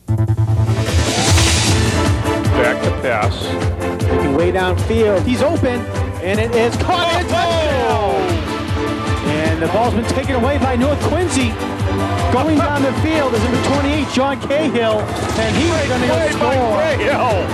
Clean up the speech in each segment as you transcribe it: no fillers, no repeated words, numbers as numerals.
Back to pass. Making way downfield. He's open, and it is caught in a touchdown. And the ball's been taken away by North Quincy. Going down the field is number 28, John Cahill, and he's going to go score. Cahill.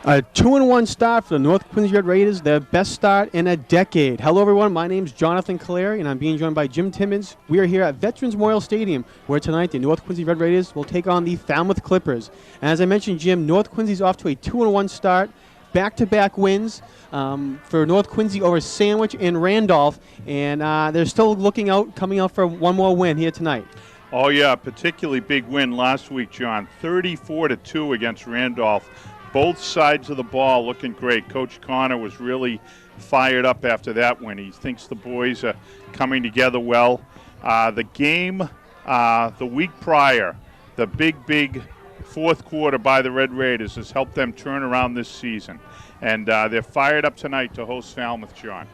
A 2-1 start for the North Quincy Red Raiders, their best start in a decade. Hello, everyone. My name's Jonathan Caleri, and I'm being joined by Jim Timmons. We are here at Veterans Memorial Stadium, where tonight the North Quincy Red Raiders will take on the Falmouth Clippers. And as I mentioned, Jim, North Quincy's off to a 2-1 start, back-to-back wins for North Quincy over Sandwich and Randolph, and they're still coming out for one more win here tonight. Oh, yeah, particularly big win last week, John. 34-2 against Randolph. Both sides of the ball looking great. Coach Connor was really fired up after that win. He thinks the boys are coming together well. The game the week prior, the big fourth quarter by the Red Raiders has helped them turn around this season. And they're fired up tonight to host Falmouth, John.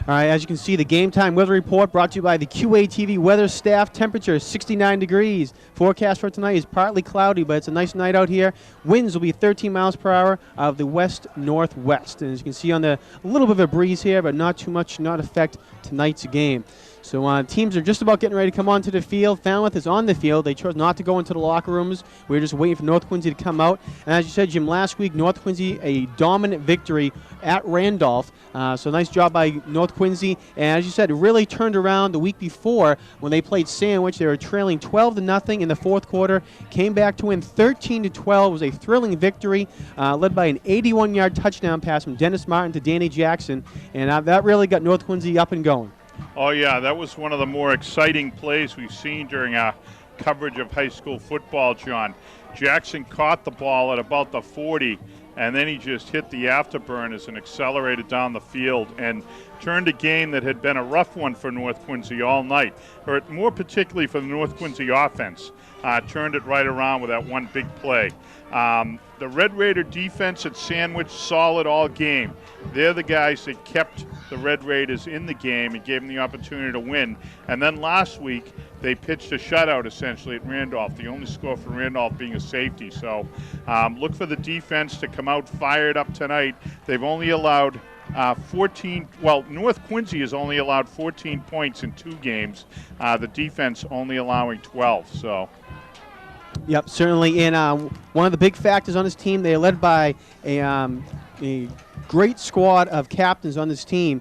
All right, as you can see, the Game Time Weather Report brought to you by the QATV weather staff. Temperature 69 degrees. Forecast for tonight is partly cloudy, but it's a nice night out here. Winds will be 13 miles per hour out of the west-northwest. And as you can see, a little bit of a breeze here, but not too much, not affect tonight's game. So teams are just about getting ready to come onto the field. Falmouth is on the field. They chose not to go into the locker rooms. We're just waiting for North Quincy to come out. And as you said, Jim, last week, North Quincy, a dominant victory at Randolph. So nice job by North Quincy. And as you said, it really turned around the week before when they played Sandwich. They were trailing 12-0 in the fourth quarter. Came back to win 13-12. It was a thrilling victory led by an 81-yard touchdown pass from Dennis Martin to Danny Jackson. And that really got North Quincy up and going. Oh, yeah, that was one of the more exciting plays we've seen during our coverage of high school football, John. Jackson caught the ball at about the 40, and then he just hit the afterburners and accelerated down the field and turned a game that had been a rough one for North Quincy all night, or more particularly for the North Quincy offense. Turned it right around with that one big play. The Red Raider defense at Sandwich, solid all game. They're the guys that kept the Red Raiders in the game and gave them the opportunity to win. And then last week, they pitched a shutout essentially at Randolph, the only score for Randolph being a safety. So look for the defense to come out fired up tonight. They've only allowed 14, well, North Quincy has only allowed 14 points in 2 games. The defense only allowing 12, so. Yep, certainly. And one of the big factors on this team, they are led by a great squad of captains on this team.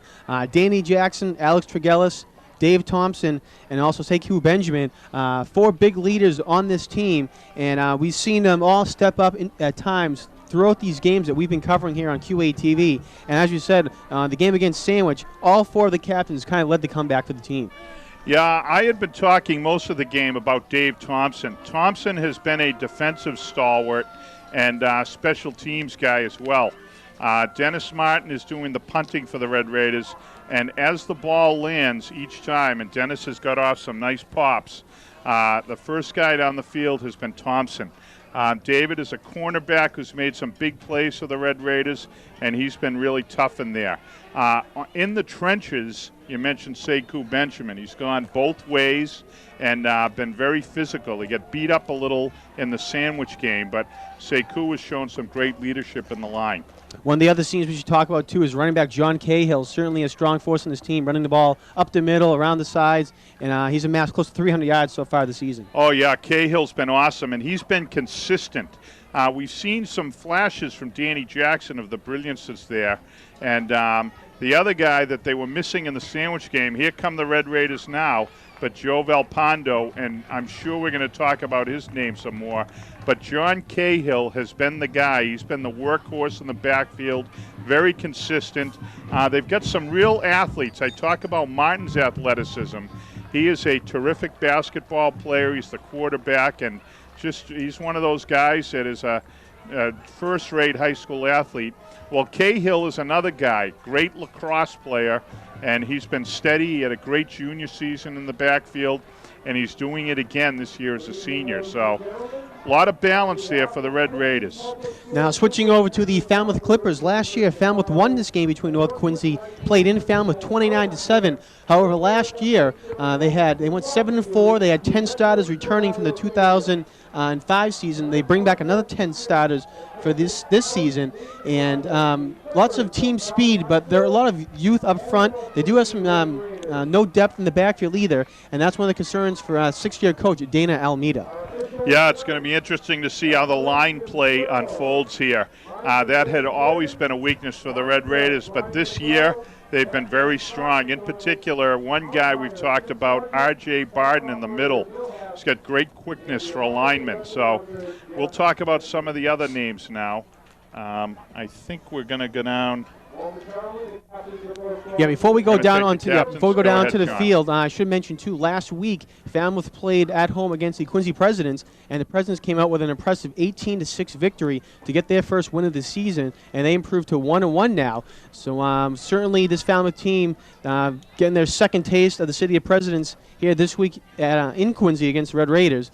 Danny Jackson, Alex Tregellis, Dave Thompson, and also Sekou Benjamin, 4 big leaders on this team. And we've seen them all step up at times throughout these games that we've been covering here on QATV. And as you said, the game against Sandwich, all 4 of the captains kind of led the comeback for the team. Yeah, I had been talking most of the game about Dave Thompson. Thompson has been a defensive stalwart and special teams guy as well. Dennis Martin is doing the punting for the Red Raiders, and as the ball lands each time, and Dennis has got off some nice pops, the first guy down the field has been Thompson. David is a cornerback who's made some big plays for the Red Raiders, and he's been really tough in there. In the trenches, you mentioned Sekou Benjamin. He's gone both ways and been very physical. He got beat up a little in the Sandwich game, but Sekou has shown some great leadership in the line. One of the other scenes we should talk about, too, is running back John Cahill, certainly a strong force in this team, running the ball up the middle, around the sides, and he's amassed close to 300 yards so far this season. Oh, yeah, Cahill's been awesome, and he's been consistent. We've seen some flashes from Danny Jackson of the brilliance that's there, and the other guy that they were missing in the Sandwich game, here come the Red Raiders now, but Joe Valpondo, and I'm sure we're going to talk about his name some more, but John Cahill has been the guy. He's been the workhorse in the backfield, very consistent. They've got some real athletes. I talk about Martin's athleticism. He is a terrific basketball player. He's the quarterback, and he's one of those guys that is a first-rate high school athlete. Well, Cahill is another guy, great lacrosse player, and he's been steady. He had a great junior season in the backfield, and he's doing it again this year as a senior. So a lot of balance there for the Red Raiders. Now switching over to the Falmouth Clippers. Last year, Falmouth won this game between North Quincy, played in Falmouth 29-7. However, last year they went 7-4. They had 10 starters returning from the 2005 season. They bring back another 10 starters for this season, and lots of team speed, but there are a lot of youth up front. They do have some no depth in the backfield either, and that's one of the concerns for sixth-year coach Dana Almeida. Yeah, it's going to be interesting to see how the line play unfolds here. That had always been a weakness for the Red Raiders, but this year they've been very strong. In particular, one guy we've talked about, R.J. Barden in the middle. He's got great quickness for alignment. So we'll talk about some of the other names now. I think we're going to go down. Yeah, before we go down to the John. field, I should mention too. Last week, Falmouth played at home against the Quincy Presidents, and the Presidents came out with an impressive 18-6 victory to get their first win of the season, and they improved to 1-1 now. So certainly, this Falmouth team getting their second taste of the City of Presidents here this week in Quincy against the Red Raiders.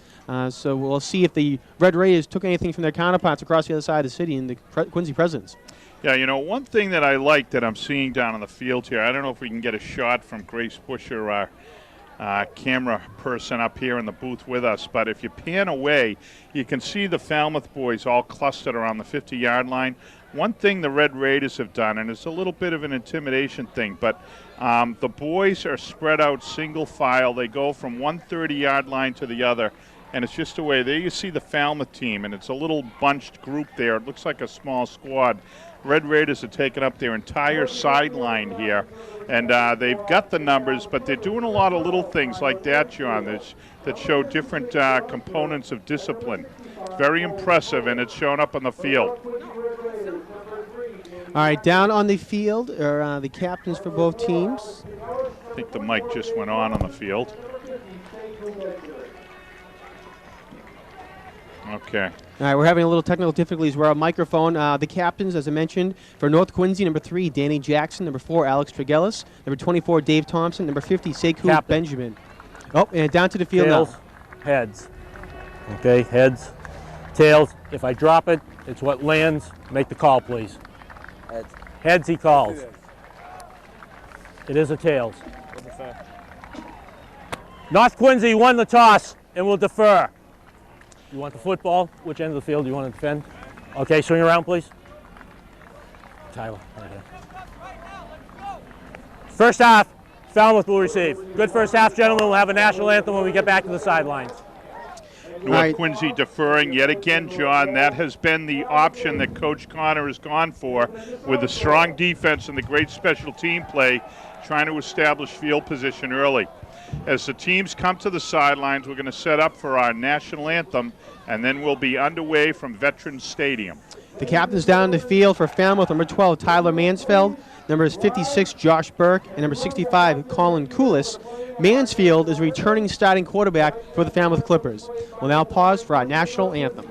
So we'll see if the Red Raiders took anything from their counterparts across the other side of the city in the Quincy Presidents. Yeah, you know, one thing that I like that I'm seeing down on the field here, I don't know if we can get a shot from Grace Busher, our camera person up here in the booth with us, but if you pan away, you can see the Falmouth boys all clustered around the 50-yard line. One thing the Red Raiders have done, and it's a little bit of an intimidation thing, but the boys are spread out single file. They go from one 30-yard line to the other, and it's just a way. There you see the Falmouth team, and it's a little bunched group there. It looks like a small squad. Red Raiders have taken up their entire sideline here, and they've got the numbers, but they're doing a lot of little things like that, John, that show different components of discipline. It's very impressive, and it's shown up on the field. All right, down on the field are the captains for both teams. I think the mic just went on the field. Okay. All right, we're having a little technical difficulties. We're on microphone. The captains, as I mentioned, for North Quincy, number 3, Danny Jackson. Number 4, Alex Tregellis. Number 24, Dave Thompson. Number 50, Sekou Benjamin. Oh, and down to the field Tails, now. heads. Okay, heads, tails. If I drop it, it's what lands. Make the call, please. Heads. Heads, he calls. It is a tails. North Quincy won the toss and will defer. You want the football? Which end of the field do you want to defend? Okay, swing around, please. Tyler, right here. First half, Falmouth will receive. Good first half, gentlemen. We'll have a national anthem when we get back to the sidelines. North Quincy deferring yet again, John. That has been the option that Coach Connor has gone for with the strong defense and the great special team play, trying to establish field position early. As the teams come to the sidelines, we're going to set up for our national anthem, and then we'll be underway from Veterans Stadium. The captains down the field for Falmouth, number 12, Tyler Mansfeld. Numbers 56, Josh Burke, and number 65, Colin Koulis. Mansfield is returning starting quarterback for the Falmouth Clippers. We'll now pause for our national anthem.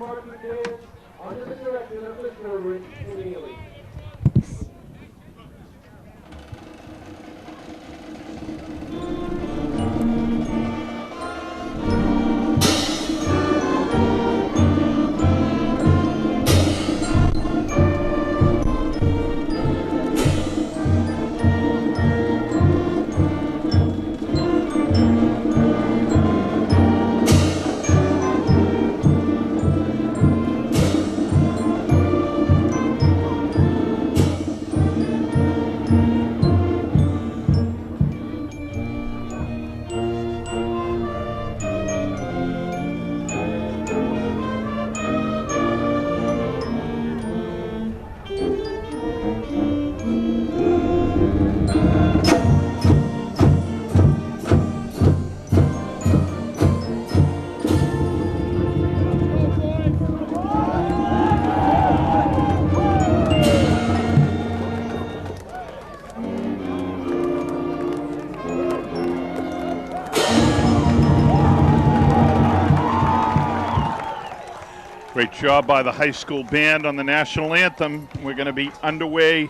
Great job by the high school band on the national anthem. We're going to be underway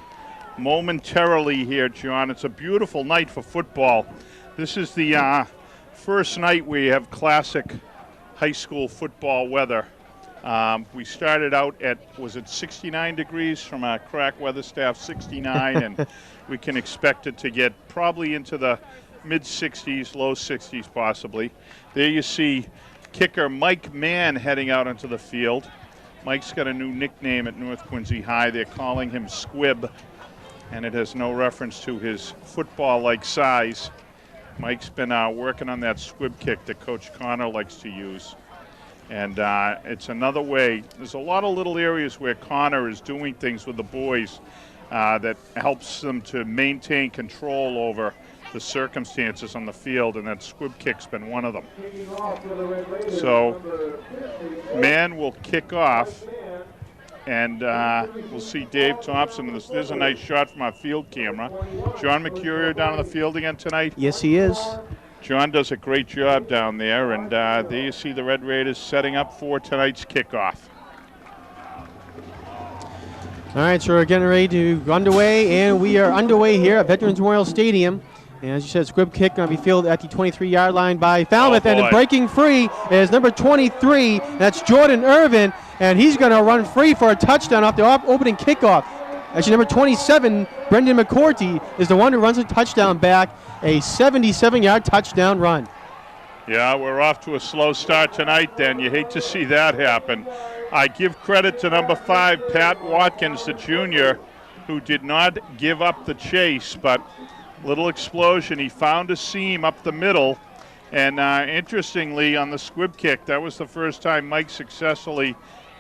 momentarily here, John. It's a beautiful night for football. This is the first night we have classic high school football weather. We started out at, was it 69 degrees from our crack weather staff, 69, and we can expect it to get probably into the mid-60s, low 60s possibly. There you see kicker Mike Mann heading out onto the field. Mike's got a new nickname at North Quincy High. They're calling him Squib, and it has no reference to his football-like size. Mike's been working on that squib kick that Coach Connor likes to use. And it's another way. There's a lot of little areas where Connor is doing things with the boys that helps them to maintain control over the circumstances on the field, and that squib kick's been one of them. So Mann will kick off, and we'll see Dave Thompson. There's a nice shot from our field camera. John Mercurio down on the field again tonight. Yes, he is. John does a great job down there, and there you see the Red Raiders setting up for tonight's kickoff. All right, so we're getting ready to go underway, and we are underway here at Veterans Memorial Stadium. And as you said, squib kick going to be fielded at the 23-yard line by Falmouth, and breaking free is number 23. That's Jordan Irvin, and he's going to run free for a touchdown off the opening kickoff. Actually, number 27, Brendan McCourty, is the one who runs a touchdown back, a 77-yard touchdown run. Yeah, we're off to a slow start tonight then. You hate to see that happen. I give credit to number 5, Pat Watkins, the junior, who did not give up the chase, but little explosion. He found a seam up the middle, and interestingly, on the squib kick, that was the first time Mike successfully,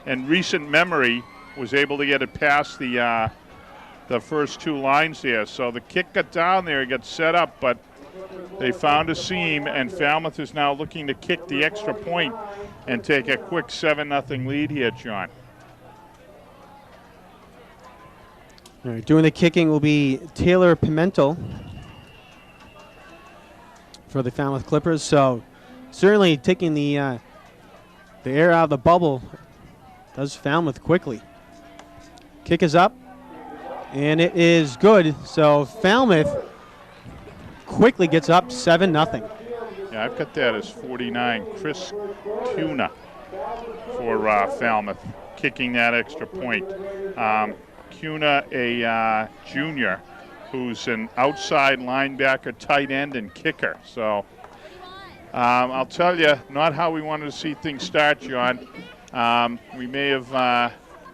in recent memory, was able to get it past the first two lines there. So the kick got down there, it got set up, but they found a seam, and Falmouth is now looking to kick the extra point and take a quick 7-0 lead here, John. All right, doing the kicking will be Taylor Pimentel for the Falmouth Clippers. So certainly taking the air out of the bubble does Falmouth quickly. Kick is up, and it is good. So Falmouth quickly gets up 7-0. Yeah, I've got that as 49. Chris Cuna for Falmouth, kicking that extra point. Cuna, a junior, who's an outside linebacker, tight end, and kicker. So I'll tell you, not how we wanted to see things start, John. We may have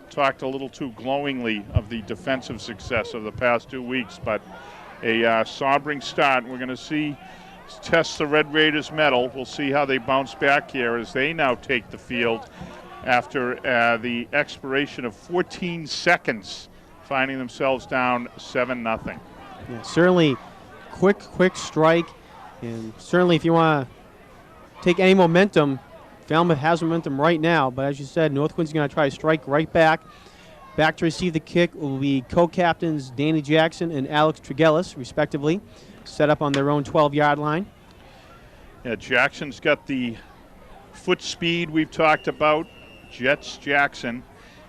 talked a little too glowingly of the defensive success of the past 2 weeks, but a sombering start. We're going to test the Red Raiders' mettle. We'll see how they bounce back here as they now take the field after the expiration of 14 seconds, finding themselves down 7-0. Yeah, certainly quick strike, and certainly if you want to take any momentum, Falmouth has momentum right now, but as you said, North Quincy's going to try to strike right back. Back to receive the kick will be co-captains Danny Jackson and Alex Tregellis, respectively, set up on their own 12-yard line. Yeah, Jackson's got the foot speed we've talked about, Jets Jackson,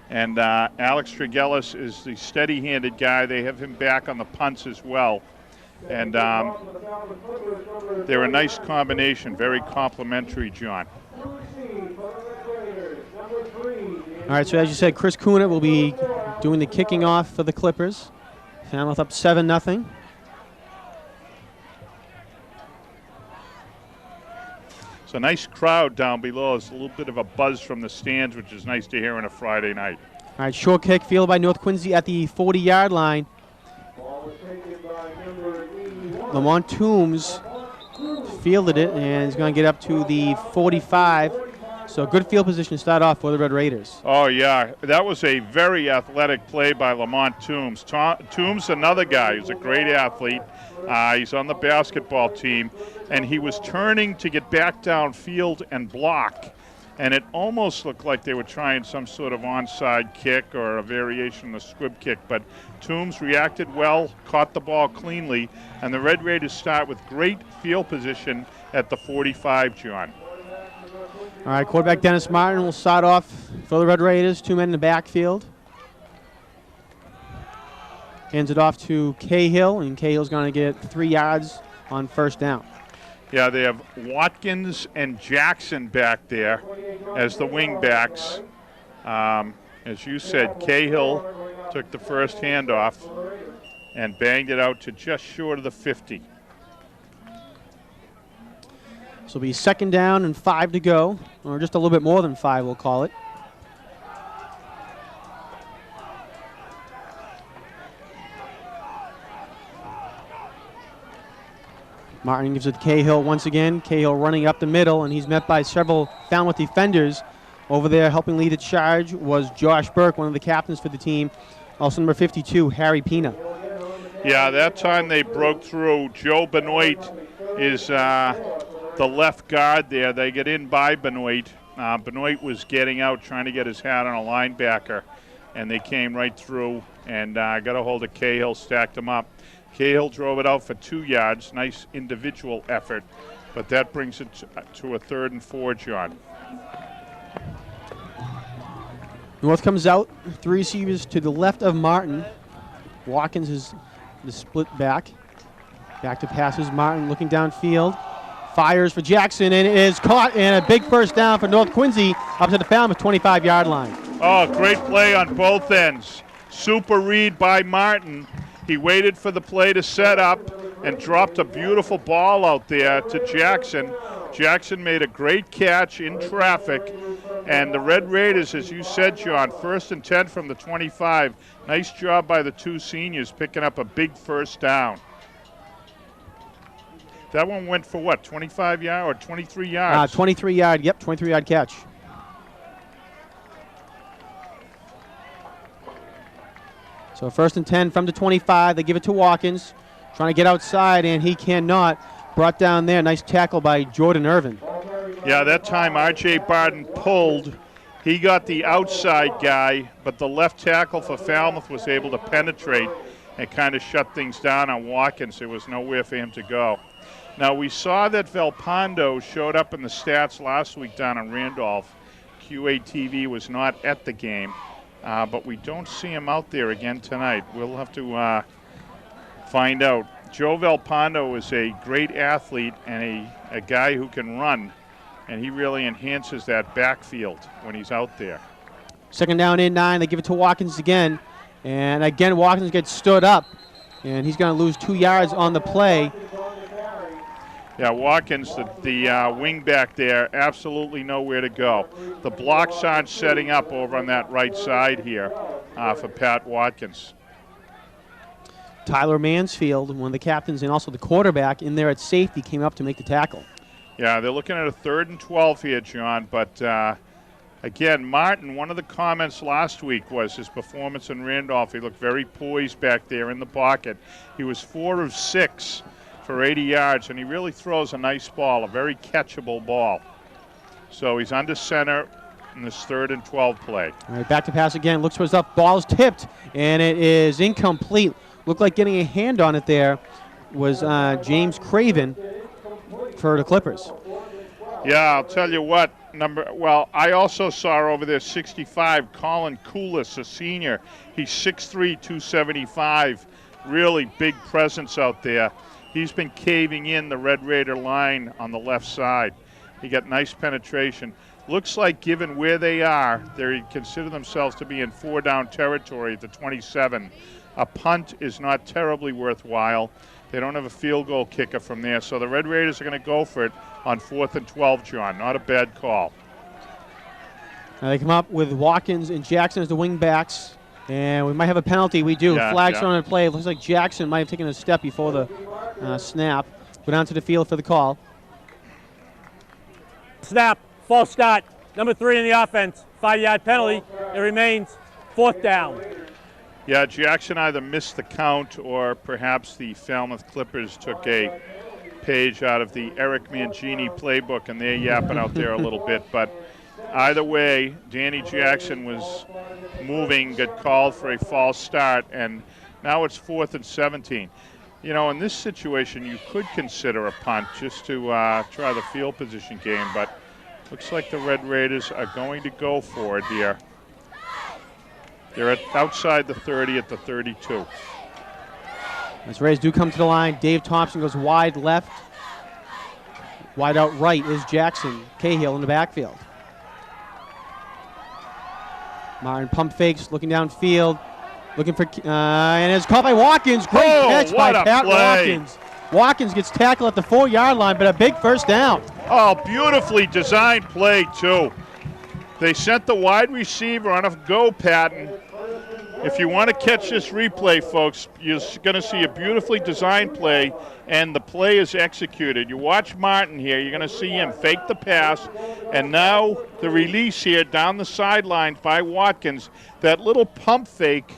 and Alex Tregellis is the steady-handed guy. They have him back on the punts as well. And they're a nice combination, very complimentary, John. All right, so as you said, Chris Cuna will be doing the kicking off for the Clippers. Falmouth up 7-0. It's a nice crowd down below. It's a little bit of a buzz from the stands, which is nice to hear on a Friday night. All right, short kick fielded by North Quincy at the 40-yard line. Lamont Toombs fielded it, and he's going to get up to the 45. So good field position to start off for the Red Raiders. Oh, yeah. That was a very athletic play by Lamont Toombs. Toombs, another guy who's a great athlete. He's on the basketball team, and he was turning to get back downfield and block, and it almost looked like they were trying some sort of onside kick or a variation of the squib kick, but Toombs reacted well, caught the ball cleanly, and the Red Raiders start with great field position at the 45, John. All right, quarterback Dennis Martin will start off for the Red Raiders, 2 men in the backfield. Hands it off to Cahill, and Cahill's going to get 3 yards on first down. Yeah, they have Watkins and Jackson back there as the wing backs. As you said, Cahill took the first handoff and banged it out to just short of the 50. So it'll be 2nd down and 5 to go, or just a little bit more than 5, we'll call it. Martin gives it to Cahill once again. Cahill running up the middle, and he's met by several Falmouth defenders. Over there helping lead the charge was Josh Burke, one of the captains for the team. Also number 52, Harry Pina. Yeah, that time they broke through. Joe Benoit is the left guard there. They get in by Benoit. Benoit was getting out, trying to get his hat on a linebacker, and they came right through and got a hold of Cahill, stacked him up. Cahill drove it out for 2 yards. Nice individual effort, but that brings it to a 3rd and 4, John. North comes out, 3 receivers to the left of Martin. Watkins is the split back. Back to passes. Martin looking downfield. Fires for Jackson, and it is caught, and a big first down for North Quincy up to the Falmouth 25-yard line. Oh, great play on both ends. Super read by Martin. He waited for the play to set up and dropped a beautiful ball out there to Jackson. Jackson made a great catch in traffic. And the Red Raiders, as you said, John, 1st and 10 from the 25. Nice job by the 2 seniors picking up a big first down. That one went for what, 25 yards or 23 yards? 23-yard, yep, 23-yard catch. So 1st and 10 from the 25. They give it to Watkins. Trying to get outside, and he cannot. Brought down there. Nice tackle by Jordan Irvin. Yeah, that time R.J. Barton pulled. He got the outside guy, but the left tackle for Falmouth was able to penetrate and kind of shut things down on Watkins. There was nowhere for him to go. Now, we saw that Velpondo showed up in the stats last week down in Randolph. QATV was not at the game, but we don't see him out there again tonight. We'll have to find out. Joe Velpondo is a great athlete and a guy who can run, and he really enhances that backfield when he's out there. 2nd down and 9. They give it to Watkins again. And again, Watkins gets stood up, and he's going to lose 2 yards on the play. Yeah, Watkins, the wing back there, absolutely nowhere to go. The blocks aren't setting up over on that right side here for Pat Watkins. Tyler Mansfield, one of the captains and also the quarterback in there at safety, came up to make the tackle. Yeah, they're looking at a 3rd and 12 here, John. But, again, Martin, one of the comments last week was his performance in Randolph. He looked very poised back there in the pocket. He was 4 of 6 for 80 yards, and he really throws a nice ball, a very catchable ball. So he's under center in this 3rd and 12 play. All right, back to pass again. Looks for his up. Ball's tipped, and it is incomplete. Looked like getting a hand on it there was James Craven for the Clippers. Yeah, I'll tell you what. I also saw over there 65, Colin Coolis, a senior. He's 6'3", 275. Really big presence out there. He's been caving in the Red Raider line on the left side. He got nice penetration. Looks like, given where they are, they consider themselves to be in 4-down territory at the 27. A punt is not terribly worthwhile. They don't have a field goal kicker from there, so the Red Raiders are going to go for it on 4th and 12, John. Not a bad call. Now they come up with Watkins and Jackson as the wing backs, and we might have a penalty. We do. Flags thrown in play. It looks like Jackson might have taken a step before the snap. Go down to the field for the call. Snap, false start. Number 3 in the offense. 5-yard penalty. It remains 4th down. Yeah, Jackson either missed the count or perhaps the Falmouth Clippers took a page out of the Eric Mangini playbook and they're yapping out there a little bit. But either way, Danny Jackson was moving, got called for a false start, and now it's 4th and 17. You know, in this situation, you could consider a punt just to try the field position game, but looks like the Red Raiders are going to go for it here. They're outside the 30 at the 32. As Rays do come to the line, Dave Thompson goes wide left. Wide out right is Jackson. Cahill in the backfield. Martin pump fakes, looking downfield, looking for, and it's caught by Watkins. Great catch by Pat Watkins. Watkins gets tackled at the 4-yard line, but a big first down. Oh, beautifully designed play, too. They sent the wide receiver on a go pattern. If you want to catch this replay, folks, you're going to see a beautifully designed play, and the play is executed. You watch Martin here. You're going to see him fake the pass, and now the release here down the sidelines by Watkins. That little pump fake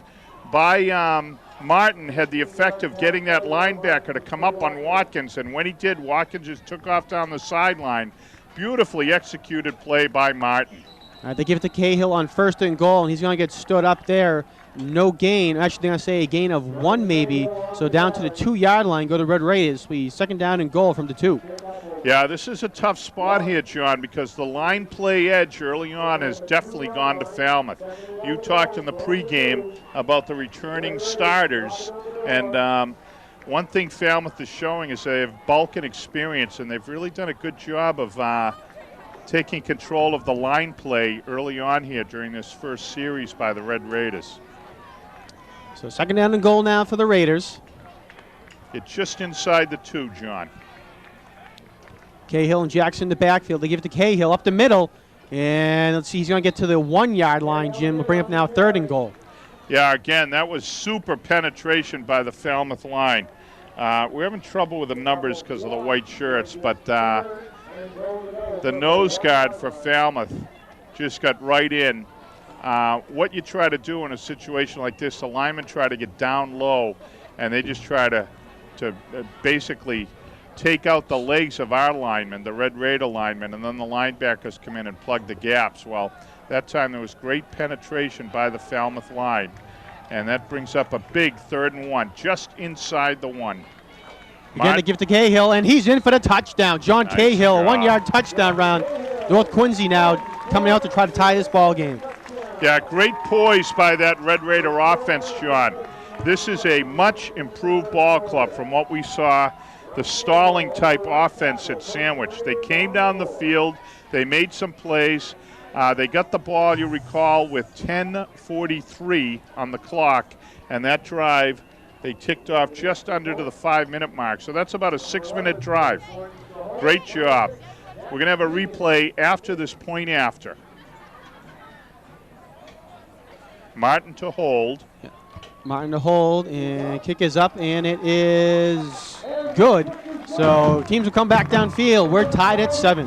by Martin had the effect of getting that linebacker to come up on Watkins, and when he did, Watkins just took off down the sideline. Beautifully executed play by Martin. All right, they give it to Cahill on 1st and goal, and he's going to get stood up there. No gain. Actually, they're going to say a gain of 1 maybe. So down to the 2-yard line, go to Red Raiders. We 2nd down and goal from the 2. Yeah, this is a tough spot here, John, because the line play edge early on has definitely gone to Falmouth. You talked in the pregame about the returning starters, and one thing Falmouth is showing is they have bulk and experience, and they've really done a good job of taking control of the line play early on here during this first series by the Red Raiders. So 2nd down and goal now for the Raiders. It's just inside the 2, John. Cahill and Jackson in the backfield. They give it to Cahill up the middle. And let's see, he's going to get to the 1-yard line, Jim. We'll bring up now 3rd and goal. Yeah, again, that was super penetration by the Falmouth line. We're having trouble with the numbers because of the white shirts, but the nose guard for Falmouth just got right in. What you try to do in a situation like this, the linemen try to get down low, and they just try to basically take out the legs of our linemen, the Red Raider linemen, and then the linebackers come in and plug the gaps. Well, that time there was great penetration by the Falmouth line, and that brings up a big 3rd and 1, just inside the 1. Again, they give it to Cahill, and he's in for the touchdown. John Cahill, a 1-yard touchdown round. North Quincy now coming out to try to tie this ball game. Yeah, great poise by that Red Raider offense, John. This is a much improved ball club from what we saw, the stalling type offense at Sandwich. They came down the field, they made some plays. They got the ball, you recall, with 10:43 on the clock, and that drive they ticked off just under to the 5-minute mark. So that's about a 6-minute drive. Great job. We're going to have a replay after this point after. Martin to hold. Yeah. Martin to hold, and kick is up, and it is good. So teams will come back downfield. We're tied at 7.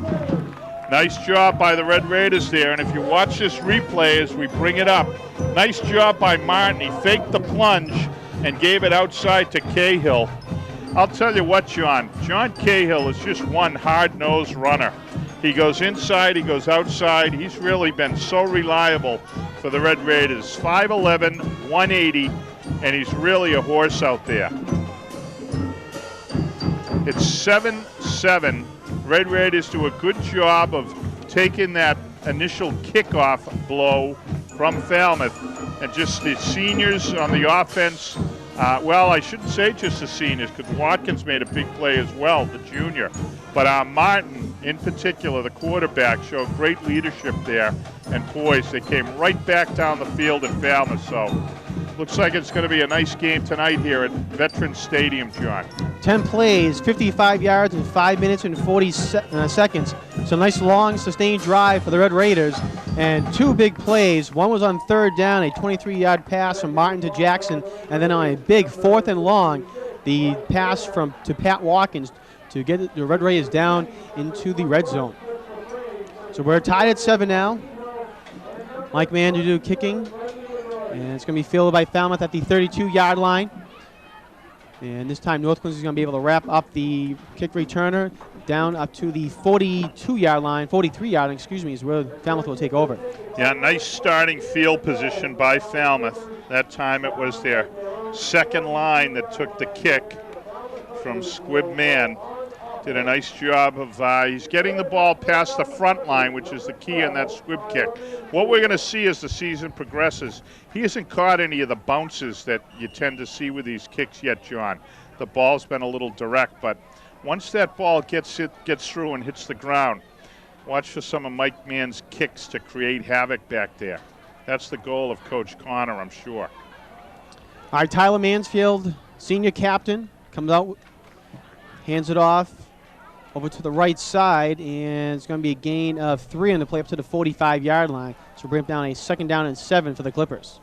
Nice job by the Red Raiders there, and if you watch this replay as we bring it up, nice job by Martin. He faked the plunge and gave it outside to Cahill. I'll tell you what, John Cahill is just one hard-nosed runner. He goes inside, he goes outside. He's really been so reliable for the Red Raiders. 5'11", 180, and he's really a horse out there. It's 7-7. Red Raiders do a good job of taking that initial kickoff blow from Falmouth, and just the seniors on the offense. Well, I shouldn't say just the seniors, because Watkins made a big play as well, the junior. But Martin, in particular, the quarterback, showed great leadership there and poise. They came right back down the field at Falmouth. So looks like it's going to be a nice game tonight here at Veterans Stadium, John. 10 plays, 55 yards in 5 minutes and 40 seconds. So nice long sustained drive for the Red Raiders. And 2 big plays. One was on 3rd down, a 23-yard pass from Martin to Jackson. And then on a big 4th and long, the pass to Pat Watkins to get the Red Raiders down into the red zone. So we're tied at 7 now. Mike Mandadu kicking. And it's going to be fielded by Falmouth at the 32-yard line. And this time North Quincy is going to be able to wrap up the kick returner down up to the 42-yard line, 43-yard, excuse me, is where Falmouth will take over. Yeah, nice starting field position by Falmouth. That time it was their second line that took the kick from Squib Man. Did a nice job of, he's getting the ball past the front line, which is the key on that squib kick. What we're going to see as the season progresses, he hasn't caught any of the bounces that you tend to see with these kicks yet, John. The ball's been a little direct, but once that ball gets through and hits the ground, watch for some of Mike Mann's kicks to create havoc back there. That's the goal of Coach Connor, I'm sure. All right, Tyler Mansfield, senior captain, comes out, hands it off over to the right side, and it's going to be a gain of 3 on the play up to the 45-yard line. So bring down a 2nd down and 7 for the Clippers.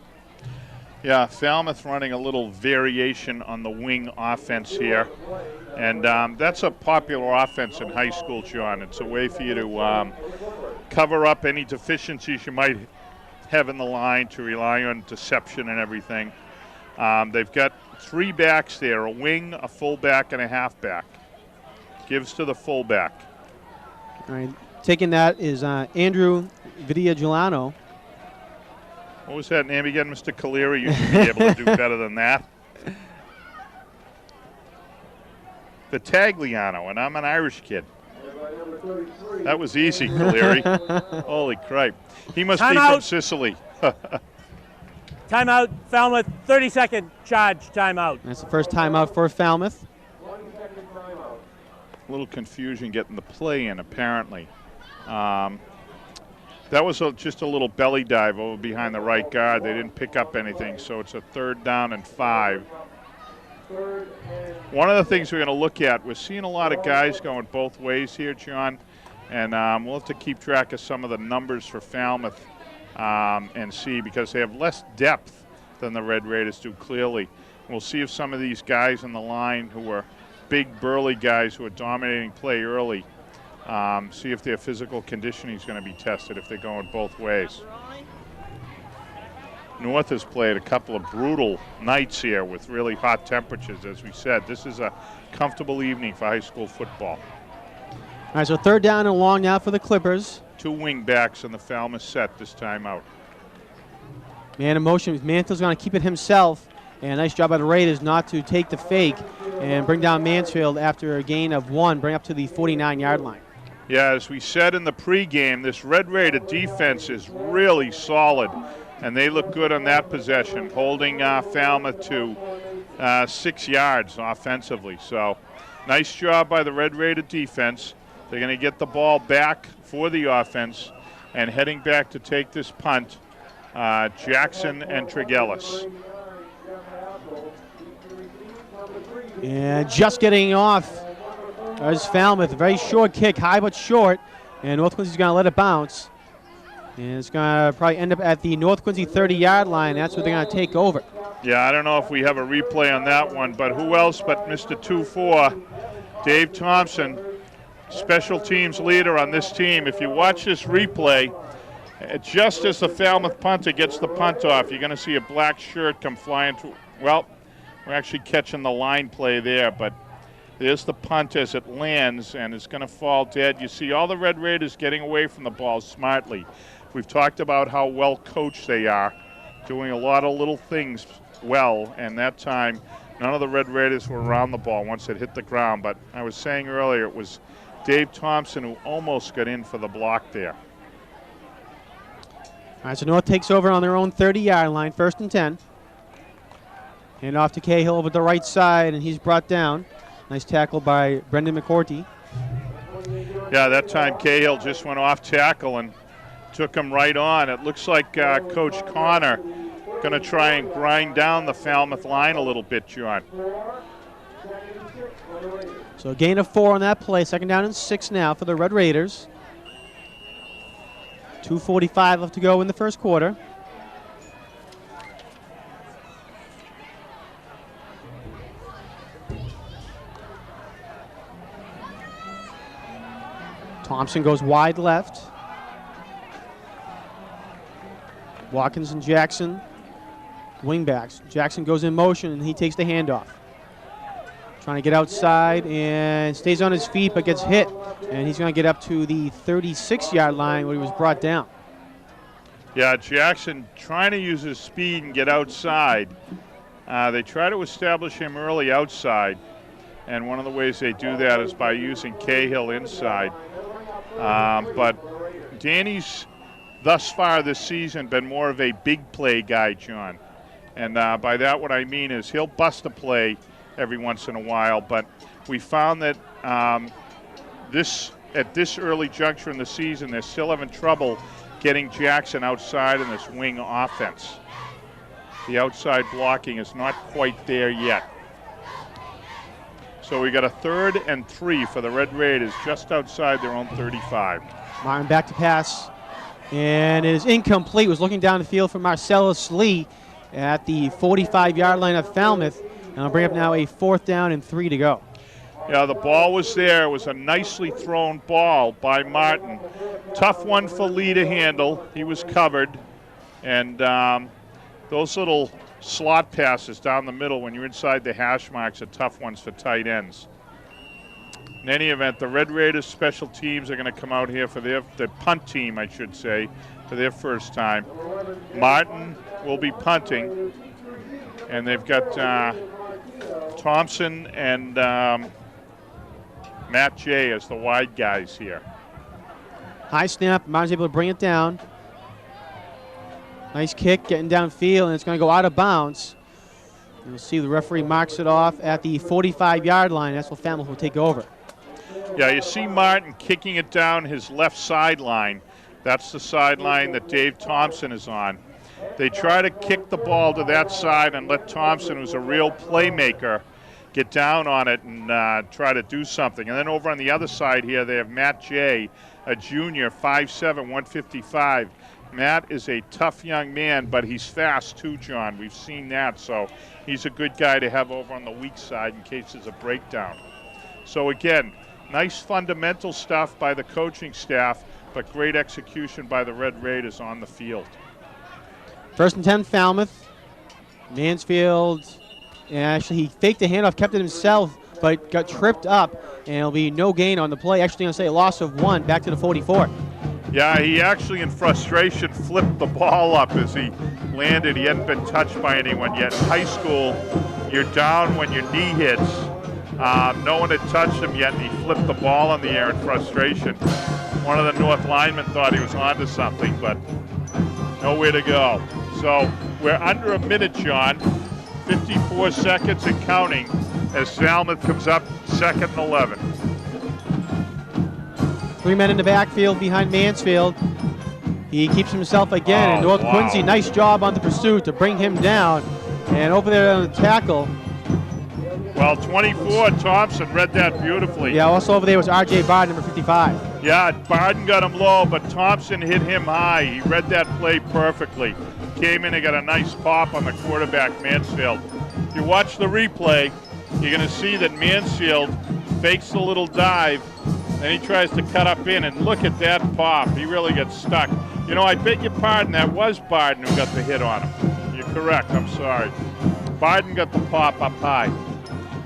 Yeah, Falmouth running a little variation on the wing offense here. And that's a popular offense in high school, John. It's a way for you to cover up any deficiencies you might have in the line, to rely on deception and everything. They've got 3 backs there, a wing, a fullback, and a halfback. Gives to the fullback. All right, taking that is Andrew Vidiagilano. What was that name again, Mr. Caleri? You should be able to do better than that. Vitagliano, and I'm an Irish kid. That was easy, Caleri. Holy cripe. He must be from Sicily. Timeout, Falmouth, 30-second charge timeout. That's the first timeout for Falmouth. A little confusion getting the play in, apparently. That was just a little belly dive over behind the right guard. They didn't pick up anything, so it's a 3rd down and 5. One of the things we're going to look at, we're seeing a lot of guys going both ways here, John, and we'll have to keep track of some of the numbers for Falmouth and see, because they have less depth than the Red Raiders do, clearly. We'll see if some of these guys in the line who are big, burly guys who are dominating play early, see if their physical conditioning is going to be tested if they're going both ways. North has played a couple of brutal nights here with really hot temperatures, as we said. This is a comfortable evening for high school football. All right, so 3rd down and long now for the Clippers. 2 wing backs in the Falmouth set this time out. Man in motion. Mantle's going to keep it himself. And a nice job by the Raiders not to take the fake and bring down Mansfield after a gain of 1, bring up to the 49-yard line. Yeah, as we said in the pregame, this Red Raider defense is really solid, and they look good on that possession, holding Falmouth to 6 yards offensively. So nice job by the Red Raider defense. They're going to get the ball back for the offense, and heading back to take this punt, Jackson and Tregellis. And just getting off is Falmouth. A very short kick, high but short. And North Quincy's going to let it bounce. And it's going to probably end up at the North Quincy 30-yard line. That's where they're going to take over. Yeah, I don't know if we have a replay on that one, but who else but Mr. 2-4, Dave Thompson, special teams leader on this team. If you watch this replay, just as the Falmouth punter gets the punt off, you're going to see a black shirt come flying through. Well, we're actually catching the line play there, but there's the punt as it lands, and it's going to fall dead. You see all the Red Raiders getting away from the ball smartly. We've talked about how well coached they are, doing a lot of little things well, and that time none of the Red Raiders were around the ball once it hit the ground. But I was saying earlier, it was Dave Thompson who almost got in for the block there. All right, so North takes over on their own 30-yard line, 1st and 10. Hand off to Cahill over the right side, and he's brought down. Nice tackle by Brendan McCourty. Yeah, that time Cahill just went off tackle and took him right on. It looks like Coach Connor going to try and grind down the Falmouth line a little bit, John. So a gain of 4 on that play. 2nd down and 6 now for the Red Raiders. 2:45 left to go in the first quarter. Thompson goes wide left. Watkins and Jackson, wingbacks. Jackson goes in motion, and he takes the handoff. Trying to get outside and stays on his feet, but gets hit. And he's going to get up to the 36-yard line where he was brought down. Yeah, Jackson trying to use his speed and get outside. They try to establish him early outside, and one of the ways they do that is by using Cahill inside. But Danny's thus far this season been more of a big play guy, John. And by that what I mean is he'll bust a play every once in a while. But we found that at this early juncture in the season, they're still having trouble getting Jackson outside in this wing offense. The outside blocking is not quite there yet. So we got a 3rd and 3 for the Red Raiders just outside their own 35. Martin back to pass, and it is incomplete. Was looking down the field for Marcellus Lee at the 45-yard line of Falmouth. And I'll bring up now a 4th down and 3 to go. Yeah, the ball was there. It was a nicely thrown ball by Martin. Tough one for Lee to handle. He was covered. And those little slot passes down the middle when you're inside the hash marks are tough ones for tight ends. In any event, the Red Raiders special teams are going to come out here for the punt team, I should say, for their first time. Martin will be punting, and they've got Thompson and Matt Jay as the wide guys here. High snap. Martin's able to bring it down. Nice kick, getting downfield, and it's going to go out of bounds. You'll see the referee marks it off at the 45-yard line. That's what Falmouth will take over. Yeah, you see Martin kicking it down his left sideline. That's the sideline that Dave Thompson is on. They try to kick the ball to that side and let Thompson, who's a real playmaker, get down on it and try to do something. And then over on the other side here, they have Matt Jay, a junior, 5'7", 155. Matt is a tough young man, but he's fast too, John. We've seen that, so he's a good guy to have over on the weak side in case there's a breakdown. So again, nice fundamental stuff by the coaching staff, but great execution by the Red Raiders on the field. 1st and 10, Falmouth. Mansfield, actually he faked the handoff, kept it himself, but got tripped up, and it'll be no gain on the play. Actually, going to say a loss of 1 back to the 44. Yeah, he actually, in frustration, flipped the ball up as he landed. He hadn't been touched by anyone yet. In high school, you're down when your knee hits. No one had touched him yet, and he flipped the ball in the air in frustration. One of the North linemen thought he was onto something, but nowhere to go. So we're under a minute, John. 54 seconds and counting as Falmouth comes up 2nd and 11. 3 men in the backfield behind Mansfield. He keeps himself again, and North Quincy, nice job on the pursuit to bring him down. And over there on the tackle. Well, 24, Thompson read that beautifully. Yeah, also over there was R.J. Barden, number 55. Yeah, Barden got him low, but Thompson hit him high. He read that play perfectly. Came in and got a nice pop on the quarterback, Mansfield. If you watch the replay, you're going to see that Mansfield fakes the little dive, then he tries to cut up in, and look at that pop. He really gets stuck. You know, I beg your pardon, that was Barden who got the hit on him. You're correct, I'm sorry. Barden got the pop up high.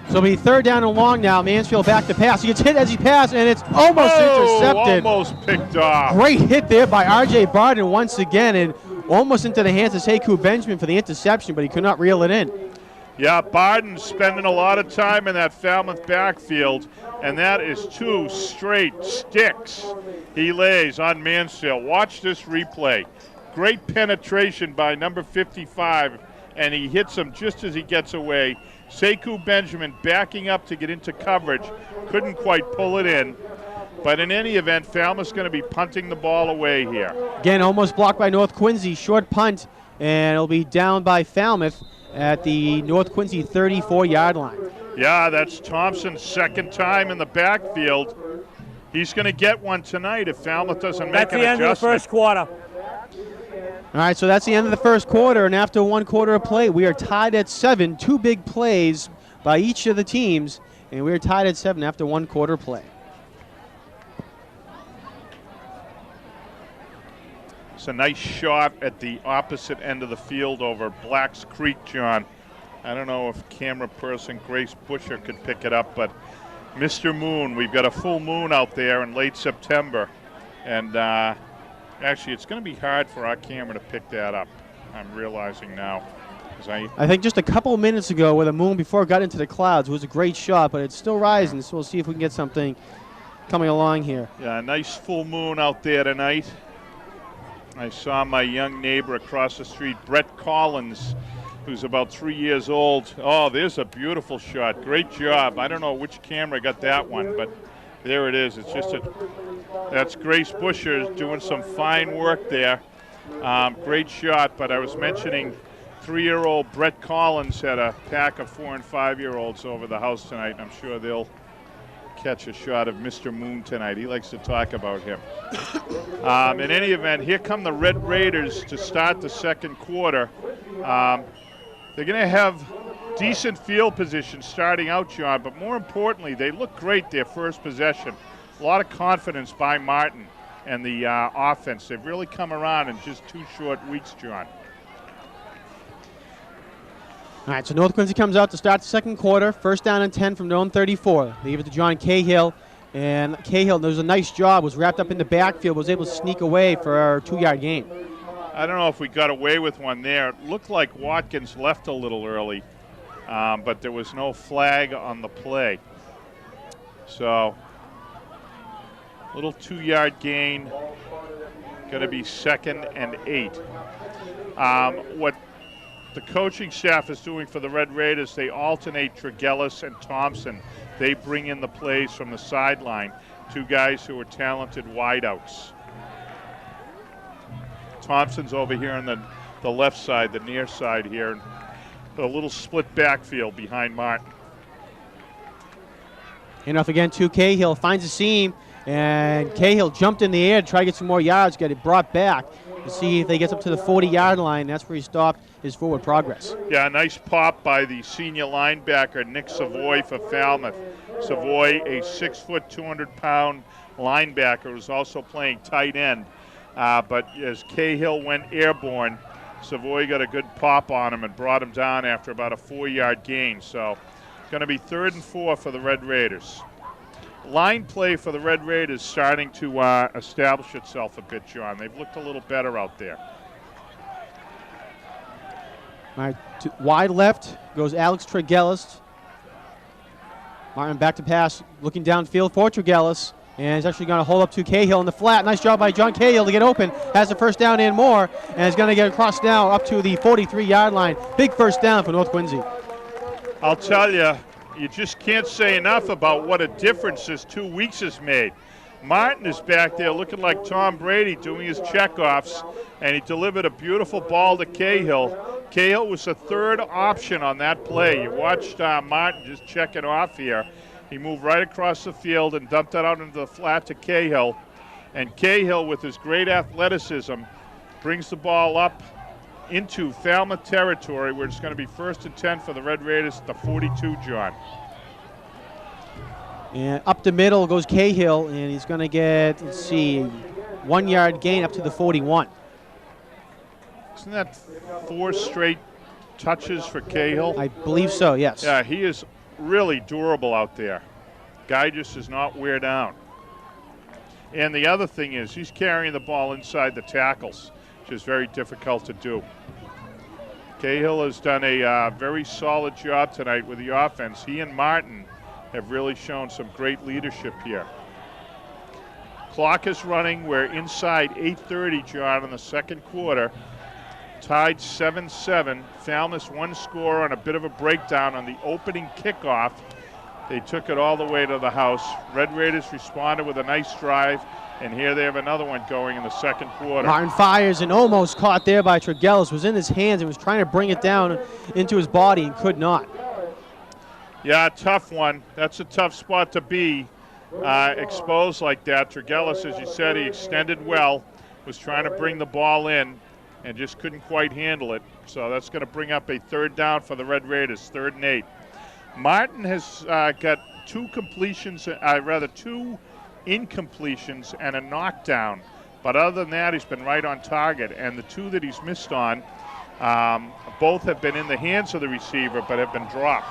So it'll be 3rd down and long now. Mansfield back to pass. He gets hit as he passed, and it's almost intercepted. Almost picked off. Great hit there by R.J. Barden once again, and almost into the hands of Sekou Benjamin for the interception, but he could not reel it in. Yeah, Barden's spending a lot of time in that Falmouth backfield, and that is 2 straight sticks he lays on Mansfield. Watch this replay. Great penetration by number 55, and he hits him just as he gets away. Sekou Benjamin backing up to get into coverage. Couldn't quite pull it in. But in any event, Falmouth's going to be punting the ball away here. Again, almost blocked by North Quincy. Short punt, and it'll be down by Falmouth at the North Quincy 34-yard line. Yeah, that's Thompson's 2nd time in the backfield. He's going to get one tonight if Falmouth doesn't make an adjustment. That's the end of the first quarter. All right, so that's the end of the first quarter, and after 1 quarter of play, we are tied at 7. 2 big plays by each of the teams, and we are tied at 7 after 1 quarter play. It's a nice shot at the opposite end of the field over Blacks Creek, John. I don't know if camera person Grace Busher could pick it up, but Mr. Moon, we've got a full moon out there in late September, and actually it's going to be hard for our camera to pick that up, I'm realizing now. I think just a couple of minutes ago where the moon before it got into the clouds was a great shot, but it's still rising, so we'll see if we can get something coming along here. Yeah, nice full moon out there tonight. I saw my young neighbor across the street, Brett Collins, who's about 3 years old. Oh, there's a beautiful shot. Great job. I don't know which camera got that one, but there it is. It's just that's Grace Busher doing some fine work there. Great shot, but I was mentioning 3-year-old Brett Collins had a pack of 4- and 5-year-olds over the house tonight. I'm sure they'll catch a shot of Mr. Moon tonight. He likes to talk about him. In any event, here come the Red Raiders to start the second quarter. They're going to have decent field position starting out, John, but more importantly, they look great their first possession. A lot of confidence by Martin and the offense. They've really come around in just 2 short weeks, John. All right, so North Quincy comes out to start the second quarter. First down and 10 from their own 34. They give it to John Cahill. And Cahill does a nice job, was wrapped up in the backfield, was able to sneak away for a 2-yard gain. I don't know if we got away with one there. It looked like Watkins left a little early, but there was no flag on the play. So, little 2-yard gain, going to be 2nd and 8. What the coaching staff is doing for the Red Raiders, they alternate Tregellis and Thompson. They bring in the plays from the sideline, 2 guys who are talented wideouts. Thompson's over here on the left side, the near side here. The little split backfield behind Martin. Handoff again to Cahill, finds a seam, and Cahill jumped in the air to try to get some more yards, get it brought back to see if they get up to the 40-yard line. That's where he stopped his forward progress. Yeah, a nice pop by the senior linebacker, Nick Savoy, for Falmouth. Savoy, a 6-foot, 200-pound linebacker, who's also playing tight end. But as Cahill went airborne, Savoy got a good pop on him and brought him down after about a 4-yard gain. So going to be 3rd and 4 for the Red Raiders. Line play for the Red Raiders starting to establish itself a bit, John. They've looked a little better out there. All right, wide left goes Alex Tregellis. Martin back to pass, looking downfield for Tregellis. And he's actually going to hold up to Cahill in the flat. Nice job by John Cahill to get open. Has the first down and more. And is going to get across now up to the 43-yard line. Big first down for North Quincy. I'll tell you, you just can't say enough about what a difference this 2 weeks has made. Martin is back there looking like Tom Brady doing his checkoffs, and he delivered a beautiful ball to Cahill. Cahill was the 3rd option on that play. You watched Martin just check it off here. He moved right across the field and dumped it out into the flat to Cahill. And Cahill, with his great athleticism, brings the ball up into Falmouth territory, where it's going to be 1st and 10 for the Red Raiders at the 42, John. And up the middle goes Cahill, and he's going to get, 1-yard gain up to the 41. Isn't that 4 straight touches for Cahill? I believe so, yes. Yeah, he is really durable out there. Guy just does not wear down. And the other thing is he's carrying the ball inside the tackles, which is very difficult to do. Cahill has done a very solid job tonight with the offense. He and Martin have really shown some great leadership here. Clock is running. We're inside 8:30, John, in the second quarter. Tied 7-7. Falmouth 1 score on a bit of a breakdown on the opening kickoff. They took it all the way to the house. Red Raiders responded with a nice drive, and here they have another one going in the second quarter. Martin fires and almost caught there by Tregellis. Was in his hands and was trying to bring it down into his body and could not. Yeah, tough one. That's a tough spot to be exposed like that. Tregellis, as you said, he extended well, was trying to bring the ball in and just couldn't quite handle it. So that's going to bring up a 3rd down for the Red Raiders, 3rd and 8. Martin has got 2 incompletions and a knockdown. But other than that, he's been right on target. And the 2 that he's missed on, both have been in the hands of the receiver but have been dropped.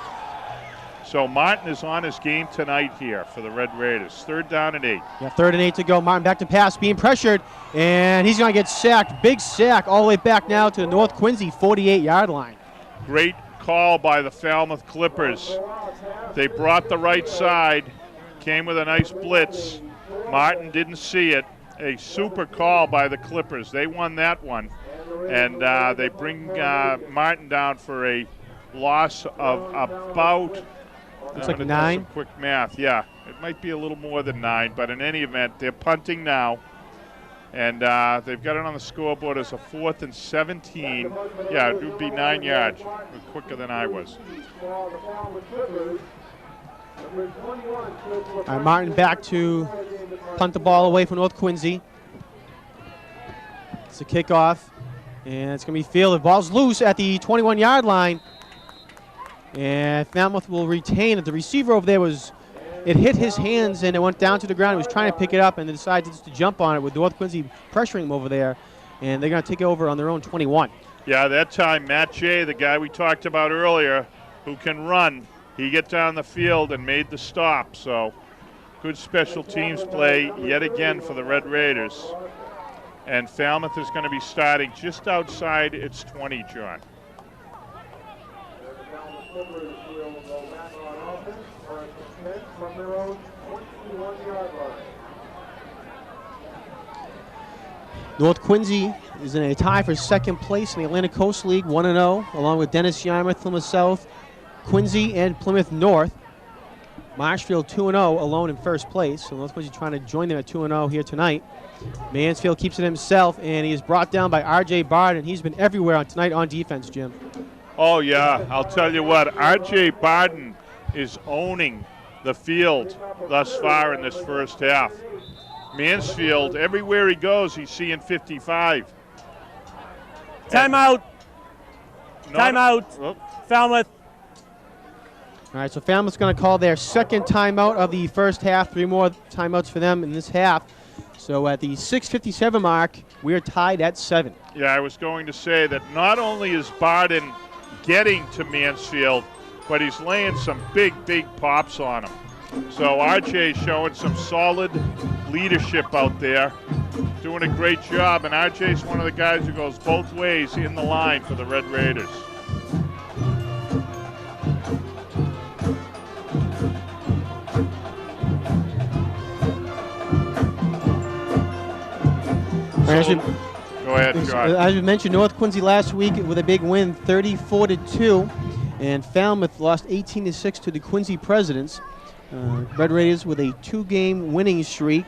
So Martin is on his game tonight here for the Red Raiders. 3rd down and 8. Yeah, 3rd and 8 to go. Martin back to pass, being pressured, and he's going to get sacked. Big sack all the way back now to the North Quincy 48-yard line. Great call by the Falmouth Clippers. They brought the right side, came with a nice blitz. Martin didn't see it. A super call by the Clippers. They won that one. And they bring Martin down for a loss of about, Looks like I'm gonna do 9. some quick math. Yeah, it might be a little more than 9, but in any event, they're punting now. And they've got it on the scoreboard as a 4th and 17. Yeah, it would be 9 yards. Quicker than I was. All right, Martin back to punt the ball away from North Quincy. It's a kickoff, and it's going to be fielded. Ball's loose at the 21-yard line, and Falmouth will retain it. The receiver over there it hit his hands, and it went down to the ground. He was trying to pick it up, and they decided just to jump on it with North Quincy pressuring him over there, and they're going to take it over on their own 21. Yeah, that time, Matt Jay, the guy we talked about earlier, who can run, he got down the field and made the stop. So good special teams play yet again for the Red Raiders. And Falmouth is going to be starting just outside its 20, John. North Quincy is in a tie for second place in the Atlantic Coast League, 1-0, along with Dennis Yarmouth, Plymouth South, Quincy, and Plymouth North. Marshfield 2-0 alone in first place. So North Quincy trying to join them at 2-0 here tonight. Mansfield keeps it himself, and he is brought down by R.J. Barden. He's been everywhere tonight on defense, Jim. Oh, yeah. I'll tell you what, R.J. Barden is owning the field thus far in this first half. Mansfield, everywhere he goes, he's seeing 55. Timeout. Timeout. Oh, Falmouth. All right, so Falmouth's going to call their second timeout of the first half. 3 more timeouts for them in this half. So at the 6:57 mark, we're tied at 7. yeah, I was going to say that not only is Barden getting to Mansfield, but he's laying some big pops on him. So RJ showing some solid leadership out there, doing a great job. And RJ's one of the guys who goes both ways in the line for the Red Raiders. Go ahead, John. As we mentioned, North Quincy last week with a big win, 34-2, and Falmouth lost 18-6 to the Quincy Presidents. Red Raiders with a 2-game winning streak.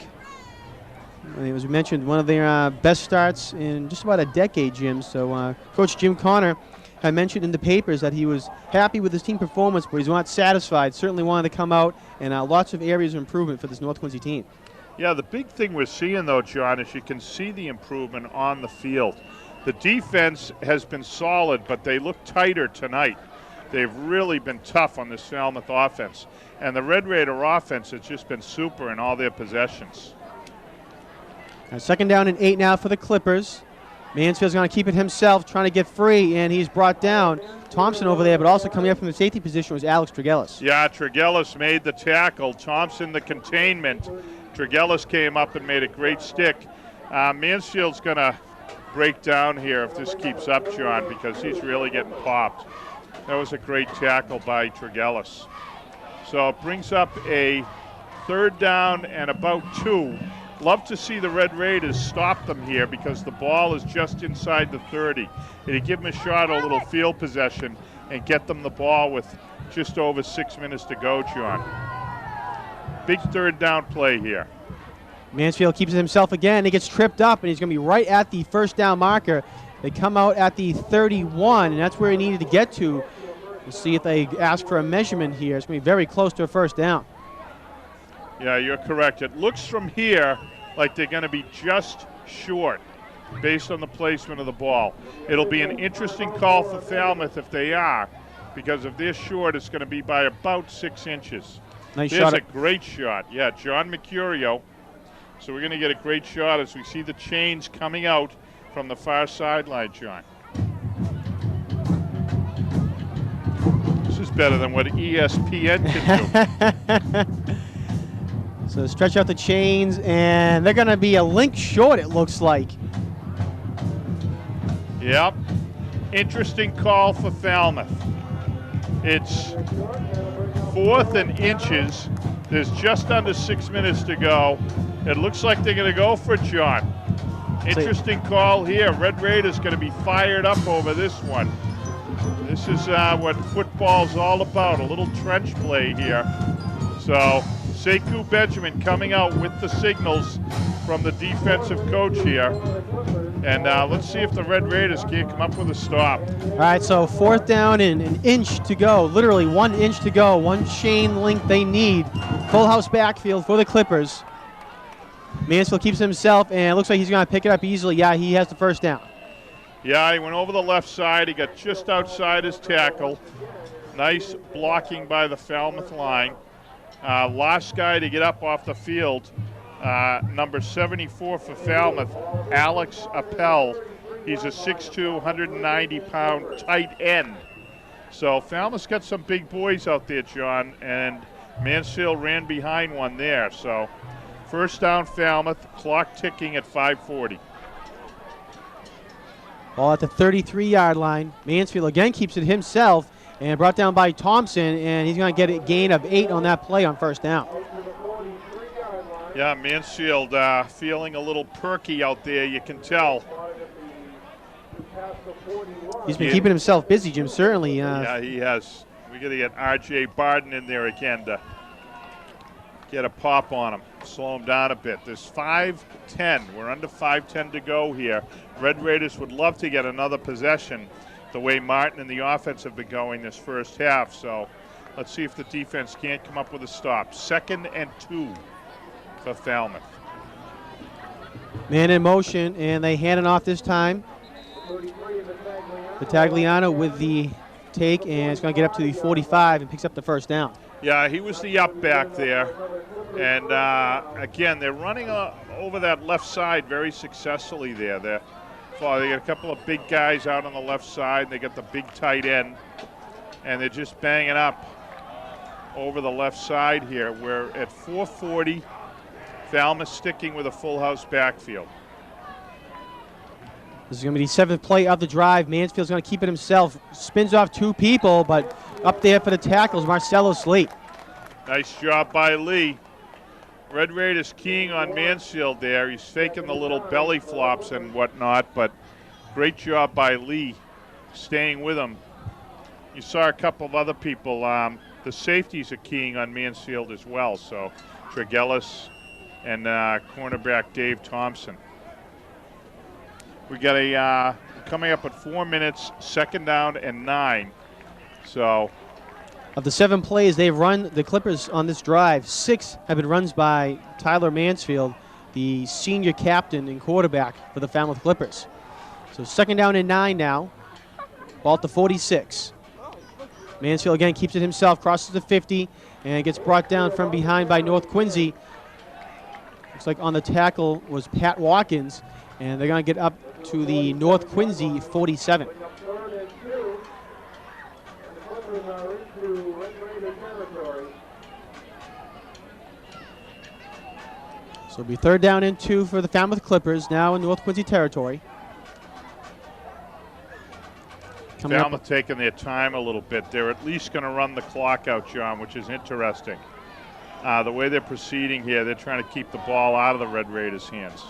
And as we mentioned, one of their best starts in just about a decade, Jim. So Coach Jim Connor had mentioned in the papers that he was happy with his team performance, but he's not satisfied. Certainly wanted to come out, and lots of areas of improvement for this North Quincy team. Yeah, the big thing we're seeing, though, John, is you can see the improvement on the field. The defense has been solid, but they look tighter tonight. They've really been tough on this Falmouth offense. And the Red Raider offense has just been super in all their possessions. Second down and 8 now for the Clippers. Mansfield's going to keep it himself, trying to get free, and he's brought down. Thompson over there, but also coming up from the safety position was Alex Tregellis. Yeah, Tregellis made the tackle. Thompson the containment. Tregellis came up and made a great stick. Mansfield's going to break down here if this keeps up, John, because he's really getting popped. That was a great tackle by Tregellis. So it brings up a 3rd down and about 2. Love to see the Red Raiders stop them here because the ball is just inside the 30. It'd give them a shot, a little field possession, and get them the ball with just over 6 minutes to go, John. Big 3rd down play here. Mansfield keeps it himself again. He gets tripped up, and he's going to be right at the 1st down marker. They come out at the 31, and that's where he needed to get to. We'll see if they ask for a measurement here. It's going to be very close to a 1st down. Yeah, you're correct. It looks from here like they're going to be just short based on the placement of the ball. It'll be an interesting call for Falmouth if they are, because if they're short, it's going to be by about 6 inches. Nice There's shot. a great shot. Yeah, John Mercurio. So we're going to get a great shot as we see the chains coming out from the far sideline, John. This is better than what ESPN can do. So stretch out the chains, and they're going to be a link short, it looks like. Yep. Interesting call for Falmouth. It's 4th and inches. There's just under 6 minutes to go. It looks like they're going to go for it, John. Interesting call here. Red Raiders going to be fired up over this one. This is what football's all about, a little trench play here. So Sekou Benjamin coming out with the signals from the defensive coach here. And let's see if the Red Raiders can't come up with a stop. All right, so 4th down and an inch to go. Literally 1 inch to go. 1 chain link they need. Full house backfield for the Clippers. Mansfield keeps himself, and it looks like he's going to pick it up easily. Yeah, he has the first down. Yeah, he went over the left side. He got just outside his tackle. Nice blocking by the Falmouth line. Last guy to get up off the field, number 74 for Falmouth, Alex Appel. He's a 6'2", 190-pound tight end. So Falmouth's got some big boys out there, John, and Mansfield ran behind one there. So first down Falmouth, clock ticking at 5:40. Ball at the 33-yard line. Mansfield again keeps it himself and brought down by Thompson, and he's going to get a gain of 8 on that play on first down. Yeah, Mansfield feeling a little perky out there, you can tell. He's been keeping himself busy, Jim, certainly. Yeah, he has. We got to get R.J. Barden in there again to get a pop on him, slow him down a bit. There's 5:10. We're under 5:10 to go here. Red Raiders would love to get another possession the way Martin and the offense have been going this first half. So let's see if the defense can't come up with a stop. 2nd and 2 for Falmouth. Man in motion, and they hand it off this time. Tagliano with the take, and it's going to get up to the 45 and picks up the first down. Yeah, he was the up back there. And again, they're running over that left side very successfully there. They got a couple of big guys out on the left side. They got the big tight end. And they're just banging up over the left side here. We're at 4:40. Falmouth sticking with a full house backfield. This is going to be the 7th play of the drive. Mansfield's going to keep it himself. Spins off 2 people, but up there for the tackles, Marcelo Slate. Nice job by Lee. Red Raiders keying on Mansfield there. He's faking the little belly flops and whatnot, but great job by Lee staying with him. You saw a couple of other people. The safeties are keying on Mansfield as well, so Tregellis and cornerback Dave Thompson. We got a coming up at 4 minutes, 2nd down and 9. So of the 7 plays they've run, the Clippers on this drive, 6 have been runs by Tyler Mansfield, the senior captain and quarterback for the Falmouth Clippers. So 2nd down and 9 now. Ball at the 46. Mansfield again keeps it himself, crosses the 50, and gets brought down from behind by North Quincy. Looks like on the tackle was Pat Watkins, and they're going to get up to the North Quincy 47. So it'll be 3rd down and 2 for the Falmouth Clippers, now in North Quincy territory. Falmouth taking their time a little bit. They're at least going to run the clock out, John, which is interesting. The way they're proceeding here, they're trying to keep the ball out of the Red Raiders' hands.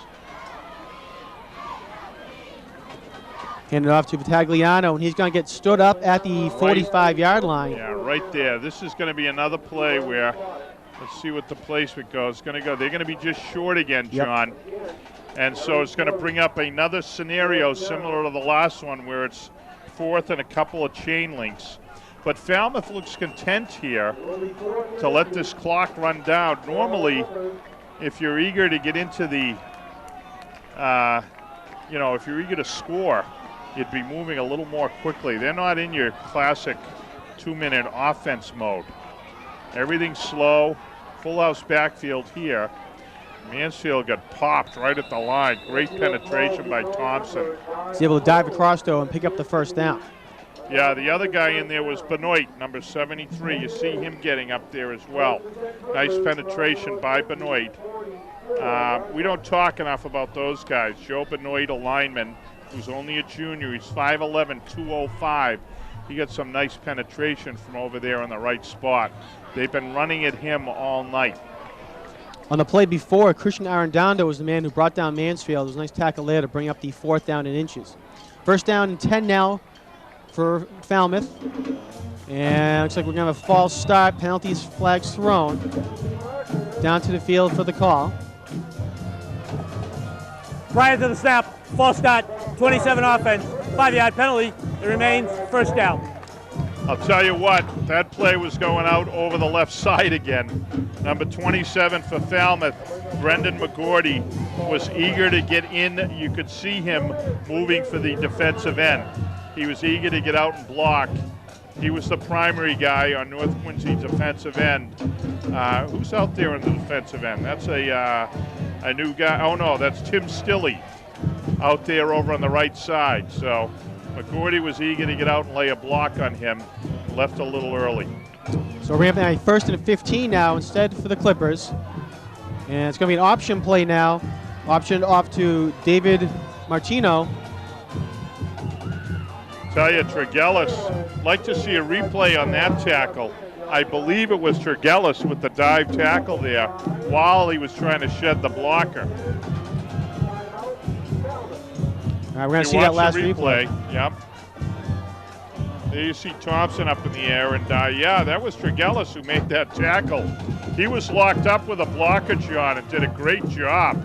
Handed off to Tagliano, and he's going to get stood up at the 45-yard line. Yeah, right there. This is going to be another play where, let's see what the placement goes. They're going to be just short again, John. Yep. And so it's going to bring up another scenario similar to the last one where it's 4th and a couple of chain links. But Falmouth looks content here to let this clock run down. Normally, if you're eager to get into the, if you're eager to score, you'd be moving a little more quickly. They're not in your classic 2-minute offense mode. Everything's slow, full house backfield here. Mansfield got popped right at the line. Great penetration by Thompson. He's able to dive across, though, and pick up the first down. Yeah, the other guy in there was Benoit, number 73. You see him getting up there as well. Nice penetration by Benoit. We don't talk enough about those guys. Joe Benoit, a lineman, who's only a junior. He's 5'11", 205. He got some nice penetration from over there in the right spot. They've been running at him all night. On the play before, Christian Arredondo was the man who brought down Mansfield. It was a nice tackle there to bring up the 4th down in inches. 1st down and 10 now for Falmouth. And looks like we're going to have a false start. Penalties, flags thrown. Down to the field for the call. Prior to the snap, false start, 27 offense, 5-yard penalty. It remains 1st down. I'll tell you what, that play was going out over the left side again. Number 27 for Falmouth, Brendan McGordy, was eager to get in. You could see him moving for the defensive end. He was eager to get out and block. He was the primary guy on North Quincy's defensive end. Who's out there on the defensive end? That's a new guy. Oh, no, that's Tim Stilley out there over on the right side. So McGordy was eager to get out and lay a block on him. Left a little early. So we're having a 1st and 15 now instead for the Clippers. And it's going to be an option play now. Option off to David Martino. Tell you, Tregellis, like to see a replay on that tackle. I believe it was Tregellis with the dive tackle there while he was trying to shed the blocker. All right, we're going to see that last replay. Yep. There you see Thompson up in the air, and yeah, that was Tregellis who made that tackle. He was locked up with a blocker, John, and did a great job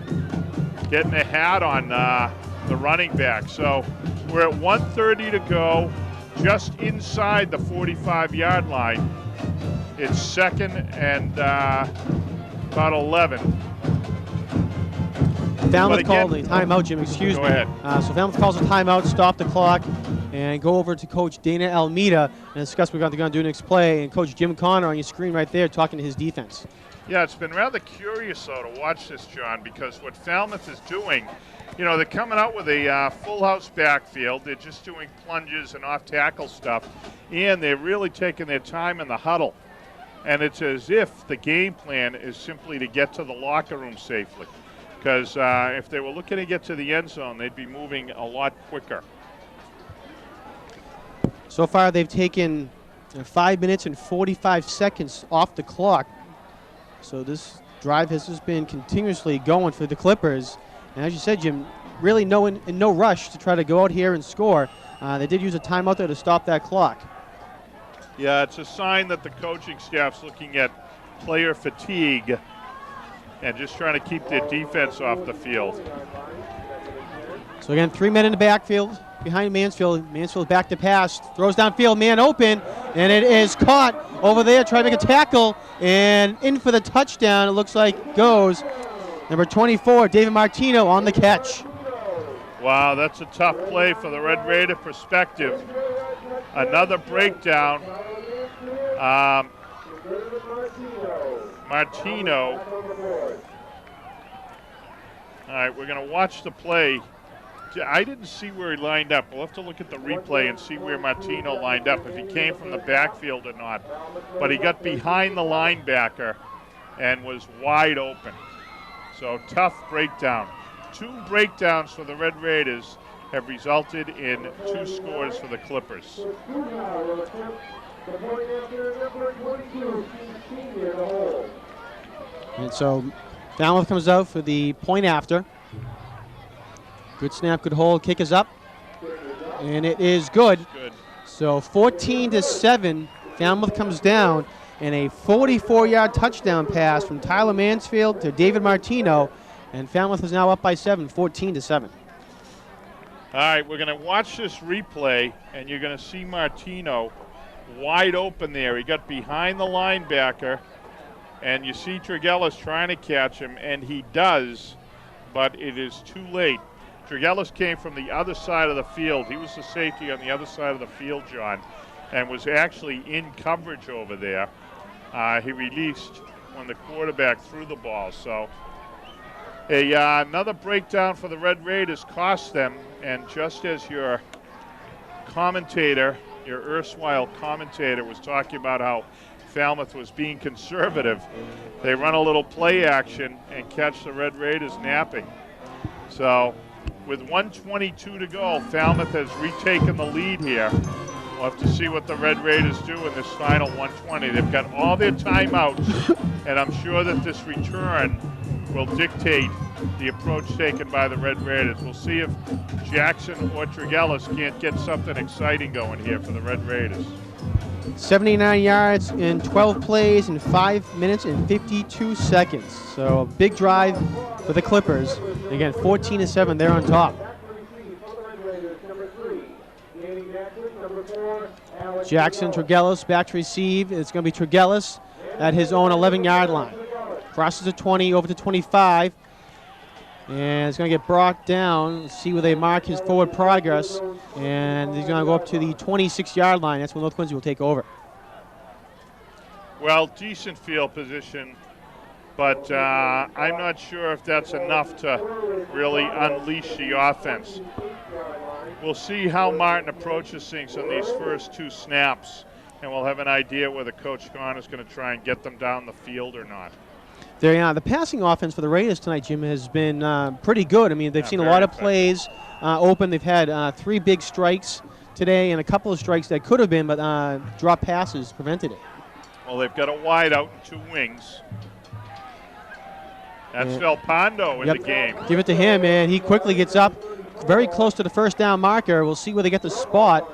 getting a hat on the running back. So we're at 1:30 to go, just inside the 45-yard line. It's 2nd and about 11. Falmouth called a timeout, Jim, excuse me. Go ahead. So Falmouth calls a timeout, stop the clock, and go over to Coach Dana Almeida and discuss what they're going to do next play. And Coach Jim Connor on your screen right there talking to his defense. Yeah, it's been rather curious, though, to watch this, John, because what Falmouth is doing, you know, they're coming out with a full house backfield. They're just doing plunges and off-tackle stuff, and they're really taking their time in the huddle. And it's as if the game plan is simply to get to the locker room safely. Because if they were looking to get to the end zone, they'd be moving a lot quicker. So far, they've taken 5 minutes and 45 seconds off the clock. So this drive has just been continuously going for the Clippers. And as you said, Jim, really in no rush to try to go out here and score. They did use a timeout there to stop that clock. Yeah, it's a sign that the coaching staff's looking at player fatigue and just trying to keep their defense off the field. So again, 3 men in the backfield behind Mansfield. Mansfield back to pass, throws downfield, man open, and it is caught over there, trying to make a tackle, and in for the touchdown, it looks like goes. Number 24, David Martino on the catch. Wow, that's a tough play for the Red Raider perspective. Another breakdown. Martino. All right, we're going to watch the play. I didn't see where he lined up. We'll have to look at the replay and see where Martino lined up, if he came from the backfield or not. But he got behind the linebacker and was wide open. So tough breakdown. 2 breakdowns for the Red Raiders have resulted in 2 scores for the Clippers. And so Falmouth comes out for the point after. Good snap, good hold, kick is up, and it is good. Good. So 14-7, Falmouth comes down, and a 44-yard touchdown pass from Tyler Mansfield to David Martino, and Falmouth is now up by 7, 14-7. All right, we're going to watch this replay, and you're going to see Martino wide open there. He got behind the linebacker, and you see Tregellis trying to catch him, and he does, but it is too late. Tregellis came from the other side of the field. He was the safety on the other side of the field, John, and was actually in coverage over there. He released when the quarterback threw the ball. So another breakdown for the Red Raiders cost them, and just as your commentator, your erstwhile commentator, was talking about how Falmouth was being conservative, they run a little play action and catch the Red Raiders napping. So with 1:22 to go, Falmouth has retaken the lead here. We'll have to see what the Red Raiders do in this final 120. They've got all their timeouts, and I'm sure that this return will dictate the approach taken by the Red Raiders. We'll see if Jackson or Tregellis can't get something exciting going here for the Red Raiders. 79 yards in 12 plays in 5 minutes and 52 seconds. So a big drive for the Clippers. Again, 14-7, they're on top. Jackson, Tregellis back to receive. It's going to be Tregellis at his own 11-yard line. Crosses the 20 over to 25. And it's going to get brought down. Let's see where they mark his forward progress. And he's going to go up to the 26-yard line. That's when North Quincy will take over. Well, decent field position, but I'm not sure if that's enough to really unleash the offense. We'll see how Martin approaches things on these first two snaps, and we'll have an idea whether Coach Kahn is going to try and get them down the field or not. The passing offense for the Raiders tonight, Jim, has been pretty good. I mean, they've seen a lot of plays open. They've had 3 big strikes today and a couple of strikes that could have been, but drop passes prevented it. Well, they've got a wide out and 2 wings. That's Velpondo in the game. Give it to him, and he quickly gets up very close to the first down marker. We'll see where they get the spot.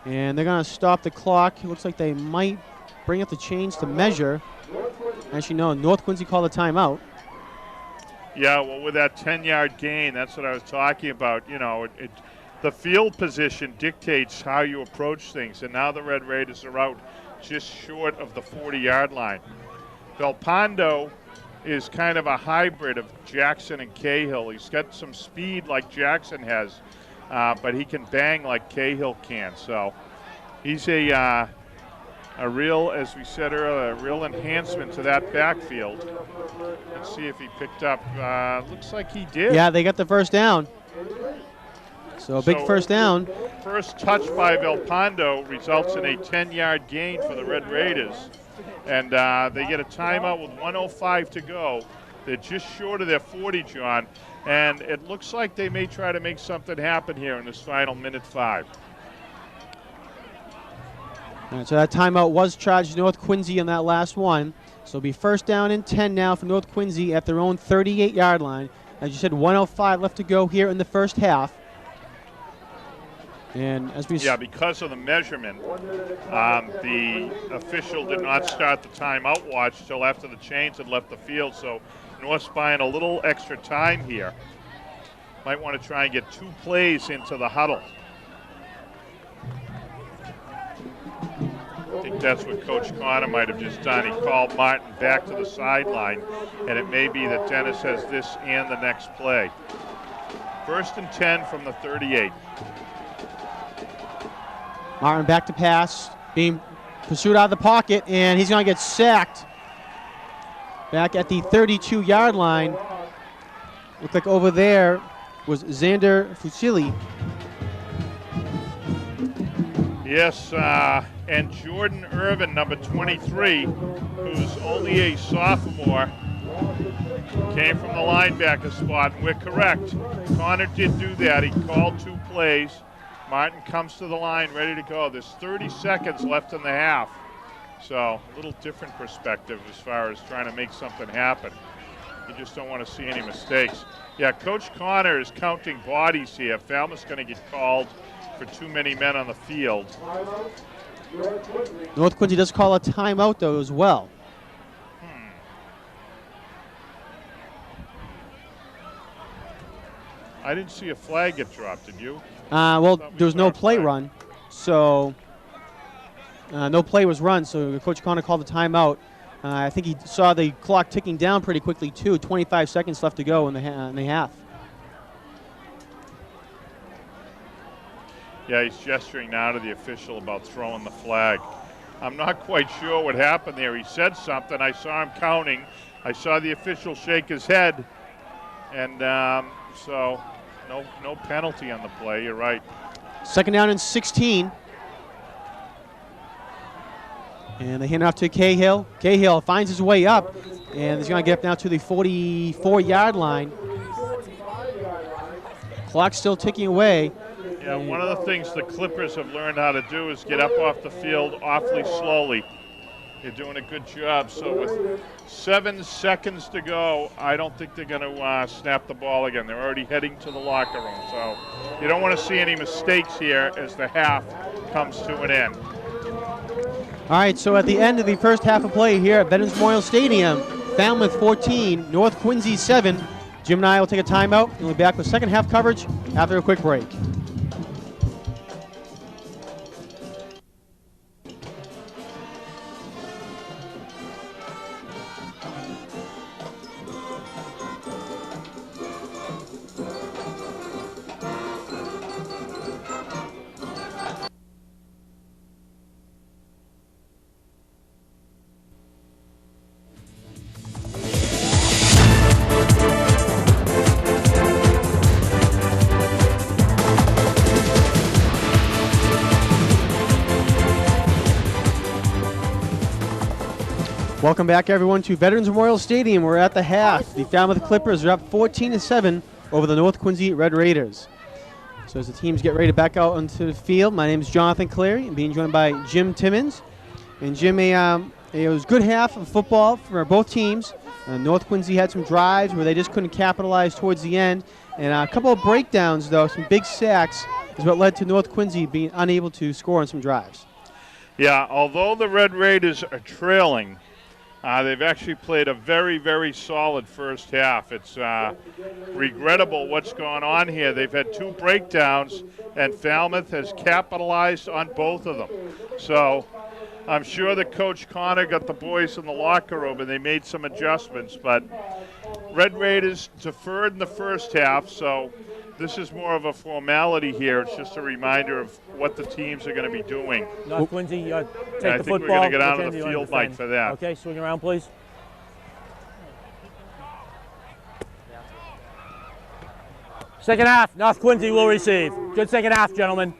And they're going to stop the clock. It looks like they might bring up the chains to measure. Actually, no, North Quincy called a timeout. Yeah, well, with that 10-yard gain, that's what I was talking about. You know, the field position dictates how you approach things, and now the Red Raiders are out just short of the 40-yard line. Velpondo is kind of a hybrid of Jackson and Cahill. He's got some speed like Jackson has, but he can bang like Cahill can. So he's a real, as we said earlier, a real enhancement to that backfield. Let's see if he picked up. Looks like he did. Yeah, they got the first down. So a big first down. First touch by Velpondo results in a 10-yard gain for the Red Raiders. And they get a timeout with 1:05 to go. They're just short of their 40, John. And it looks like they may try to make something happen here in this final minute 5. All right, so that timeout was charged to North Quincy on that last one. So it'll be first down and 10 now for North Quincy at their own 38-yard line. As you said, 1:05 left to go here in the first half. And as we because of the measurement, the official did not start the timeout watch until after the chains had left the field. So North's buying a little extra time here. Might want to try and get 2 plays into the huddle. I think that's what Coach Connor might have just done. He called Martin back to the sideline, and it may be that Dennis has this and the next play. First and 10 from the 38. Martin back to pass, being pursued out of the pocket, and he's going to get sacked back at the 32-yard line. Looks like over there was Xander Fusilli. Yes, and Jordan Irvin, number 23, who's only a sophomore, came from the linebacker spot. We're correct. Connor did do that. He called 2 plays. Martin comes to the line ready to go. There's 30 seconds left in the half. So a little different perspective as far as trying to make something happen. You just don't want to see any mistakes. Yeah, Coach Connor is counting bodies here. Falmouth's going to get called for too many men on the field. North Quincy does call a timeout, though, as well. I didn't see a flag get dropped, did you? Well, there was no play run, so no play was run, so Coach Connor called the timeout. I think he saw the clock ticking down pretty quickly, too. 25 seconds left to go in the half. Yeah, he's gesturing now to the official about throwing the flag. I'm not quite sure what happened there. He said something. I saw him counting. I saw the official shake his head. And so no penalty on the play. You're right. Second down and 16. And they hand off to Cahill. Cahill finds his way up, and he's going to get up now to the 44-yard line. Clock still ticking away. Yeah, one of the things the Clippers have learned how to do is get up off the field awfully slowly. They're doing a good job. So with 7 seconds to go, I don't think they're going to snap the ball again. They're already heading to the locker room. So you don't want to see any mistakes here as the half comes to an end. All right, so at the end of the first half of play here at Veterans Memorial Stadium, Falmouth 14, North Quincy 7. Jim and I will take a timeout, and we'll be back with second half coverage after a quick break. Welcome back, everyone, to Veterans Memorial Stadium. We're at the half. The Falmouth Clippers are up 14-7 over the North Quincy Red Raiders. So as the teams get ready to back out onto the field, my name is Jonathan Cleary. I'm being joined by Jim Timmons. And Jim, it was a good half of football for both teams. North Quincy had some drives where they just couldn't capitalize towards the end. And a couple of breakdowns, though, some big sacks is what led to North Quincy being unable to score on some drives. Yeah, although the Red Raiders are trailing, they've actually played a very, very solid first half. It's regrettable what's gone on here. They've had 2 breakdowns, and Falmouth has capitalized on both of them. So I'm sure that Coach Connor got the boys in the locker room, and they made some adjustments. But Red Raiders deferred in the first half, so this is more of a formality here. It's just a reminder of what the teams are going to be doing. North Quincy, take I the think football. we're going to get out Which of the end do you field, want to Mike, for that. Okay, swing around, please. Second half, North Quincy will receive. Good second half, gentlemen.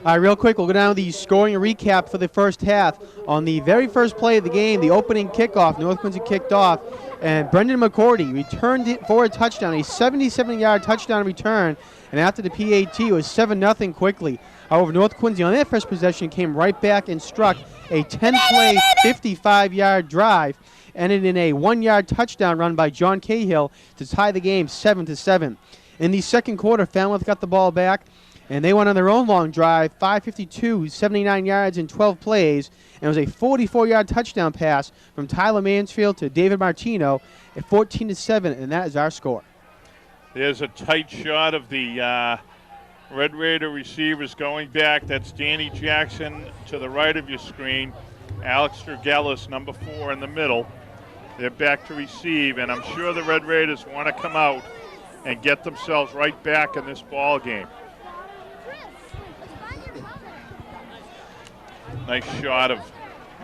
All right, real quick, we'll go down to the scoring recap for the first half. On the very first play of the game, the opening kickoff, North Quincy kicked off, and Brendan McCordy returned it for a touchdown, a 77-yard touchdown return, and after the PAT, it was 7-0 quickly. However, North Quincy on their first possession came right back and struck a 10-play, 55-yard drive, ended in a 1-yard touchdown run by John Cahill to tie the game 7-7. In the second quarter, Falmouth got the ball back, and they went on their own long drive, 5:52, 79 yards in 12 plays, and it was a 44-yard touchdown pass from Tyler Mansfield to David Martino at 14-7, and that is our score. There's a tight shot of the Red Raider receivers going back. That's Danny Jackson to the right of your screen. Alex Dragelis, number 4 in the middle. They're back to receive, and I'm sure the Red Raiders want to come out and get themselves right back in this ball game. Nice shot of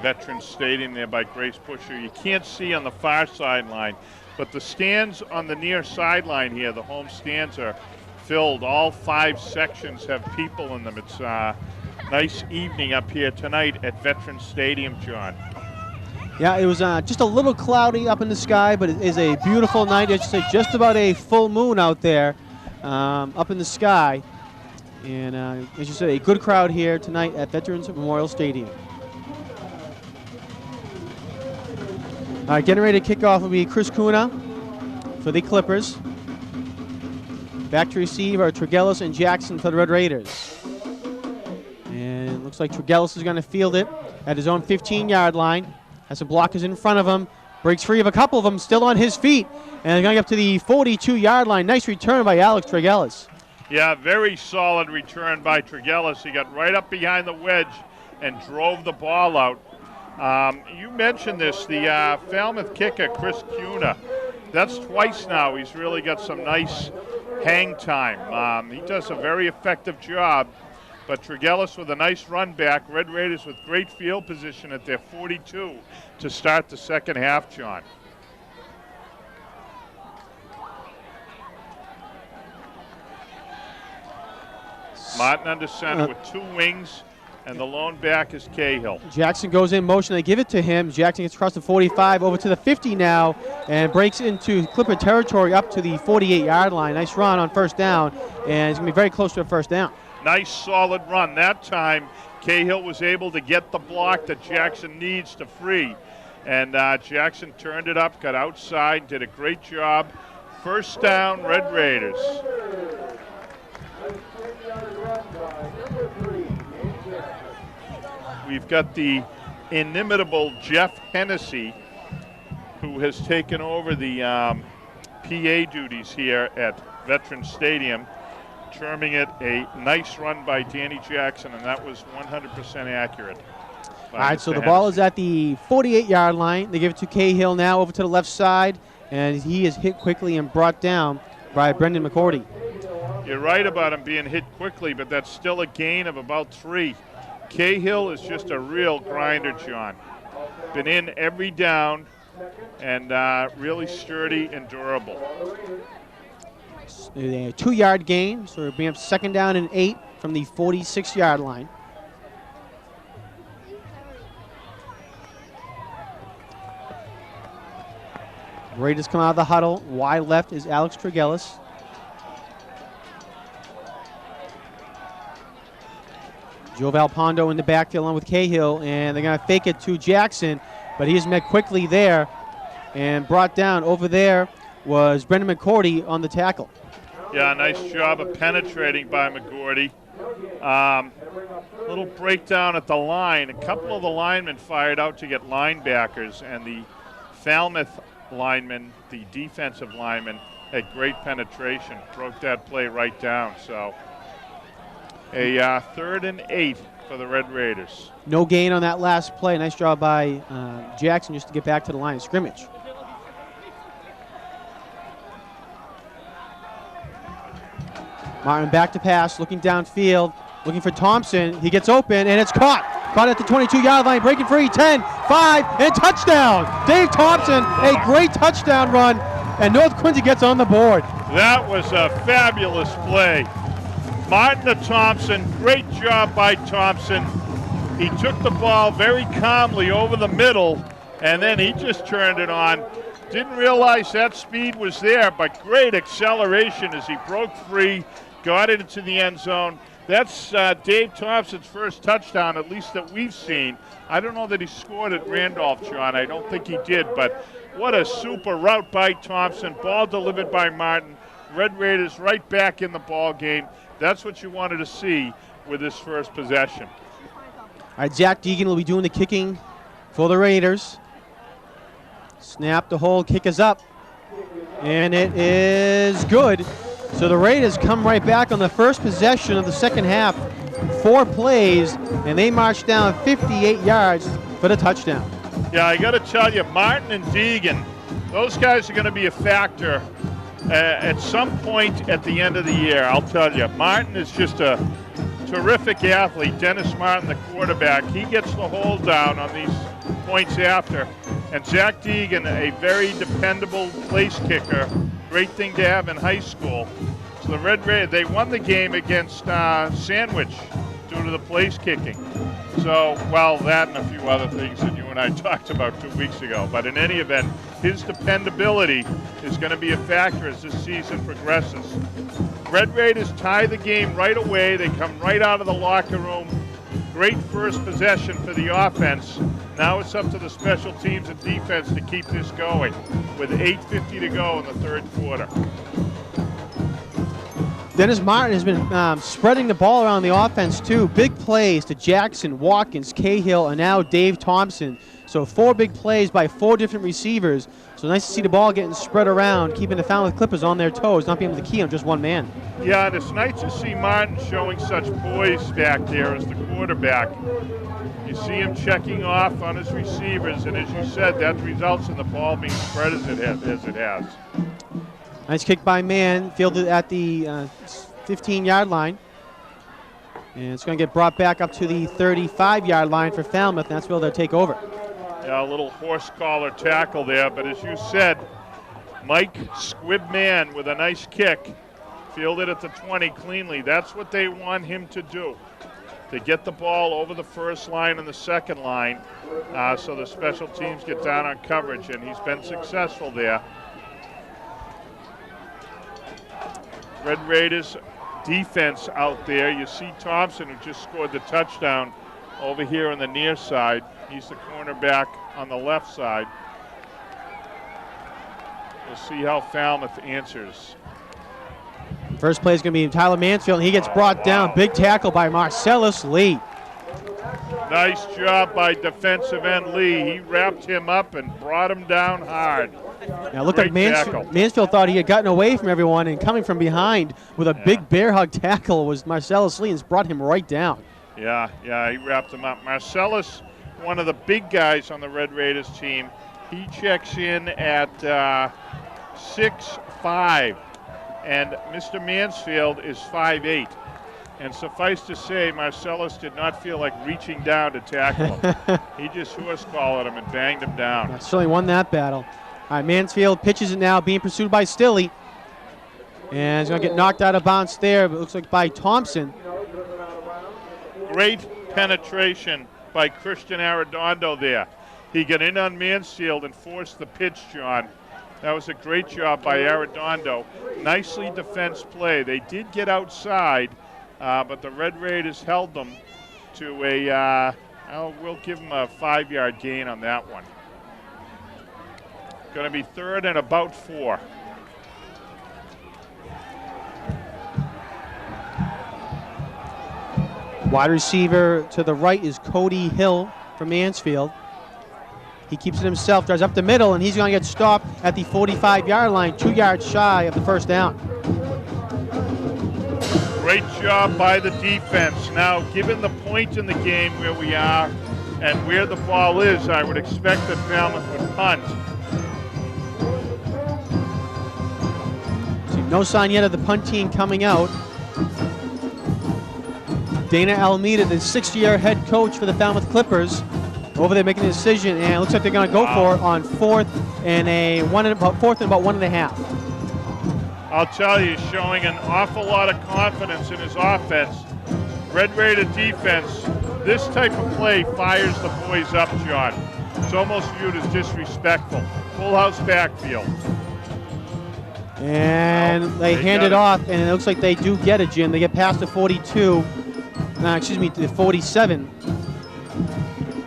Veterans Stadium there by Grace Busher. You can't see on the far sideline, but the stands on the near sideline here, the home stands are filled. All 5 sections have people in them. It's a nice evening up here tonight at Veterans Stadium, John. Yeah, it was just a little cloudy up in the sky, but it is a beautiful night. It's just about a full moon out there up in the sky. And as you said, a good crowd here tonight at Veterans Memorial Stadium. All right, getting ready to kick off will be Chris Kuna for the Clippers. Back to receive are Tregellis and Jackson for the Red Raiders. And it looks like Tregellis is going to field it at his own 15-yard line. Has some blockers in front of him. Breaks free of a couple of them, still on his feet. And going up to the 42-yard line. Nice return by Alex Tregellis. Yeah, very solid return by Tregellis. He got right up behind the wedge and drove the ball out. You mentioned this, the Falmouth kicker, Chris Cuna. That's twice now. He's really got some nice hang time. He does a very effective job. But Tregellis with a nice run back. Red Raiders with great field position at their 42 to start the second half, John. Martin under center with 2 wings, and the lone back is Cahill. Jackson goes in motion. They give it to him. Jackson gets across the 45, over to the 50 now, and breaks into Clipper territory up to the 48-yard line. Nice run on first down, and it's going to be very close to a first down. Nice solid run. That time, Cahill was able to get the block that Jackson needs to free. And Jackson turned it up, got outside, did a great job. First down, Red Raiders. We've got the inimitable Jeff Hennessy, who has taken over the PA duties here at Veterans Stadium, terming it a nice run by Danny Jackson, and that was 100% accurate. All right, so the ball is at the 48-yard line. They give it to Cahill now over to the left side, and he is hit quickly and brought down by Brendan McCourty. You're right about him being hit quickly, but that's still a gain of about 3. Cahill is just a real grinder, John. Been in every down and really sturdy and durable. A 2-yard gain, so we're bringing up 2nd down and 8 from the 46-yard line. Raiders come out of the huddle. Wide left is Alex Tregellis. Joe Valpondo in the backfield along with Cahill, and they're going to fake it to Jackson, but he is met quickly there and brought down. Over there was Brendan McCourty on the tackle. Yeah, nice job of penetrating by McCourty. Little breakdown at the line. A couple of the linemen fired out to get linebackers, and the Falmouth lineman, the defensive lineman, had great penetration, broke that play right down. So a 3rd and 8 for the Red Raiders. No gain on that last play. Nice job by Jackson just to get back to the line of scrimmage. Martin back to pass, looking downfield, looking for Thompson. He gets open, and it's caught. Caught at the 22-yard line, breaking free, 10, 5, and touchdown. Dave Thompson, a great touchdown run, and North Quincy gets on the board. That was a fabulous play. Martin to Thompson, great job by Thompson. He took the ball very calmly over the middle, and then he just turned it on. Didn't realize that speed was there, but great acceleration as he broke free, got it into the end zone. That's Dave Thompson's first touchdown, at least that we've seen. I don't know that he scored at Randolph, John. I don't think he did, but what a super route by Thompson. Ball delivered by Martin. Red Raiders right back in the ball game. That's what you wanted to see with this first possession. All right, Zach Deegan will be doing the kicking for the Raiders. Snap, the hold, kick is up, and it is good. So the Raiders come right back on the first possession of the second half. 4 plays, and they march down 58 yards for the touchdown. Yeah, I got to tell you, Martin and Deegan, those guys are going to be a factor at some point at the end of the year. I'll tell you, Martin is just a terrific athlete. Dennis Martin, the quarterback, he gets the hold down on these points after. And Zach Deegan, a very dependable place kicker. Great thing to have in high school. So the Red Raiders, they won the game against Sandwich due to the place kicking. So, well, that and a few other things that you and I talked about 2 weeks ago. But in any event, his dependability is going to be a factor as this season progresses. Red Raiders tie the game right away. They come right out of the locker room. Great first possession for the offense. Now it's up to the special teams and defense to keep this going with 8:50 to go in the third quarter. Dennis Martin has been spreading the ball around the offense, too. Big plays to Jackson, Watkins, Cahill, and now Dave Thompson. So 4 big plays by 4 different receivers. So nice to see the ball getting spread around, keeping the Falmouth Clippers on their toes, not being able to key on just one man. Yeah, and it's nice to see Martin showing such poise back there as the quarterback. You see him checking off on his receivers, and as you said, that results in the ball being spread as it has. Nice kick by Mann, fielded at the 15-yard line. And it's going to get brought back up to the 35-yard line for Falmouth, and that's where they'll take over. Yeah, a little horse collar tackle there, but as you said, Mike Squib Mann with a nice kick, fielded at the 20 cleanly. That's what they want him to do, to get the ball over the first line and the second line so the special teams get down on coverage, and he's been successful there. Red Raiders defense out there. You see Thompson, who just scored the touchdown, over here on the near side. He's the cornerback on the left side. We'll see how Falmouth answers. First play is going to be Tyler Mansfield, and he gets brought down. Big tackle by Marcellus Lee. Nice job by defensive end Lee. He wrapped him up and brought him down hard. Now, it looked like Mansfield thought he had gotten away from everyone, and coming from behind with a big bear hug tackle was Marcellus Lee, and brought him right down. Yeah, he wrapped him up. Marcellus, one of the big guys on the Red Raiders team, he checks in at 6'5", and Mr. Mansfield is 5'8". And suffice to say, Marcellus did not feel like reaching down to tackle him. He just horse-collared him and banged him down. Yeah, certainly won that battle. All right, Mansfield pitches it now, being pursued by Stilley. And he's going to get knocked out of bounds there, but it looks like by Thompson. Great penetration by Christian Arredondo there. He got in on Mansfield and forced the pitch, John. That was a great job by Arredondo. Nicely defense play. They did get outside, but the Red Raiders held them to a, we'll give them a 5-yard gain on that one. Going to be third and about 4. Wide receiver to the right is Cody Hill from Mansfield. He keeps it himself, drives up the middle, and he's going to get stopped at the 45-yard line, 2 yards shy of the first down. Great job by the defense. Now, given the point in the game where we are and where the ball is, I would expect that Falmouth would punt. See, no sign yet of the punt team coming out. Dana Almeida, the 6-year head coach for the Falmouth Clippers, over there making a decision, and it looks like they're going to go for it on fourth and about 1.5. I'll tell you, showing an awful lot of confidence in his offense. Red Raider defense, this type of play fires the boys up, John. It's almost viewed as disrespectful. Full house backfield. And they hand it off, and it looks like they do get it, Jim. They get past the 42. To the 47.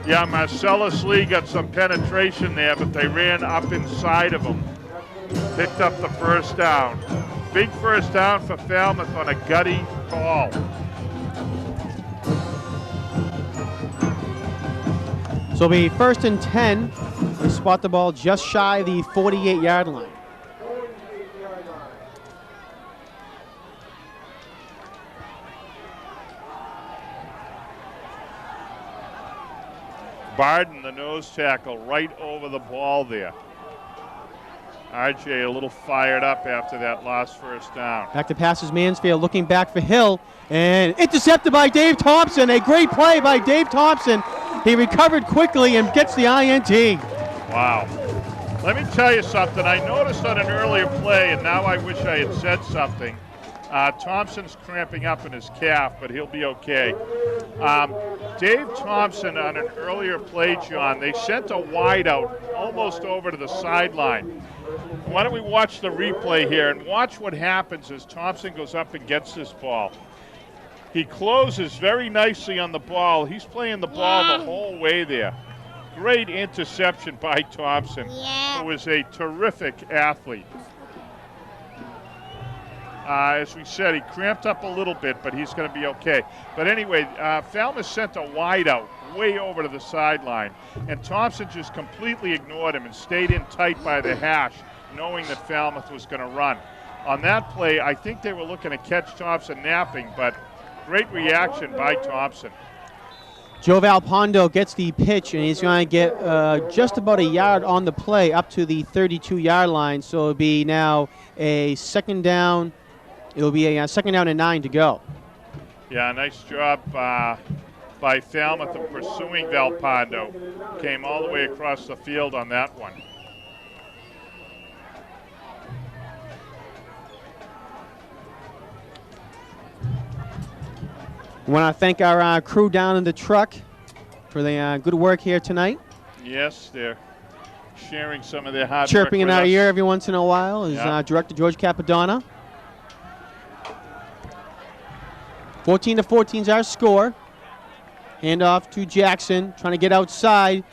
Yeah, Marcellus Lee got some penetration there, but they ran up inside of him. Picked up the first down. Big first down for Falmouth on a gutty call. So it'll be 1st and 10. They spot the ball just shy the 48-yard line. Barden, the nose tackle, right over the ball there. RJ a little fired up after that last first down. Back to passes Mansfield, looking back for Hill, and intercepted by Dave Thompson. A great play by Dave Thompson. He recovered quickly and gets the INT. Wow. Let me tell you something. I noticed on an earlier play, and now I wish I had said something. Thompson's cramping up in his calf, but he'll be okay. Dave Thompson on an earlier play, John, they sent a wide out almost over to the sideline. Why don't we watch the replay here and watch what happens as Thompson goes up and gets this ball. He closes very nicely on the ball. He's playing the ball the whole way there. Great interception by Thompson, who is a terrific athlete. As we said, he cramped up a little bit, but he's going to be okay. But anyway, Falmouth sent a wide out way over to the sideline, and Thompson just completely ignored him and stayed in tight by the hash, knowing that Falmouth was going to run. On that play, I think they were looking to catch Thompson napping, but great reaction by Thompson. Joe Valpondo gets the pitch, and he's going to get just about a yard on the play up to the 32-yard line. So it'll be now a second down. It'll be a second down and 9 to go. Yeah, nice job by Falmouth of pursuing Valpondo. Came all the way across the field on that one. We want to thank our crew down in the truck for the good work here tonight. Yes, they're sharing some of their hard work Chirping in with our us. ear every once in a while is Yeah. Director George Capadonna. 14-14 is our score. Hand off to Jackson, trying to get outside.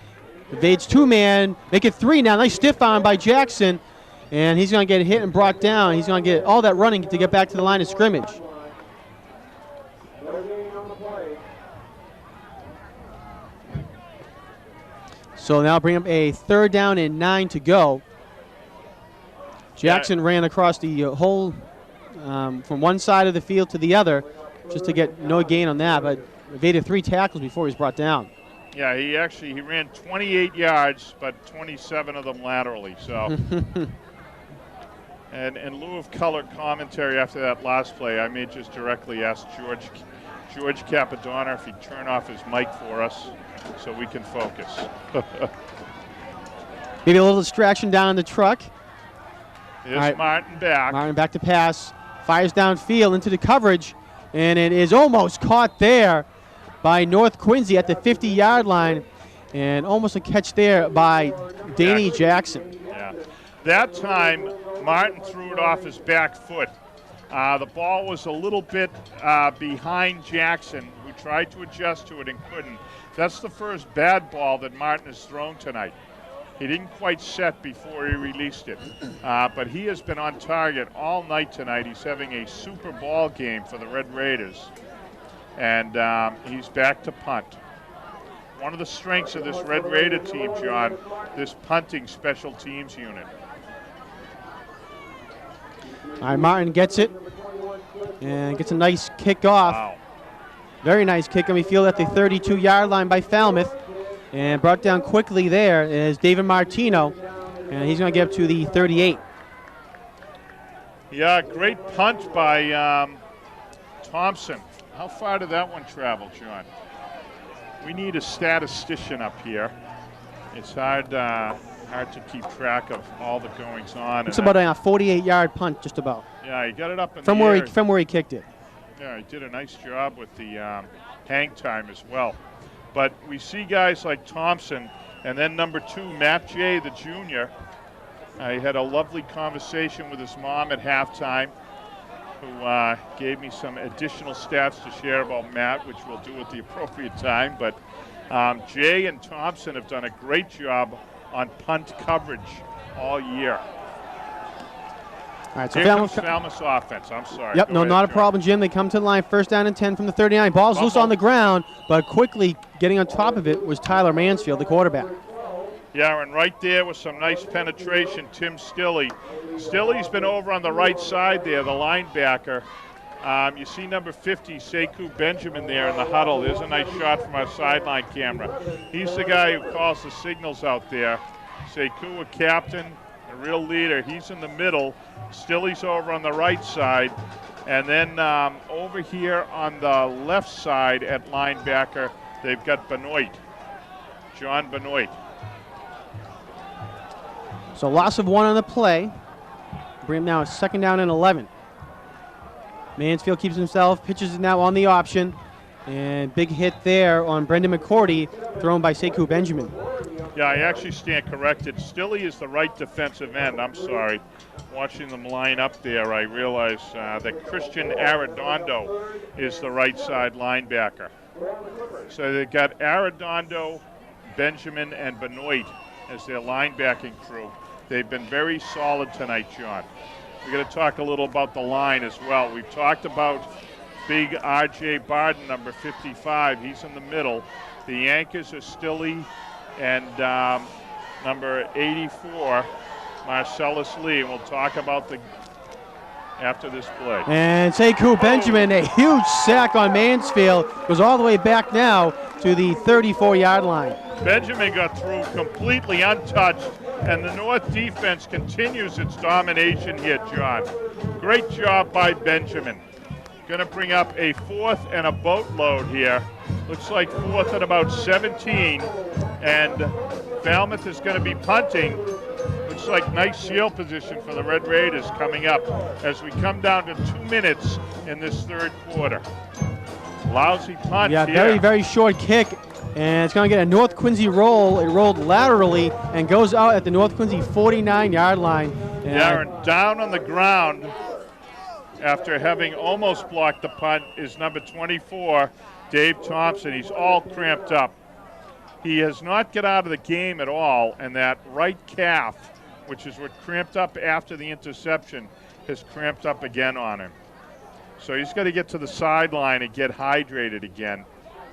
Evades two-man, make it three now. Nice stiff arm by Jackson. And he's going to get hit and brought down. He's going to get all that running to get back to the line of scrimmage. So now bring up a 3rd down and 9 to go. Jackson ran across the whole, from one side of the field to the other, just to get no gain on that, but evaded 3 tackles before he was brought down. Yeah, he ran 28 yards, but 27 of them laterally. So, and in lieu of color commentary after that last play, I may just directly ask George Capadonna if he'd turn off his mic for us so we can focus. Maybe a little distraction down in the truck. Here's Martin back. Martin back to pass, fires downfield into the coverage, and it is almost caught there by North Quincy at the 50-yard line, and almost a catch there by Danny Jackson. Yeah. That time, Martin threw it off his back foot. The ball was a little bit behind Jackson, who tried to adjust to it and couldn't. That's the first bad ball that Martin has thrown tonight. He didn't quite set before he released it. But he has been on target all night tonight. He's having a super ball game for the Red Raiders. And he's back to punt. One of the strengths of this Red Raider team, John, this punting special teams unit. All right, Martin gets it and gets a nice kick off. Wow. Very nice kick on the field at the 32-yard line by Falmouth. And brought down quickly there is David Martino, and he's going to get up to the 38. Yeah, great punt by Thompson. How far did that one travel, John? We need a statistician up here. It's hard to keep track of all the goings on. It's about a 48-yard punt, just about. Yeah, he got it up in from the where air. from where he kicked it. Yeah, he did a nice job with the hang time as well. But we see guys like Thompson, and then number 2, Matt Jay, the junior. I had a lovely conversation with his mom at halftime, who gave me some additional stats to share about Matt, which we'll do at the appropriate time. But Jay and Thompson have done a great job on punt coverage all year. All right, so Here comes Falmouth's offense. I'm sorry. Yep, Go no, ahead, not a John. problem, Jim. They come to the line, 1st down and 10 from the 39. Ball's loose on the ground, but quickly getting on top of it was Tyler Mansfield, the quarterback. Yeah, and right there was some nice penetration, Tim Stilley. Stilley's been over on the right side there, the linebacker. You see number 50, Sekou Benjamin there in the huddle. There's a nice shot from our sideline camera. He's the guy who calls the signals out there. Sekou, a captain, a real leader. He's in the middle. Stilley's over on the right side. And then over here on the left side at linebacker, they've got Benoit, John Benoit. So loss of 1 on the play. Bring him now a 2nd down and 11. Mansfield keeps himself, pitches it now on the option. And big hit there on Brendan McCourty, thrown by Sekou Benjamin. Yeah, I actually stand corrected. Stilley is the right defensive end. I'm sorry. Watching them line up there, I realize that Christian Arredondo is the right side linebacker. So they've got Arredondo, Benjamin, and Benoit as their linebacking crew. They've been very solid tonight, John. We're going to talk a little about the line as well. We've talked about big R.J. Barden, number 55. He's in the middle. The anchors are Stilley and number 84, Marcellus Lee. And we'll talk about the after this play. And Sekou Benjamin, a huge sack on Mansfield, goes all the way back now to the 34-yard line. Benjamin got through completely untouched, and the North defense continues its domination here, John. Great job by Benjamin. Going to bring up a 4th and a boatload here. Looks like 4th and about 17, and Falmouth is going to be punting. Looks like nice field position for the Red Raiders coming up as we come down to 2 minutes in this 3rd quarter. Lousy punt Yeah, here. very, very short kick. And it's going to get a North Quincy roll. It rolled laterally and goes out at the North Quincy 49-yard line. Yeah, and down on the ground after having almost blocked the punt, is number 24, Dave Thompson. He's all cramped up. He has not got out of the game at all, and that right calf, which is what cramped up after the interception, has cramped up again on him. So he's got to get to the sideline and get hydrated again,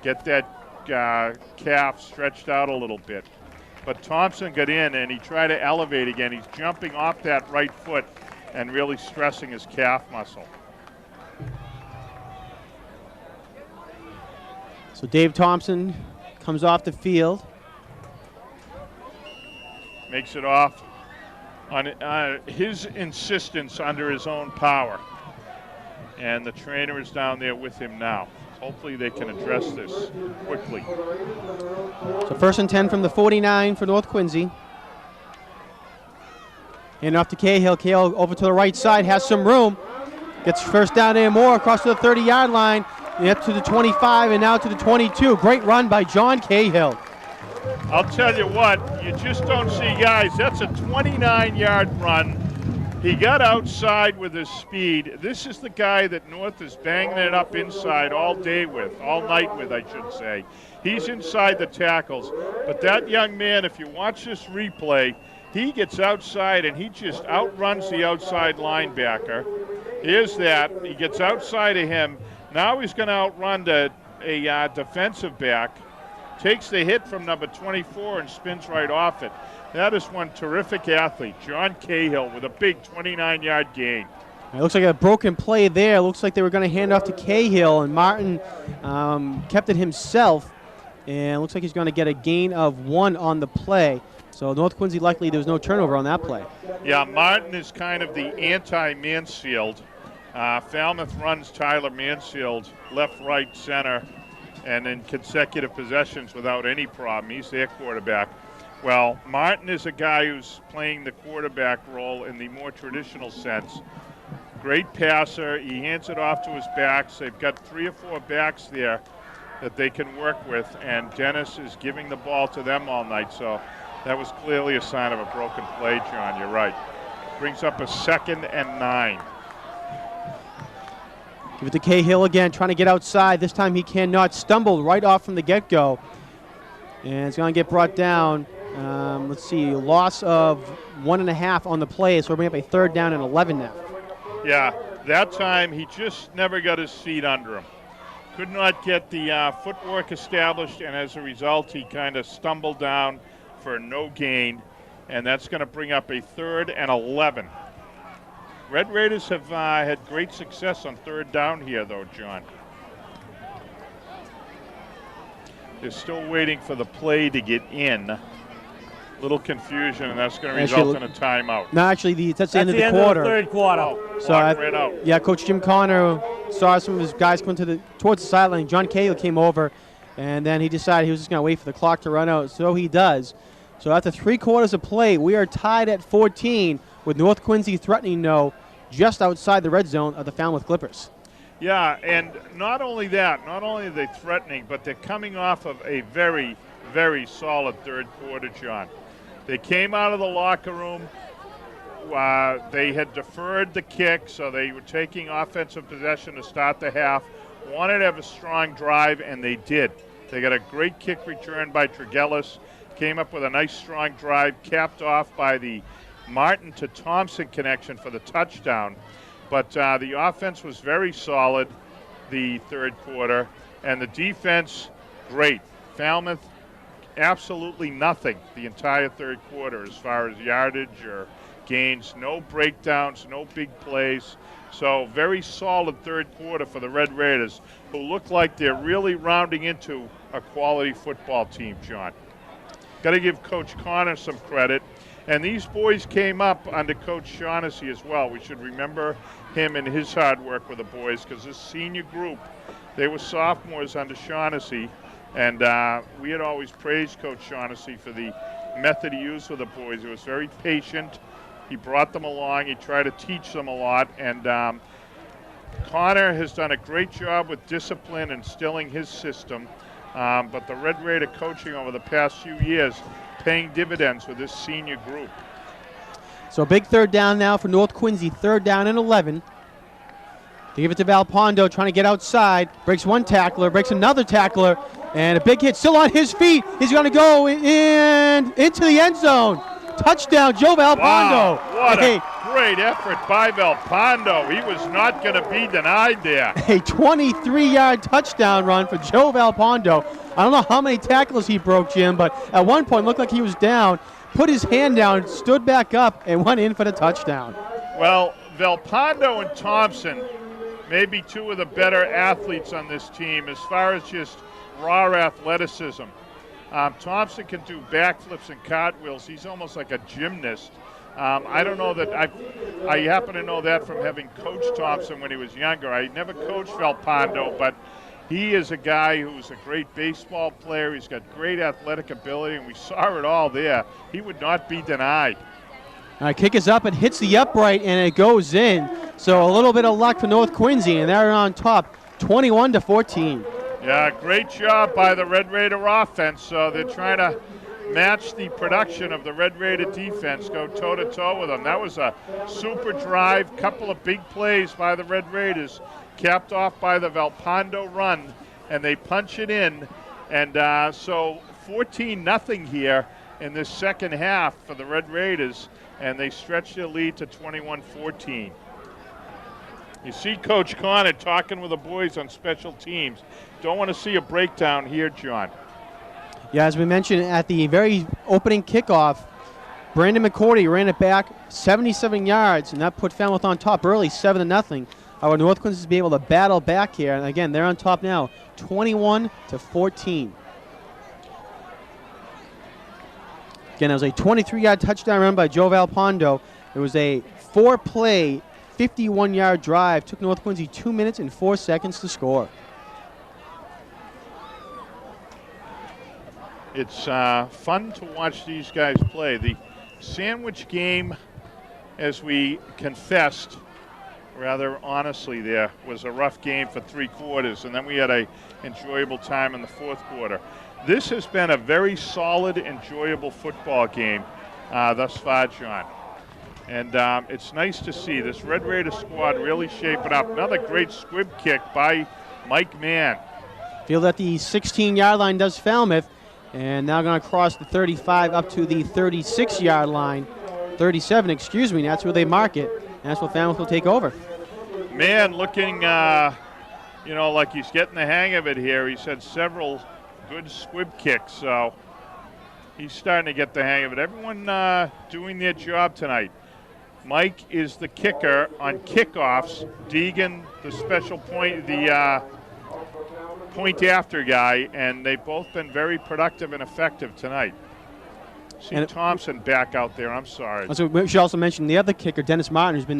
get that calf stretched out a little bit. But Thompson got in, and he tried to elevate again. He's jumping off that right foot and really stressing his calf muscle. So Dave Thompson comes off the field. Makes it off on his insistence under his own power. And the trainer is down there with him now. Hopefully they can address this quickly. So 1st and 10 from the 49 for North Quincy. And off to Cahill. Cahill over to the right side, has some room. Gets first down and more across to the 30-yard line. And up to the 25 and now to the 22. Great run by John Cahill. I'll tell you what, you just don't see guys. That's a 29-yard run. He got outside with his speed. This is the guy that North is banging it up inside all day with, all night with, I should say. He's inside the tackles. But that young man, if you watch this replay, he gets outside and he just outruns the outside linebacker. Here's that. He gets outside of him. Now he's going to outrun a defensive back. Takes the hit from number 24 and spins right off it. That is one terrific athlete, John Cahill, with a big 29-yard gain. It looks like a broken play there. Looks like they were going to hand off to Cahill, and Martin kept it himself. And it looks like he's going to get a gain of 1 on the play. So North Quincy, luckily, there was no turnover on that play. Yeah, Martin is kind of the anti-Mansfield. Falmouth runs Tyler Mansfield left, right, center, and in consecutive possessions without any problem. He's their quarterback. Well, Martin is a guy who's playing the quarterback role in the more traditional sense. Great passer. He hands it off to his backs. They've got 3 or 4 backs there that they can work with, and Dennis is giving the ball to them all night. So that was clearly a sign of a broken play, John. You're right. Brings up a 2nd and 9. Give it to Cahill again, trying to get outside. This time he cannot. Stumbled right off from the get-go. And it's going to get brought down. Let's see, a loss of 1.5 on the play. So we're bringing up a 3rd down and 11 now. Yeah, that time he just never got his feet under him. Could not get the footwork established, and as a result, he kind of stumbled down for no gain. And that's going to bring up a 3rd and 11. Red Raiders have had great success on 3rd down here, though, John. They're still waiting for the play to get in. Little confusion, and that's going to result in a timeout. No, actually, that's the end of the quarter. Of the 3rd quarter. Oh, So right out. Yeah, Coach Jim Connor saw some of his guys coming towards the sideline. John Cahill came over, and then he decided he was just going to wait for the clock to run out. So he does. So after 3 quarters of play, we are tied at 14 with North Quincy threatening just outside the red zone of the Falmouth Clippers. Yeah, and not only that, not only are they threatening, but they're coming off of a very, very solid 3rd quarter, John. They came out of the locker room. They had deferred the kick, so they were taking offensive possession to start the half. Wanted to have a strong drive, and they did. They got a great kick return by Tregellis. Came up with a nice, strong drive, capped off by the Martin to Thompson connection for the touchdown. But the offense was very solid the 3rd quarter, and the defense, great. Falmouth, absolutely nothing the entire 3rd quarter as far as yardage or gains. No breakdowns, no big plays. So very solid 3rd quarter for the Red Raiders, who look like they're really rounding into a quality football team, John. Got to give Coach Connor some credit. And these boys came up under Coach Shaughnessy as well. We should remember him and his hard work with the boys, because this senior group, they were sophomores under Shaughnessy. And we had always praised Coach Shaughnessy for the method he used with the boys. He was very patient. He brought them along. He tried to teach them a lot. And Connor has done a great job with discipline and instilling his system. But the Red Raider coaching over the past few years paying dividends with this senior group. So a big 3rd down now for North Quincy, 3rd down and 11. They give it to Valpondo, trying to get outside. Breaks one tackler, breaks another tackler, and a big hit still on his feet. He's going to go in into the end zone. Touchdown, Joe Valpondo. Wow, what Hey, a great effort by Valpondo. He was not going to be denied there. a 23-yard touchdown run for Joe Valpondo. I don't know how many tackles he broke, Jim, but at one point looked like he was down, put his hand down, stood back up, and went in for the touchdown. Well, Valpondo and Thompson, maybe two of the better athletes on this team as far as just raw athleticism. Thompson can do backflips and cartwheels. He's almost like a gymnast. I don't know that I happen to know that from having coached Thompson when he was younger. I never coached Valpondo, but he is a guy who's a great baseball player. He's got great athletic ability, and we saw it all there. He would not be denied. Kick is up, it hits the upright, and it goes in. So a little bit of luck for North Quincy, and they're on top, 21-14. Yeah, great job by the Red Raider offense. So they're trying to match the production of the Red Raider defense, go toe-to-toe with them. That was a super drive, couple of big plays by the Red Raiders, capped off by the Valpondo run, and they punch it in. And so 14-0 here in this second half for the Red Raiders, and they stretch their lead to 21-14. You see Coach Connor talking with the boys on special teams. Don't want to see a breakdown here, John. Yeah, as we mentioned at the very opening kickoff, Brandon McCourty ran it back 77 yards, and that put Falmouth on top early, 7-0. Our North Quincy will be able to battle back here, and again, they're on top now, 21-14. Again, it was a 23-yard touchdown run by Joe Valpondo. It was a 4-play, 51-yard drive. Took North Quincy 2 minutes and 4 seconds to score. It's fun to watch these guys play. The Sandwich game, as we confessed rather honestly there, was a rough game for 3 quarters, and then we had a enjoyable time in the fourth quarter. This has been a very solid, enjoyable football game thus far, John. And it's nice to see this Red Raider squad really shaping up. Another great squib kick by Mike Mann. Field at the 16-yard line does Falmouth, and now going to cross the 35 up to the 36-yard line. 37, excuse me, that's where they mark it. And that's what Falmouth will take over. Mann looking, like he's getting the hang of it here. He's had several good squib kicks, so he's starting to get the hang of it. Everyone doing their job tonight. Mike is the kicker on kickoffs. Deegan, the special point, the point after guy, and they've both been very productive and effective tonight. See Thompson back out there. I'm sorry. So we should also mention the other kicker, Dennis Martin, who's been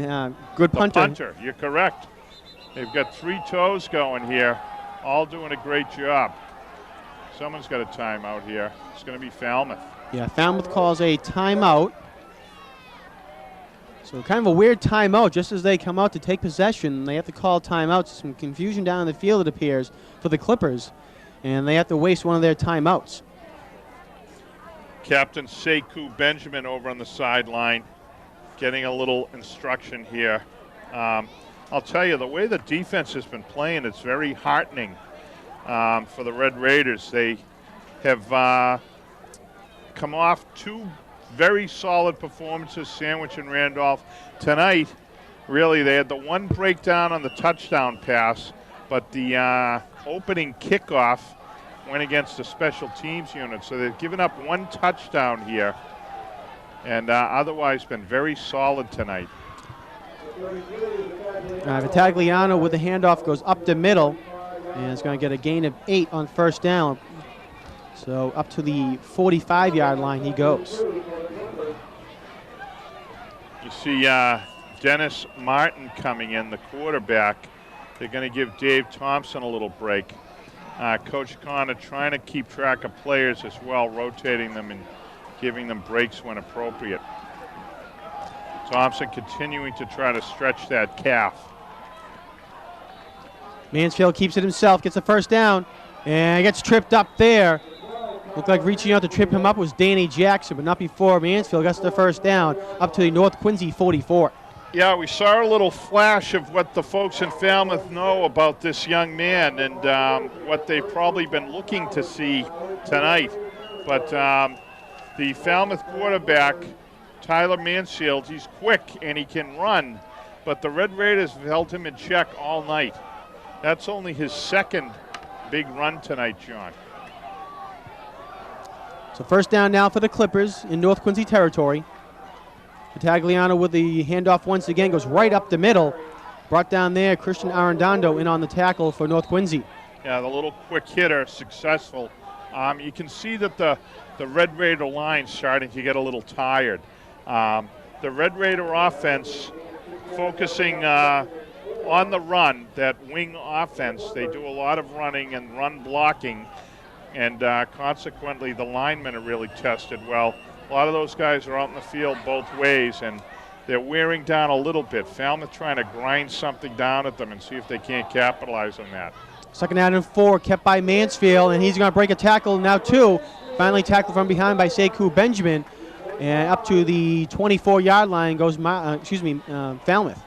good punter. The punter, you're correct. They've got 3 toes going here, all doing a great job. Someone's got a timeout here. It's going to be Falmouth. Yeah, Falmouth calls a timeout. So kind of a weird timeout. Just as they come out to take possession, they have to call timeouts. Some confusion down in the field, it appears, for the Clippers. And they have to waste one of their timeouts. Captain Sekou Benjamin over on the sideline getting a little instruction here. I'll tell you, the way the defense has been playing, it's very heartening for the Red Raiders. They have come off 2 very solid performances, Sandwich and Randolph. Tonight, really, they had the one breakdown on the touchdown pass, but the opening kickoff went against the special teams unit. So they've given up 1 touchdown here and otherwise been very solid tonight. Vitagliano with the handoff goes up the middle, and it's going to get a gain of 8 on first down. So up to the 45-yard line he goes. You see Dennis Martin coming in, the quarterback. They're going to give Dave Thompson a little break. Coach Connor trying to keep track of players as well, rotating them and giving them breaks when appropriate. Thompson continuing to try to stretch that calf. Mansfield keeps it himself, gets the first down, and gets tripped up there. Looked like reaching out to trip him up was Danny Jackson, but not before Mansfield gets the first down up to the North Quincy 44. Yeah, we saw a little flash of what the folks in Falmouth know about this young man and what they've probably been looking to see tonight. But the Falmouth quarterback, Tyler Mansfield, he's quick and he can run, but the Red Raiders have held him in check all night. That's only his second big run tonight, John. So first down now for the Clippers in North Quincy territory. Battagliano with the handoff once again, goes right up the middle. Brought down there, Christian Arredondo in on the tackle for North Quincy. Yeah, the little quick hitter, successful. You can see that the Red Raider line's starting to get a little tired. The Red Raider offense focusing on the run, that wing offense. They do a lot of running and run blocking, and consequently the linemen are really tested well. A lot of those guys are out in the field both ways, and they're wearing down a little bit. Falmouth trying to grind something down at them and see if they can't capitalize on that. Second down and 4, kept by Mansfield, and he's going to break a tackle now too. Finally tackled from behind by Sekou Benjamin, and up to the 24-yard line goes Falmouth.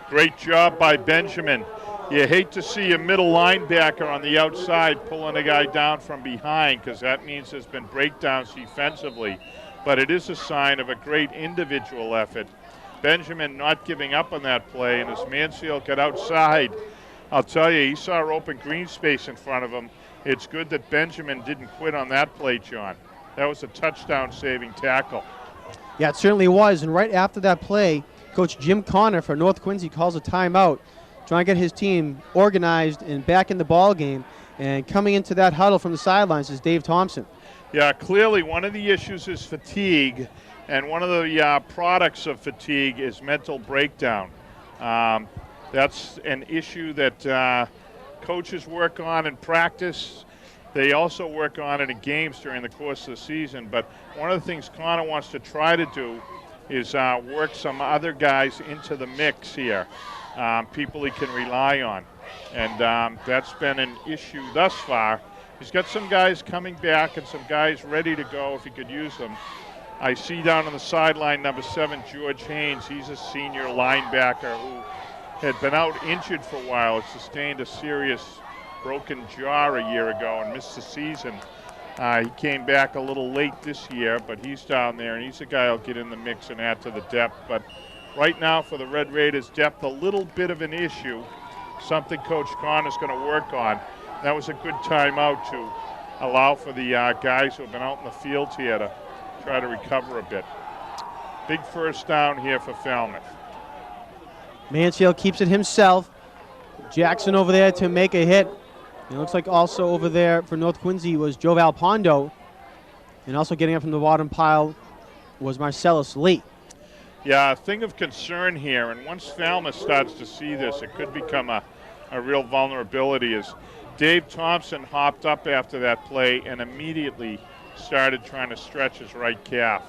Great job by Benjamin. You hate to see a middle linebacker on the outside pulling a guy down from behind, because that means there's been breakdowns defensively. But it is a sign of a great individual effort. Benjamin not giving up on that play, and as Mansfield got outside, I'll tell you, he saw open green space in front of him. It's good that Benjamin didn't quit on that play, John. That was a touchdown-saving tackle. Yeah, it certainly was. And right after that play, Coach Jim Connor for North Quincy calls a timeout, trying to get his team organized and back in the ball game. And coming into that huddle from the sidelines is Dave Thompson. Yeah, clearly one of the issues is fatigue, and one of the products of fatigue is mental breakdown. That's an issue that coaches work on in practice. They also work on it in games during the course of the season. But one of the things Connor wants to try to do is work some other guys into the mix here, people he can rely on. And that's been an issue thus far. He's got some guys coming back and some guys ready to go if he could use them. I see down on the sideline number 7, George Haynes. He's a senior linebacker who had been out injured for a while. Had sustained a serious broken jaw a year ago and missed the season. He came back a little late this year, but he's down there, and he's a guy who'll get in the mix and add to the depth. But right now for the Red Raiders, depth a little bit of an issue, something Coach Connor's going to work on. That was a good timeout to allow for the guys who have been out in the field here to try to recover a bit. Big first down here for Falmouth. Mansfield keeps it himself. Jackson over there to make a hit. It looks like also over there for North Quincy was Joe Valpondo. And also getting up from the bottom pile was Marcellus Lee. Yeah, a thing of concern here, and once Falmouth starts to see this, it could become a real vulnerability, is Dave Thompson hopped up after that play and immediately started trying to stretch his right calf.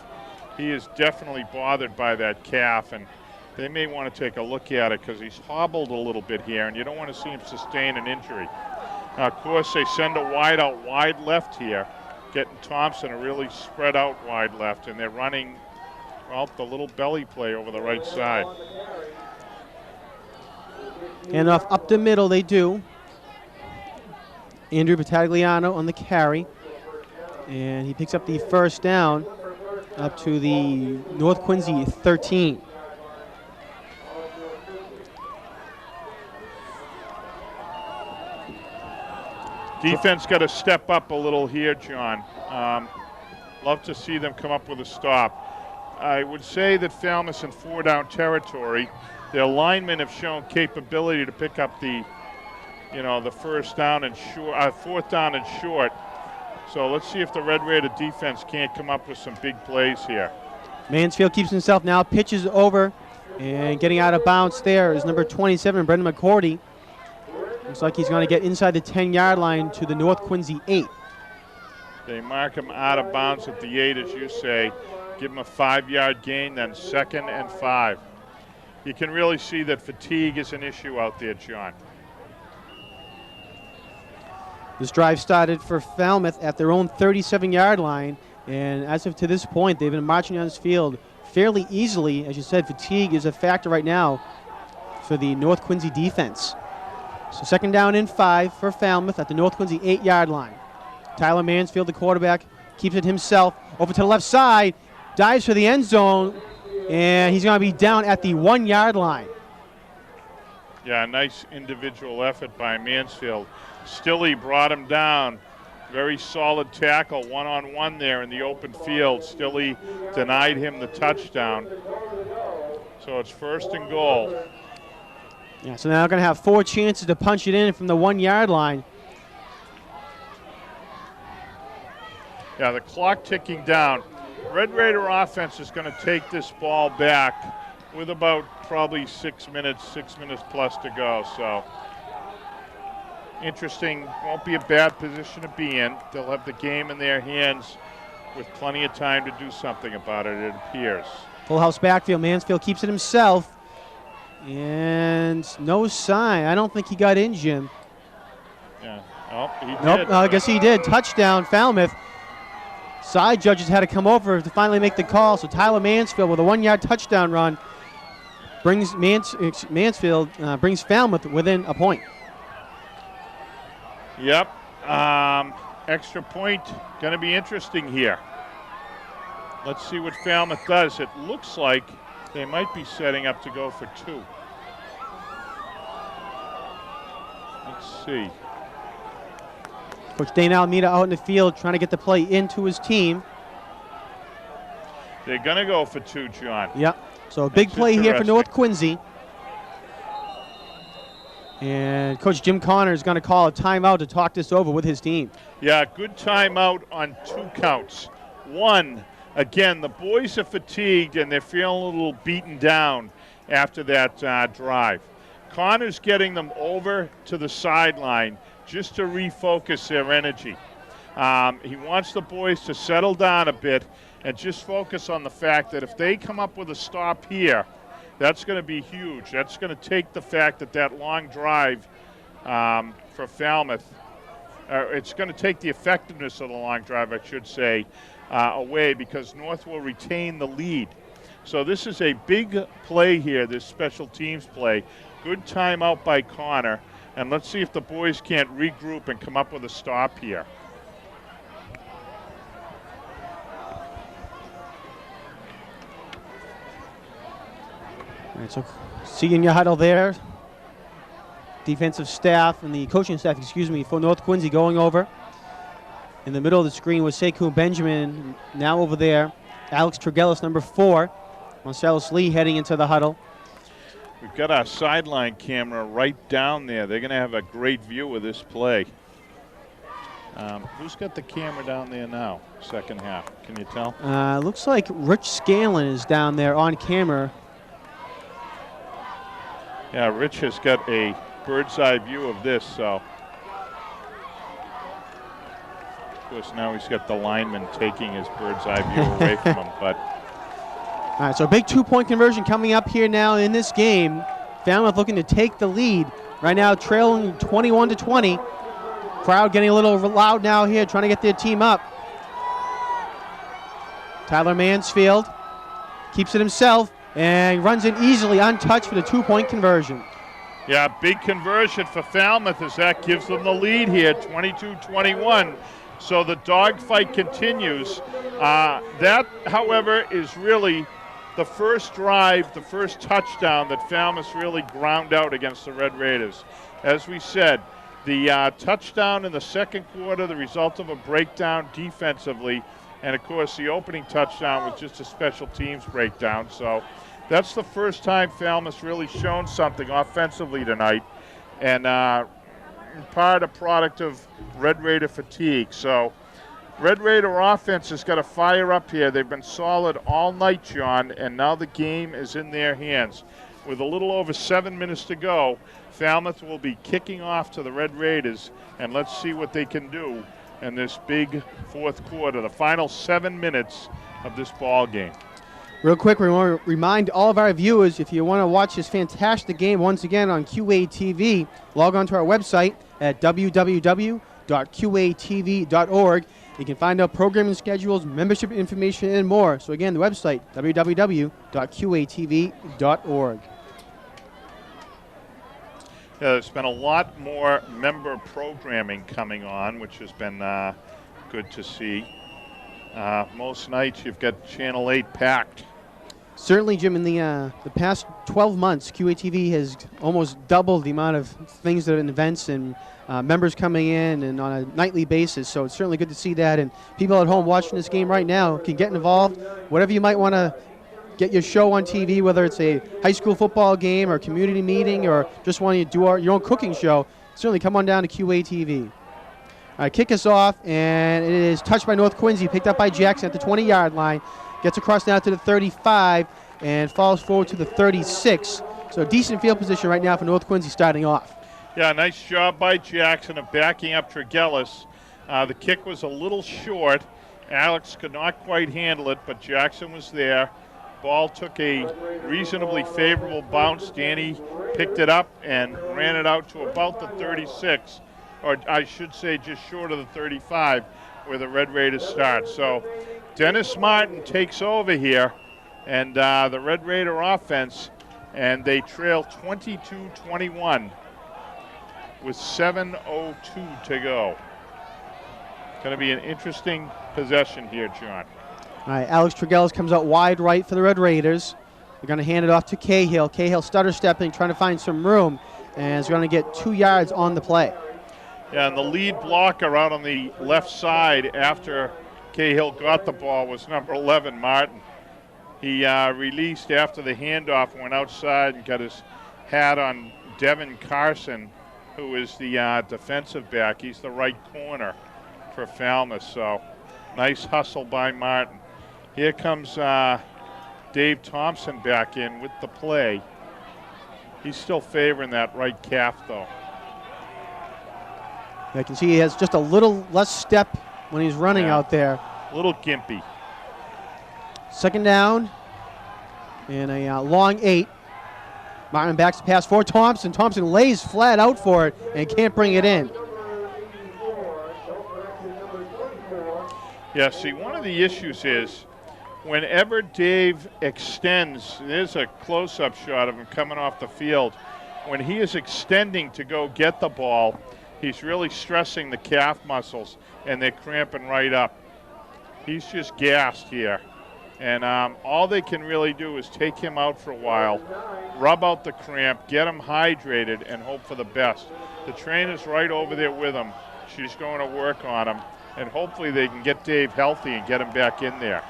He is definitely bothered by that calf, and they may want to take a look at it because he's hobbled a little bit here, and you don't want to see him sustain an injury. Now, of course, they send a wide left here, getting Thompson a really spread out wide left, and they're running, well, the little belly play over the right side. And up the middle they do. Andrew Battagliano on the carry. And he picks up the first down up to the North Quincy 13. Defense got to step up a little here, John. Love to see them come up with a stop. I would say that Falmouth's in 4-down territory. Their linemen have shown capability to pick up the first down and short, fourth down and short. So let's see if the Red Raider defense can't come up with some big plays here. Mansfield keeps himself now, pitches over, and getting out of bounds there is number 27, Brendan McCourty. Looks like he's going to get inside the 10-yard line to the North Quincy 8. They mark him out of bounds at the 8, as you say. Give him a 5-yard gain, then 2nd and 5. You can really see that fatigue is an issue out there, John. This drive started for Falmouth at their own 37-yard line, and as of to this point, they've been marching on this field fairly easily. As you said, fatigue is a factor right now for the North Quincy defense. So second down and 5 for Falmouth at the North Quincy 8-yard line. Tyler Mansfield, the quarterback, keeps it himself over to the left side, dives for the end zone, and he's going to be down at the 1-yard line. Yeah, nice individual effort by Mansfield. Stilley brought him down. Very solid tackle, one-on-one there in the open field. Stilley denied him the touchdown. So it's 1st and goal. Yeah, so now they're going to have 4 chances to punch it in from the 1-yard line. Yeah, the clock ticking down. Red Raider offense is going to take this ball back with about probably 6 minutes plus to go. So interesting. Won't be a bad position to be in. They'll have the game in their hands with plenty of time to do something about it, it appears. Full house backfield. Mansfield keeps it himself. And no sign. I don't think he got in, Jim. Yeah. Oh, he did. Nope, I guess he did. Touchdown, Falmouth. Side judges had to come over to finally make the call. So Tyler Mansfield with a 1-yard touchdown run brings Mansfield brings Falmouth within a point. Yep. Extra point going to be interesting here. Let's see what Falmouth does. It looks like they might be setting up to go for 2. Let's see. Coach Dane Alameda out in the field trying to get the play into his team. They're going to go for 2, John. Yep. So a big That's play here for interesting. North Quincy. And Coach Jim Connor is going to call a timeout to talk this over with his team. Yeah, good timeout on 2 counts. 1, again, the boys are fatigued and they're feeling a little beaten down after that drive. Connor's getting them over to the sideline just to refocus their energy. He wants the boys to settle down a bit and just focus on the fact that if they come up with a stop here, that's going to be huge. That's going to take the fact that long drive for Falmouth, it's going to take the effectiveness of the long drive, I should say, away, because North will retain the lead. So this is a big play here, this special teams play. Good timeout by Connor. And let's see if the boys can't regroup and come up with a stop here. All right, so seeing your huddle there. Defensive staff and the coaching staff, for North Quincy going over. In the middle of the screen was Sekou Benjamin. Now over there, Alex Tregellis, number 4. Marcellus Lee heading into the huddle. We've got our sideline camera right down there. They're going to have a great view of this play. Who's got the camera down there now, second half? Can you tell? Looks like Rich Scanlon is down there on camera. Yeah, Rich has got a bird's eye view of this, so. Of course, now he's got the lineman taking his bird's eye view away from him, but. All right, so a big 2-point conversion coming up here now in this game. Falmouth looking to take the lead. Right now trailing 21-20. Crowd getting a little loud now here, trying to get their team up. Tyler Mansfield keeps it himself and runs in easily, untouched for the 2-point conversion. Yeah, big conversion for Falmouth as that gives them the lead here, 22-21. So the dogfight continues. That, however, is really the first drive, the first touchdown that Falmouth really ground out against the Red Raiders. As we said, the touchdown in the second quarter, the result of a breakdown defensively, and of course the opening touchdown was just a special teams breakdown. So that's the first time Falmouth's really shown something offensively tonight, and in part a product of Red Raider fatigue. So Red Raider offense has got to fire up here. They've been solid all night, John, and now the game is in their hands. With a little over 7 minutes to go, Falmouth will be kicking off to the Red Raiders, and let's see what they can do in this big fourth quarter, the final 7 minutes of this ball game. Real quick, we want to remind all of our viewers, if you want to watch this fantastic game once again on QATV, log on to our website at www.qatv.org. You can find out programming schedules, membership information, and more. So again, the website, www.qatv.org. There's been a lot more member programming coming on, which has been good to see. Most nights you've got Channel 8 packed. Certainly, Jim, in the past 12 months, QATV has almost doubled the amount of things that are in events and members coming in and on a nightly basis. So it's certainly good to see that. And people at home watching this game right now can get involved. Whatever you might want to get your show on TV, whether it's a high school football game or community meeting or just want to do your own cooking show, certainly come on down to QATV. All right, kick us off, and it is touched by North Quincy, picked up by Jackson at the 20-yard line. Gets across now to the 35 and falls forward to the 36. So decent field position right now for North Quincy starting off. Yeah, nice job by Jackson of backing up Tregellis. The kick was a little short. Alex could not quite handle it, but Jackson was there. Ball took a reasonably favorable bounce. Danny picked it up and ran it out to about the 36, or I should say just short of the 35, where the Red Raiders start. So Dennis Martin takes over here, and the Red Raider offense, and they trail 22-21 with 7:02 to go. Going to be an interesting possession here, John. All right, Alex Tregellis comes out wide right for the Red Raiders. They're going to hand it off to Cahill. Cahill stutter stepping, trying to find some room, and is going to get 2 yards on the play. Yeah, and the lead blocker out on the left side after Cahill got the ball was number 11, Martin. He released after the handoff, went outside and got his hat on Devin Carson, who is the defensive back. He's the right corner for Falmouth, so nice hustle by Martin. Here comes Dave Thompson back in with the play. He's still favoring that right calf, though. I can see he has just a little less step when he's running out there. A little gimpy. Second down and a long 8. Martin backs the pass for Thompson. Thompson lays flat out for it and can't bring it in. Yeah, see, one of the issues is whenever Dave extends, there's a close-up shot of him coming off the field. When he is extending to go get the ball, he's really stressing the calf muscles, and they're cramping right up. He's just gassed here. And all they can really do is take him out for a while, rub out the cramp, get him hydrated, and hope for the best. The trainer's right over there with him. She's going to work on him, and hopefully they can get Dave healthy and get him back in there.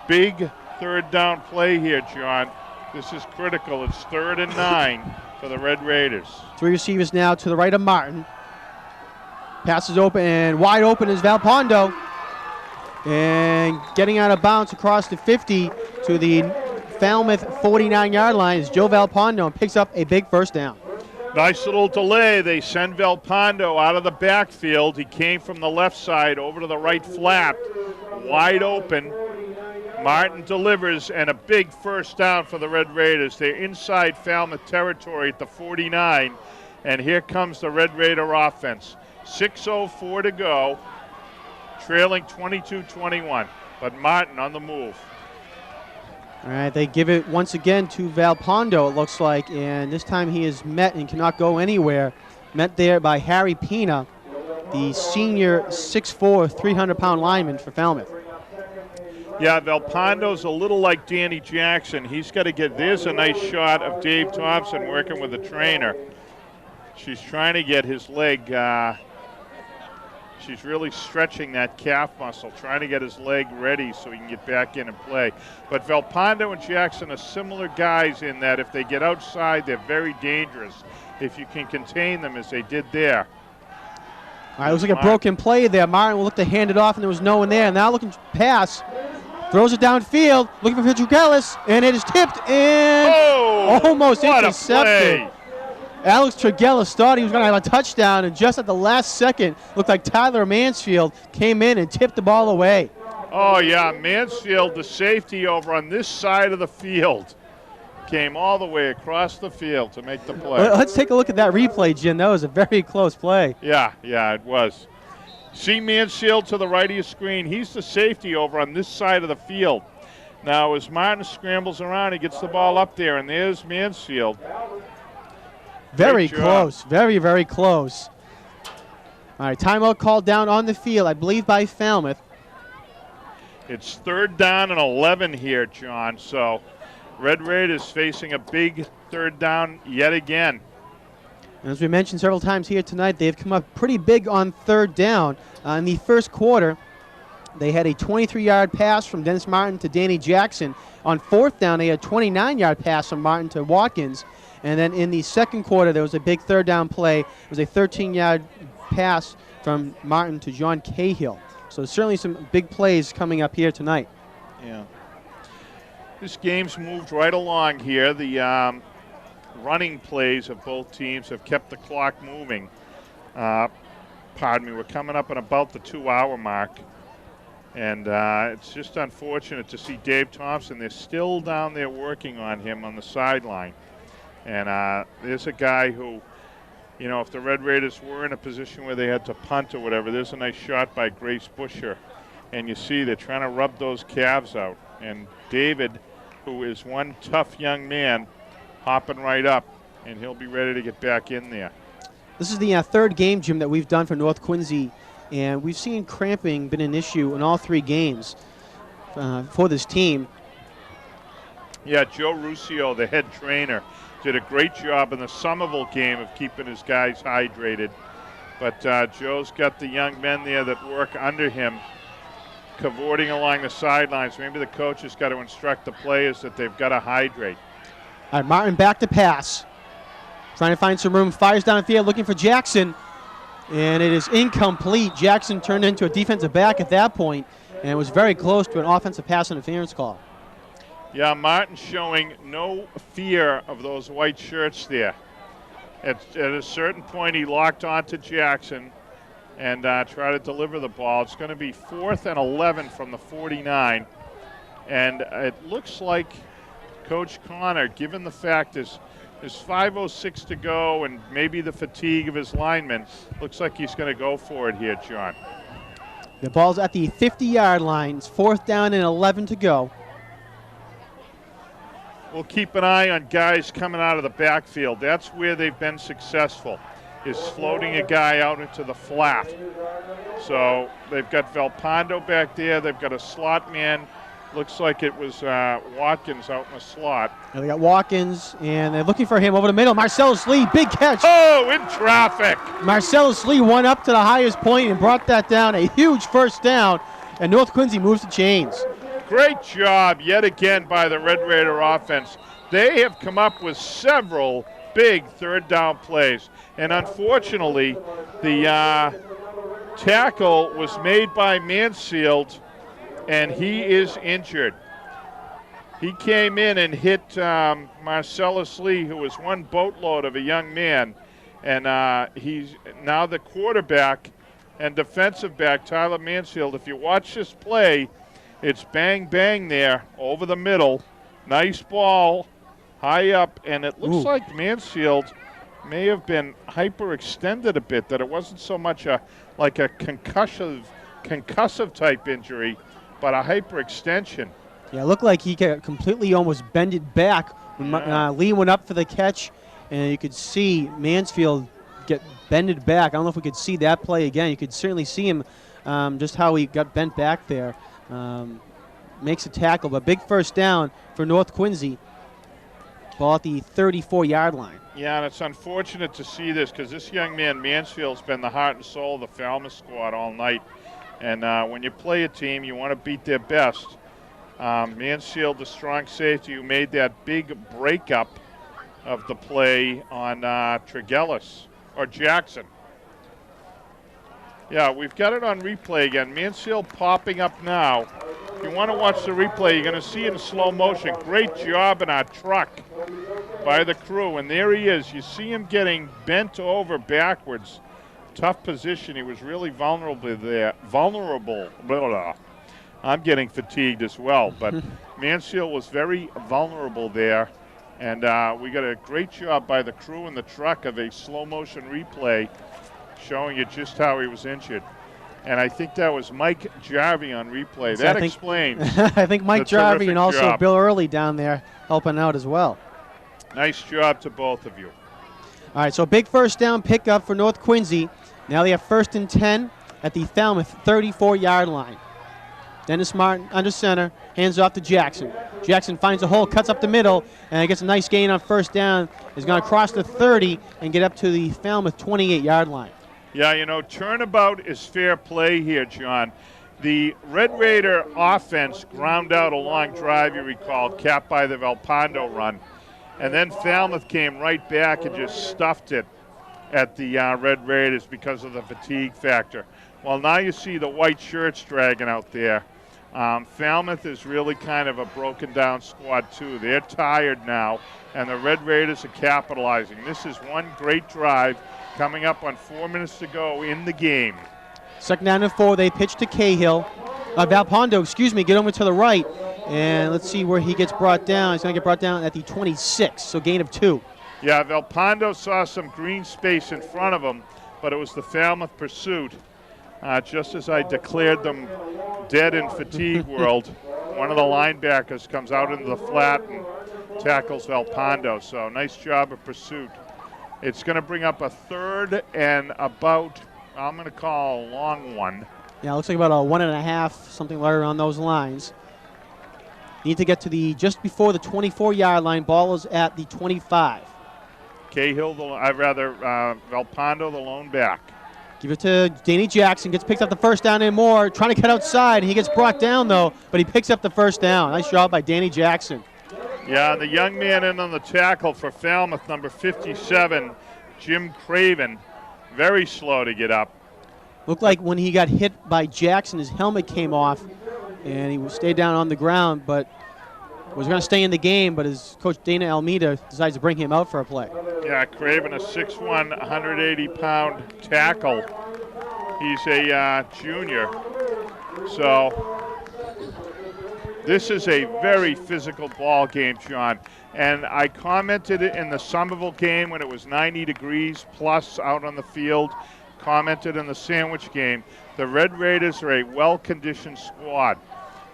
Big third down play here, John. This is critical. It's 3rd and 9 for the Red Raiders. 3 receivers now to the right of Martin. Passes open, and wide open is Valpondo. And getting out of bounds across the 50 to the Falmouth 49-yard line is Joe Valpondo, and picks up a big first down. Nice little delay. They send Valpondo out of the backfield. He came from the left side over to the right flat, wide open. Martin delivers, and a big first down for the Red Raiders. They're inside Falmouth territory at the 49, and here comes the Red Raider offense. 6:04 to go, trailing 22-21, but Martin on the move. All right, they give it once again to Valpondo, it looks like, and this time he is met and cannot go anywhere. Met there by Harry Pina, the senior 6'4", 300-pound lineman for Falmouth. Yeah, Valpondo's a little like Danny Jackson. He's got to get, there's a nice shot of Dave Thompson working with the trainer. She's trying to get his leg, she's really stretching that calf muscle, trying to get his leg ready so he can get back in and play. But Valpondo and Jackson are similar guys in that if they get outside, they're very dangerous. If you can contain them as they did there. All right, it looks like a broken play there. Martin will look to hand it off, and there was no one there. Now looking to pass. Throws it downfield, looking for Tregellis, and it is tipped and almost intercepted. Alex Tregellis thought he was going to have a touchdown, and just at the last second, looked like Tyler Mansfield came in and tipped the ball away. Oh, yeah, Mansfield, the safety over on this side of the field, came all the way across the field to make the play. Let's take a look at that replay, Jim. That was a very close play. Yeah, it was. See Mansfield to the right of your screen. He's the safety over on this side of the field. Now, as Martin scrambles around, he gets the ball up there, and there's Mansfield. Very Great job. close. Very, very close. All right, timeout called down on the field, I believe, by Falmouth. It's 3rd down and 11 here, John. So Red Raiders facing a big 3rd down yet again. And as we mentioned several times here tonight, they've come up pretty big on 3rd down. In the first quarter, they had a 23-yard pass from Dennis Martin to Danny Jackson. On 4th down, they had a 29-yard pass from Martin to Watkins. And then in the second quarter, there was a big 3rd down play. It was a 13-yard pass from Martin to John Cahill. So certainly some big plays coming up here tonight. Yeah. This game's moved right along here. The running plays of both teams have kept the clock moving. Pardon me, we're coming up on about the 2-hour mark. And it's just unfortunate to see Dave Thompson. They're still down there working on him on the sideline. And there's a guy who, you know, if the Red Raiders were in a position where they had to punt or whatever, there's a nice shot by Grace Busher. And you see they're trying to rub those calves out. And David, who is one tough young man, hopping right up, and he'll be ready to get back in there. This is the third game, Jim, that we've done for North Quincy. And we've seen cramping been an issue in all 3 games for this team. Yeah, Joe Ruscio, the head trainer, did a great job in the Somerville game of keeping his guys hydrated. But Joe's got the young men there that work under him, cavorting along the sidelines. Maybe the coach has got to instruct the players that they've got to hydrate. All right, Martin back to pass. Trying to find some room, fires down the field, looking for Jackson. And it is incomplete. Jackson turned into a defensive back at that point, and it was very close to an offensive pass interference call. Yeah, Martin showing no fear of those white shirts there. At a certain point, he locked onto Jackson and tried to deliver the ball. It's going to be 4th and 11 from the 49. And it looks like Coach Connor, given the fact there's 5:06 to go and maybe the fatigue of his linemen, looks like he's going to go for it here, John. The ball's at the 50-yard line. It's 4th down and 11 to go. We'll keep an eye on guys coming out of the backfield. That's where they've been successful, is floating a guy out into the flat. So they've got Valpondo back there. They've got a slot man. Looks like it was Watkins out in the slot. And they got Watkins, and they're looking for him over the middle. Marcellus Lee, big catch. Oh, in traffic. Marcellus Lee went up to the highest point and brought that down. A huge first down, and North Quincy moves the chains. Great job yet again by the Red Raider offense. They have come up with several big 3rd down plays. And unfortunately, the tackle was made by Mansfield, and he is injured. He came in and hit Marcellus Lee, who was one boatload of a young man. And he's now the quarterback and defensive back, Tyler Mansfield. If you watch this play, it's bang, bang there over the middle. Nice ball, high up, and it looks like Mansfield may have been hyperextended a bit, that it wasn't so much like a concussive type injury, but a hyperextension. Yeah, it looked like he got completely almost bended back when Lee went up for the catch, and you could see Mansfield get bended back. I don't know if we could see that play again. You could certainly see him just how he got bent back there. Makes a tackle, but big first down for North Quincy. Ball at the 34-yard line. Yeah, and it's unfortunate to see this because this young man, Mansfield's been the heart and soul of the Falmouth squad all night. And when you play a team, you want to beat their best. Mansfield, the strong safety who made that big breakup of the play on Tregellis, or Jackson. Yeah, we've got it on replay again. Mansfield popping up now. If you want to watch the replay, you're going to see it in slow motion. Great job in our truck by the crew. And there he is. You see him getting bent over backwards. Tough position. He was really vulnerable there. Vulnerable. Blah, blah. I'm getting fatigued as well. But Mansfield was very vulnerable there. And we got a great job by the crew in the truck of a slow motion replay showing you just how he was injured. And I think that was Mike Jarvie on replay. So That I think- explains. I think Mike The Jarvie and terrific also job. Bill Early down there helping out as well. Nice job to both of you. All right, so big first down pickup for North Quincy. Now they have 1st and 10 at the Falmouth 34-yard line. Dennis Martin under center, hands off to Jackson. Jackson finds a hole, cuts up the middle, and gets a nice gain on first down. He's going to cross the 30 and get up to the Falmouth 28-yard line. Yeah, you know, turnabout is fair play here, John. The Red Raider offense ground out a long drive, you recall, capped by the Valpondo run. And then Falmouth came right back and just stuffed it at the Red Raiders because of the fatigue factor. Well, now you see the white shirts dragging out there. Falmouth is really kind of a broken down squad too. They're tired now, and the Red Raiders are capitalizing. This is one great drive coming up on 4 minutes to go in the game. 2nd down and 4, they pitch to Cahill. Valpondo, excuse me, get over to the right. And let's see where he gets brought down. He's going to get brought down at the 26, so gain of 2. Yeah, Valpondo saw some green space in front of him, but it was the Falmouth pursuit. Just as I declared them dead in fatigue world, one of the linebackers comes out into the flat and tackles Valpondo. So nice job of pursuit. It's going to bring up a 3rd and about, I'm going to call a long one. Yeah, it looks like about a 1.5, something right around those lines. Need to get to the just before the 24-yard line. Ball is at the 25. Cahill, Valpondo, the lone back. Give it to Danny Jackson. Gets picked up the first down and more. Trying to cut outside. He gets brought down, though, but he picks up the first down. Nice job by Danny Jackson. Yeah, the young man in on the tackle for Falmouth, number 57, Jim Craven. Very slow to get up. Looked like when he got hit by Jackson, his helmet came off, and he stayed down on the ground, but was going to stay in the game, but his coach Dana Almeida decides to bring him out for a play. Yeah, Craven, a 6'1", 180-pound tackle. He's a junior. So this is a very physical ball game, John. And I commented it in the Somerville game when it was 90 degrees plus out on the field. Commented in the Sandwich game. The Red Raiders are a well-conditioned squad.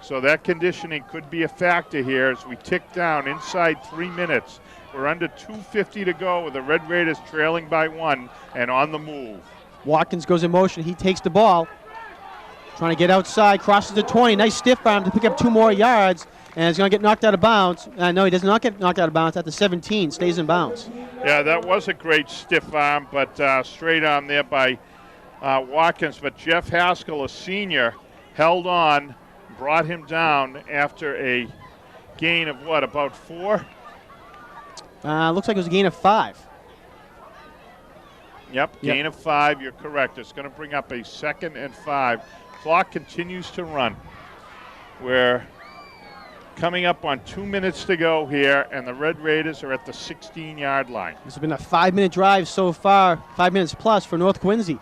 So that conditioning could be a factor here as we tick down inside 3 minutes. We're under 2:50 to go with the Red Raiders trailing by 1 and on the move. Watkins goes in motion. He takes the ball. Trying to get outside, crosses the 20. Nice stiff arm to pick up 2 more yards, and he's going to get knocked out of bounds. No, he does not get knocked out of bounds at the 17. Stays in bounds. Yeah, that was a great stiff arm, but straight arm there by Watkins. But Jeff Haskell, a senior, held on, brought him down after a gain of what, about 4? Looks like it was a gain of 5. Yep, gain of 5, you're correct. It's going to bring up a 2nd and 5. Clock continues to run. We're coming up on 2 minutes to go here, and the Red Raiders are at the 16-yard line. This has been a 5-minute drive so far, 5 minutes plus for North Quincy.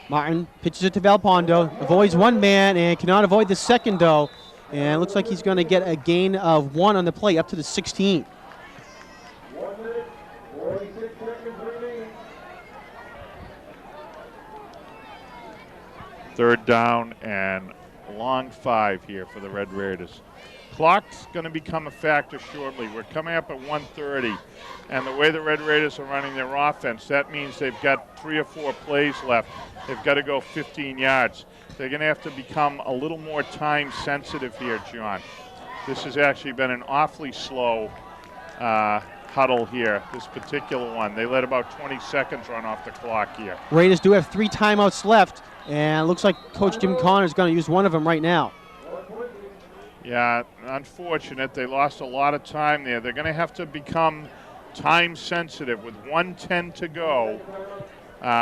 Martin pitches it to Valpondo, avoids one man and cannot avoid the second, though. And it looks like he's going to get a gain of 1 on the play up to the 16. Third down and long 5 here for the Red Raiders. Clock's going to become a factor shortly. We're coming up at 1:30, and the way the Red Raiders are running their offense, that means they've got 3 or 4 plays left. They've got to go 15 yards. They're going to have to become a little more time sensitive here, John. This has actually been an awfully slow huddle here, this particular one. They let about 20 seconds run off the clock here. Raiders do have 3 timeouts left, and it looks like Coach Jim Connor is going to use one of them right now. Yeah, unfortunate. They lost a lot of time there. They're going to have to become time sensitive with 1:10 to go,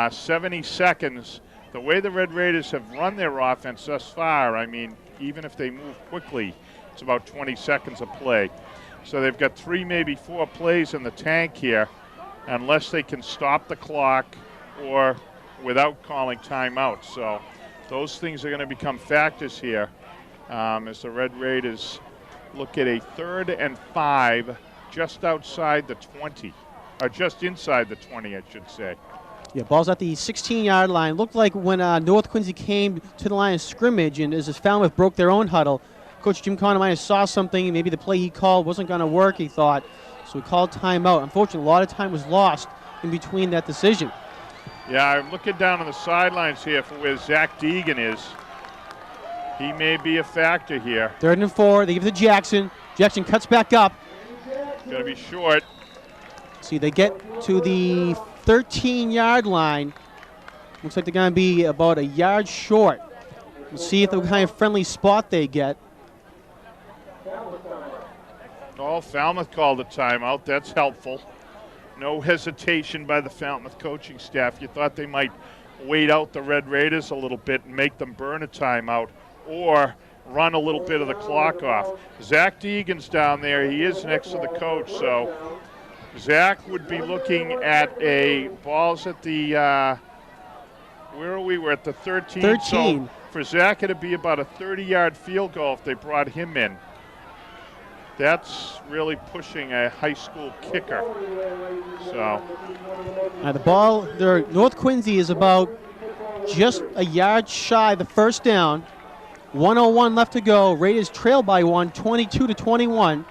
70 seconds. The way the Red Raiders have run their offense thus far, I mean, even if they move quickly, it's about 20 seconds a play. So they've got 3, maybe 4 plays in the tank here, unless they can stop the clock or without calling timeout. So those things are going to become factors here as the Red Raiders look at a 3rd and 5 just outside the 20, or just inside the 20, I should say. Yeah, ball's at the 16-yard line. Looked like when North Quincy came to the line of scrimmage and as Falmouth broke their own huddle, Coach Jim Conner might have saw something. Maybe the play he called wasn't going to work, he thought. So he called timeout. Unfortunately, a lot of time was lost in between that decision. Yeah, I'm looking down on the sidelines here for where Zach Deegan is. He may be a factor here. 3rd and 4. They give it to Jackson. Jackson cuts back up. Going to be short. See, they get to the 13-yard line. Looks like they're going to be about a yard short. We'll see if the kind of friendly spot they get. Oh, Falmouth called a timeout. That's helpful. No hesitation by the Falmouth coaching staff. You thought they might wait out the Red Raiders a little bit and make them burn a timeout or run a little bit of the clock off. Zach Deegan's down there. He is next to the coach, so Zach would be looking at a balls at the, where are we? We're at the 13. 13. So for Zach, it'd be about a 30-yard field goal if they brought him in. That's really pushing a high school kicker. So The ball, North Quincy is about just a yard shy the first down. 1:01 left to go. Raiders trail by 1, 22-21.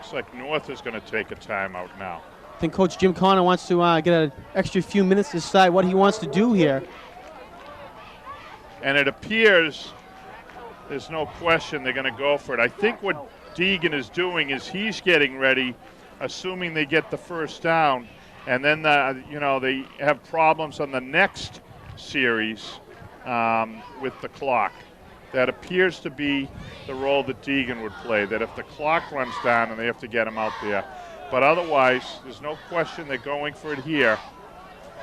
looks like North is going to take a timeout now. I think Coach Jim Conner wants to get an extra few minutes to decide what he wants to do here. And it appears there's no question they're going to go for it. I think what Deegan is doing is he's getting ready, assuming they get the first down, and then they have problems on the next series with the clock. That appears to be the role that Deegan would play, that if the clock runs down and they have to get him out there. But otherwise, there's no question they're going for it here.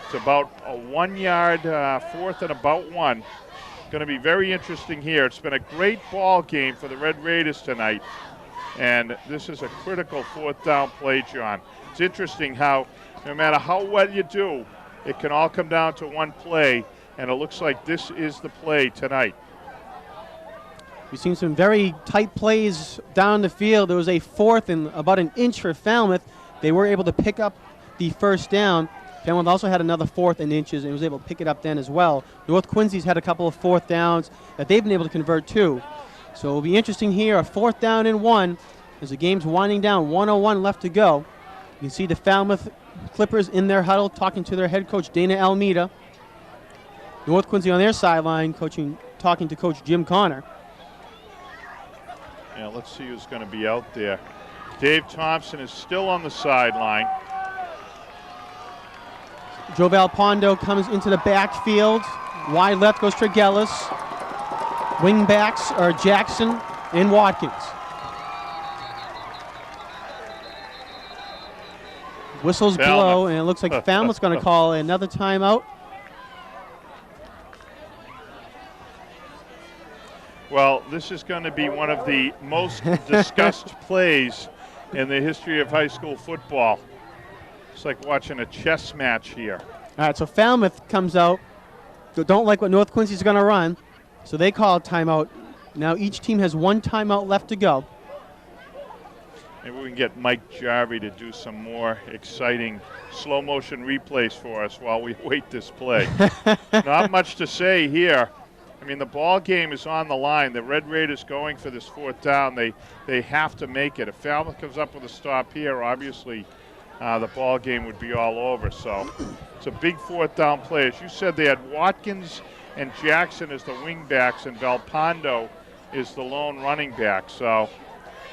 It's about a 1 yard, 4th and about 1. Going to be very interesting here. It's been a great ball game for the Red Raiders tonight. And this is a critical 4th down play, John. It's interesting how no matter how well you do, it can all come down to one play, and it looks like this is the play tonight. We've seen some very tight plays down the field. There was a 4th and about an inch for Falmouth. They were able to pick up the first down. Falmouth also had another 4th and inches and was able to pick it up then as well. North Quincy's had a couple of 4th downs that they've been able to convert to. So it'll be interesting here, a 4th down and 1 as the game's winding down, 1:01 left to go. You can see the Falmouth Clippers in their huddle talking to their head coach, Dana Almeida. North Quincy on their sideline talking to Coach Jim Conner. Yeah, let's see who's going to be out there. Dave Thompson is still on the sideline. Joe Valpondo comes into the backfield. Wide left goes Tregellis. Wing backs are Jackson and Watkins. Whistles blow, and it looks like Falmouth's going to call another timeout. Well, this is going to be one of the most discussed plays in the history of high school football. It's like watching a chess match here. All right, so Falmouth comes out. They don't like what North Quincy's going to run, so they call a timeout. Now each team has 1 timeout left to go. Maybe we can get Mike Jarvie to do some more exciting slow motion replays for us while we wait this play. Not much to say here. I mean, the ball game is on the line. The Red Raiders going for this 4th down. They have to make it. If Falmouth comes up with a stop here, obviously the ball game would be all over. So it's a big 4th down play. As you said, they had Watkins and Jackson as the wing backs, and Valpondo is the lone running back. So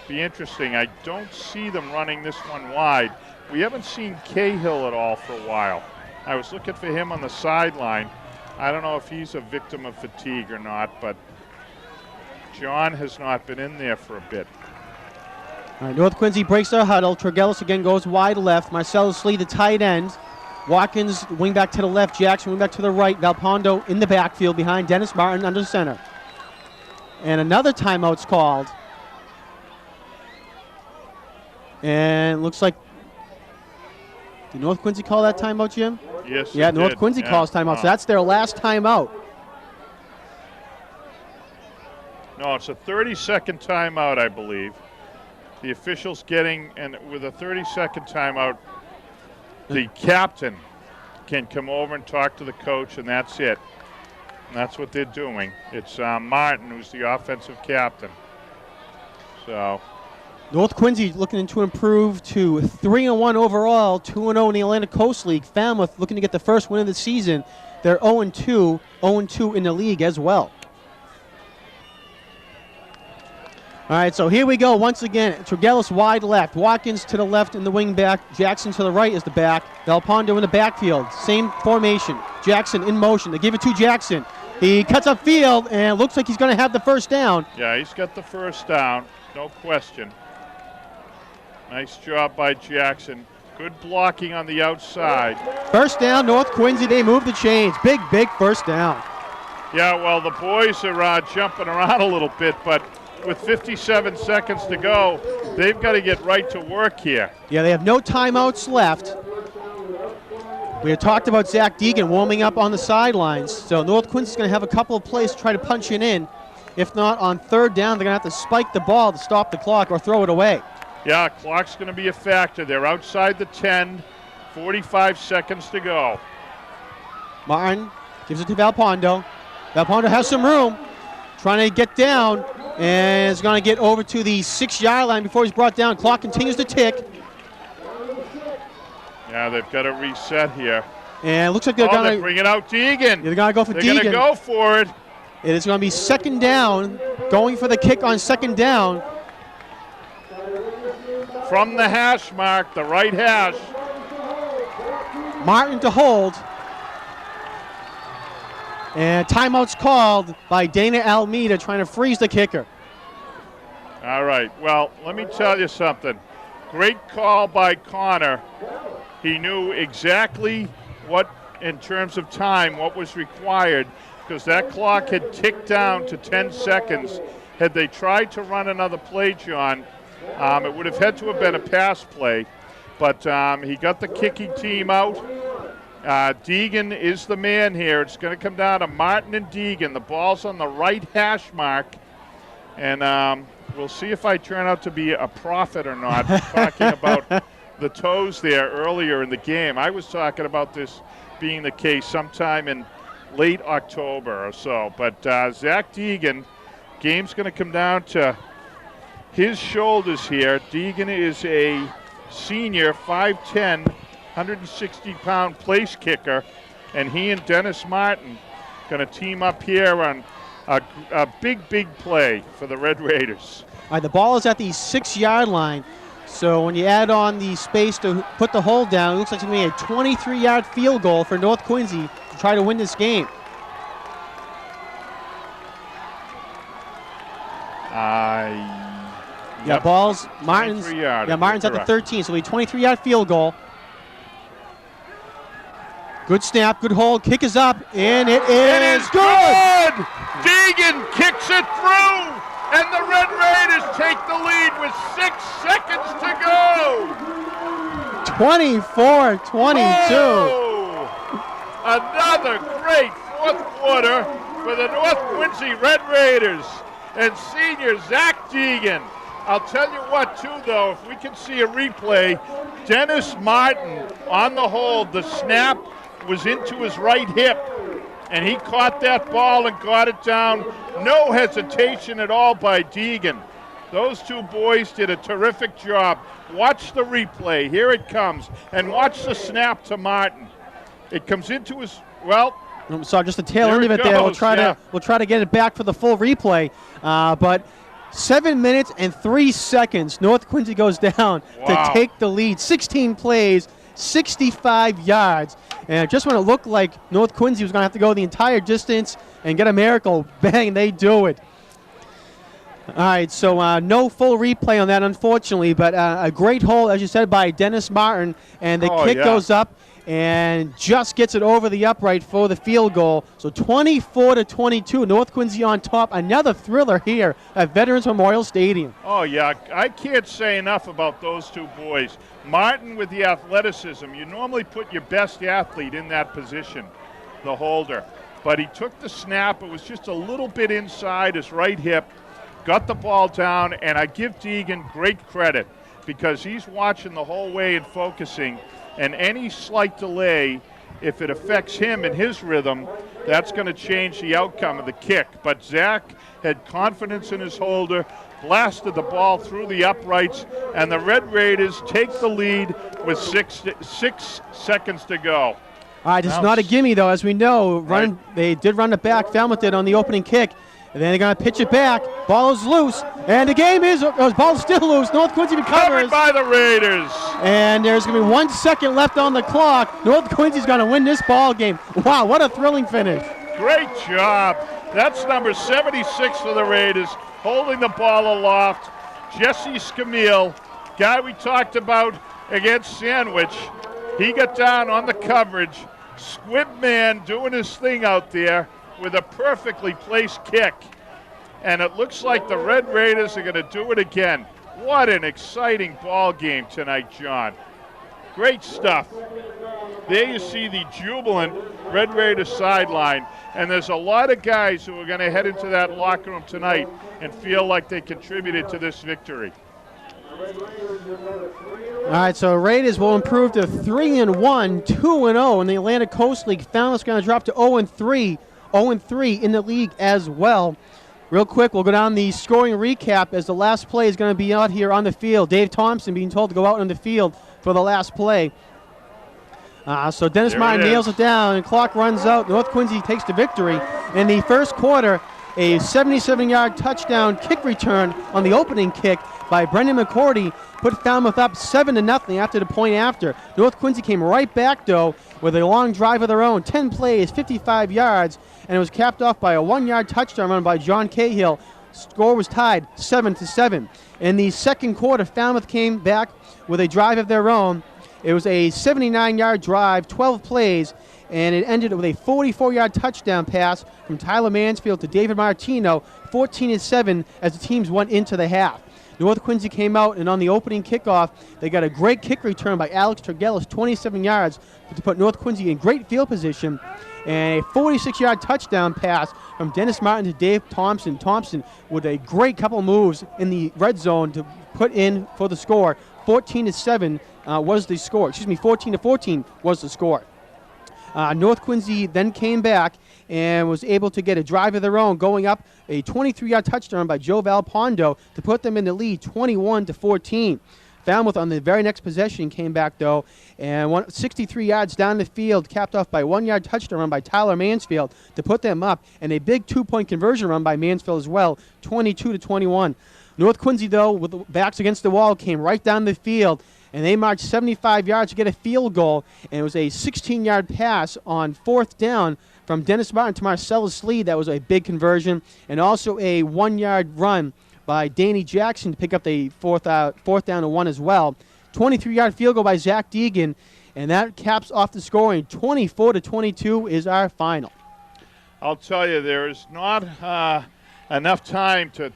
be interesting. I don't see them running this one wide. We haven't seen Cahill at all for a while. I was looking for him on the sideline. I don't know if he's a victim of fatigue or not, but John has not been in there for a bit. All right, North Quincy breaks their huddle. Tregellis again goes wide left. Marcellus Lee, the tight end. Watkins, wing back to the left. Jackson, wing back to the right. Valpondo in the backfield behind Dennis Martin under center. And another timeout's called. And looks like, did North Quincy call that timeout, Jim? Yes, yeah, North Quincy calls timeout, so that's their last timeout. No, it's a 30-second timeout, I believe. The officials getting, and with a 30-second timeout, the captain can come over and talk to the coach, and that's it. And that's what they're doing. It's Martin who's the offensive captain. So North Quincy looking to improve to 3-1 overall, 2-0 in the Atlantic Coast League. Falmouth looking to get the first win of the season. They're 0-2, 0-2 in the league as well. All right, so here we go once again. Tregellis wide left, Watkins to the left in the wing back, Jackson to the right is the back, Del Pondo in the backfield. Same formation. Jackson in motion. They give it to Jackson. He cuts up field and looks like he's going to have the first down. yeah, he's got the first down, no question. Nice job by Jackson. Good blocking on the outside. First down, North Quincy. They move the chains. Big, big first down. Yeah, well, the boys are jumping around a little bit, but with 57 seconds to go, they've got to get right to work here. Yeah, they have no timeouts left. We had talked about Zach Deegan warming up on the sidelines, so North Quincy's going to have a couple of plays to try to punch it in. If not, on third down, they're going to have to spike the ball to stop the clock or throw it away. Yeah, clock's going to be a factor. They're outside the 10, 45 seconds to go. Martin gives it to Valpondo. Valpondo has some room, trying to get down, and is going to get over to the 6-yard line before he's brought down. Clock continues to tick, Yeah, they've got to reset here. and it looks like they're They're going to bringing out Deegan. go for They're going to Deegan. go for it. It is going to be second down, going for the kick on second down. From the hash mark, the right hash. Martin to hold. And timeout's called by Dana Almeida trying to freeze the kicker. All right, well, let me tell you something. Great call by Connor. He knew exactly what, in terms of time, what was required, because that clock had ticked down to 10 seconds. Had they tried to run another play, John, it would have had to have been a pass play. But he got the kicking team out. Deegan is the man here. It's going to come down to Martin and Deegan. The ball's on the right hash mark. And we'll see if I turn out to be a prophet or not, talking about the toes there earlier in the game. I was talking about this being the case sometime in late October or so. But Zach Deegan, game's going to come down to his shoulders here. Deegan is a senior, 5'10", 160-pound place kicker, and he and Dennis Martin going to team up here on a big, big play for the Red Raiders. All right, the ball is at the 6-yard line. So when you add on the space to put the hold down, it looks like it's going to be a 23-yard field goal for North Quincy to try to win this game. Yep. Ball's Martin's. 23-yard, Martin's at the correct. 13, so a 23-yard field goal. Good snap, good hold. Kick is up, and it is good. Deegan kicks it through, and the Red Raiders take the lead with 6 seconds to go. 24-22. Oh, another great fourth quarter for the North Quincy Red Raiders and senior Zach Deegan. I'll tell you what, too, though, if we can see a replay, Dennis Martin on the hold, the snap was into his right hip, and he caught that ball and got it down. No hesitation at all by Deegan. Those two boys did a terrific job. Watch the replay. Here it comes. And watch the snap to Martin. It comes into his, Saw just the tail There end of it it there. We'll goes, try yeah. to get it back for the full replay. But 7 minutes and 3 seconds, North Quincy goes down Wow. to take the lead. 16 plays, 65 yards. And just when it looked like North Quincy was going to have to go the entire distance and get a miracle, bang, they do it. All right, so no full replay on that, unfortunately, but a great hole, as you said, by Dennis Martin, and the kick goes up and just gets it over the upright for the field goal. So 24-22, North Quincy on top. Another thriller here at Veterans Memorial Stadium. Oh, yeah. I can't say enough about those two boys. Martin with the athleticism. You normally put your best athlete in that position, the holder. But he took the snap. It was just a little bit inside his right hip. Got the ball down, and I give Deegan great credit because he's watching the whole way and focusing, and any slight delay if it affects him and his rhythm, that's going to change the outcome of the kick. But Zach had confidence in his holder, blasted the ball through the uprights, and the Red Raiders take the lead with six seconds to go. All right, it's not a gimme, though. As we know, they did run it back. Falmouth did on the opening kick. And then they're going to pitch it back. Ball is loose. And the game is, ball's still loose. North Quincy recovers. Covered by the Raiders. And there's going to be 1 second left on the clock. North Quincy's going to win this ball game. Wow, what a thrilling finish. Great job. That's number 76 for the Raiders, holding the ball aloft. Jesse Scamille, guy we talked about against Sandwich. He got down on the coverage. Squib man doing his thing out there with a perfectly placed kick. And it looks like the Red Raiders are going to do it again. What an exciting ball game tonight, John. Great stuff. There you see the jubilant Red Raiders sideline. And there's a lot of guys who are going to head into that locker room tonight and feel like they contributed to this victory. All right, so Raiders will improve to 3-1, 2-0 in the Atlantic Coast League. Falmouth's going to drop to 0-3. 0-3 in the league as well. Real quick, we'll go down the scoring recap as the last play is going to be out here on the field. Dave Thompson being told to go out on the field for the last play. So Dennis Martin nails it down, and clock runs out. North Quincy takes the victory. In the first quarter, a 77-yard touchdown kick return on the opening kick by Brendan McCourty put Falmouth up 7-0 after the point after. North Quincy came right back, though, with a long drive of their own, 10 plays, 55 yards, and it was capped off by a 1-yard touchdown run by John Cahill. Score was tied 7-7. In the second quarter, Falmouth came back with a drive of their own. It was a 79-yard drive, 12 plays, and it ended with a 44-yard touchdown pass from Tyler Mansfield to David Martino, 14-7 as the teams went into the half. North Quincy came out, and on the opening kickoff, they got a great kick return by Alex Tergelis, 27 yards, to put North Quincy in great field position, and a 46-yard touchdown pass from Dennis Martin to Dave Thompson. Thompson with a great couple moves in the red zone to put in for the score. 14-7 was the score. 14-14 was the score. North Quincy then came back and was able to get a drive of their own, going up a 23-yard touchdown by Joe Valpondo to put them in the lead 21-14. Falmouth on the very next possession came back, though, and 63 yards down the field, capped off by 1-yard touchdown run by Tyler Mansfield to put them up, and a big 2-point conversion run by Mansfield as well, 22-21. North Quincy, though, with the backs against the wall, came right down the field, and they marched 75 yards to get a field goal, and it was a 16-yard pass on fourth down from Dennis Martin to Marcellus Lee. That was a big conversion, and also a 1-yard run by Danny Jackson to pick up the fourth down and 1 as well. 23-yard field goal by Zach Deegan, and that caps off the scoring. 24-22 is our final. I'll tell you, there is not enough time to,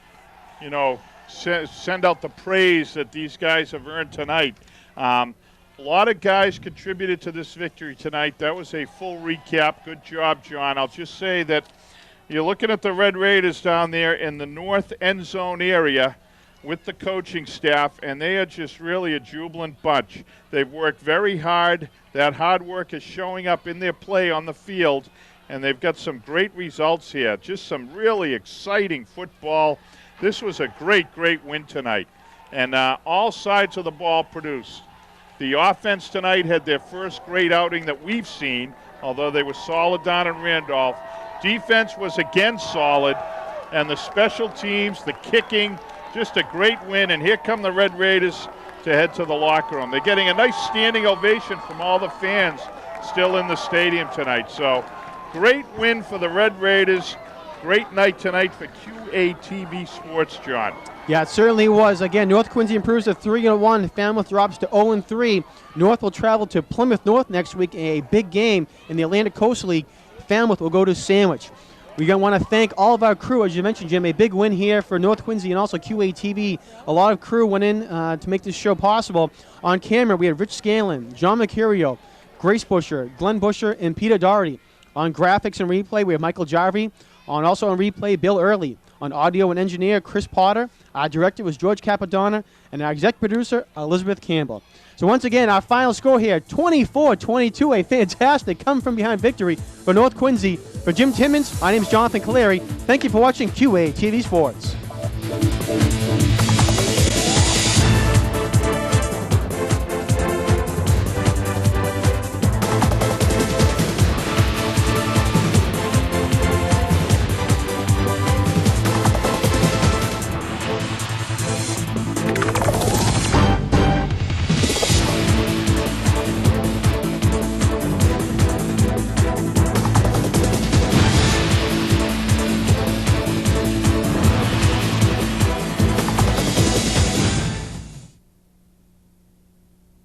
send out the praise that these guys have earned tonight. A lot of guys contributed to this victory tonight. That was a full recap. Good job, John. I'll just say that you're looking at the Red Raiders down there in the north end zone area with the coaching staff, and they are just really a jubilant bunch. They've worked very hard. That hard work is showing up in their play on the field, and they've got some great results here. Just some really exciting football. This was a great, great win tonight, and all sides of the ball produced. The offense tonight had their first great outing that we've seen, although they were solid down in Randolph. Defense was again solid, and the special teams, the kicking, just a great win. And here come the Red Raiders to head to the locker room. They're getting a nice standing ovation from all the fans still in the stadium tonight. So great win for the Red Raiders. Great night tonight for QATV Sports, John. Yeah, it certainly was. Again, North Quincy improves to 3-1. Falmouth drops to 0-3. North will travel to Plymouth North next week in a big game in the Atlantic Coast League. Falmouth will go to Sandwich. We're going to want to thank all of our crew. As you mentioned, Jim, a big win here for North Quincy and also QATV. A lot of crew went in to make this show possible. On camera, we had Rich Scanlon, John Mercurio, Grace Busher, Glenn Busher, and Peter Doherty. On graphics and replay, we have Michael Jarvie. Also on replay, Bill Early. On audio and engineer, Chris Potter. Our director was George Capadonna. And our exec producer, Elizabeth Campbell. So once again, our final score here, 24-22, a fantastic come-from-behind victory for North Quincy. For Jim Timmons, my name is Jonathan Caleri. Thank you for watching QA TV Sports.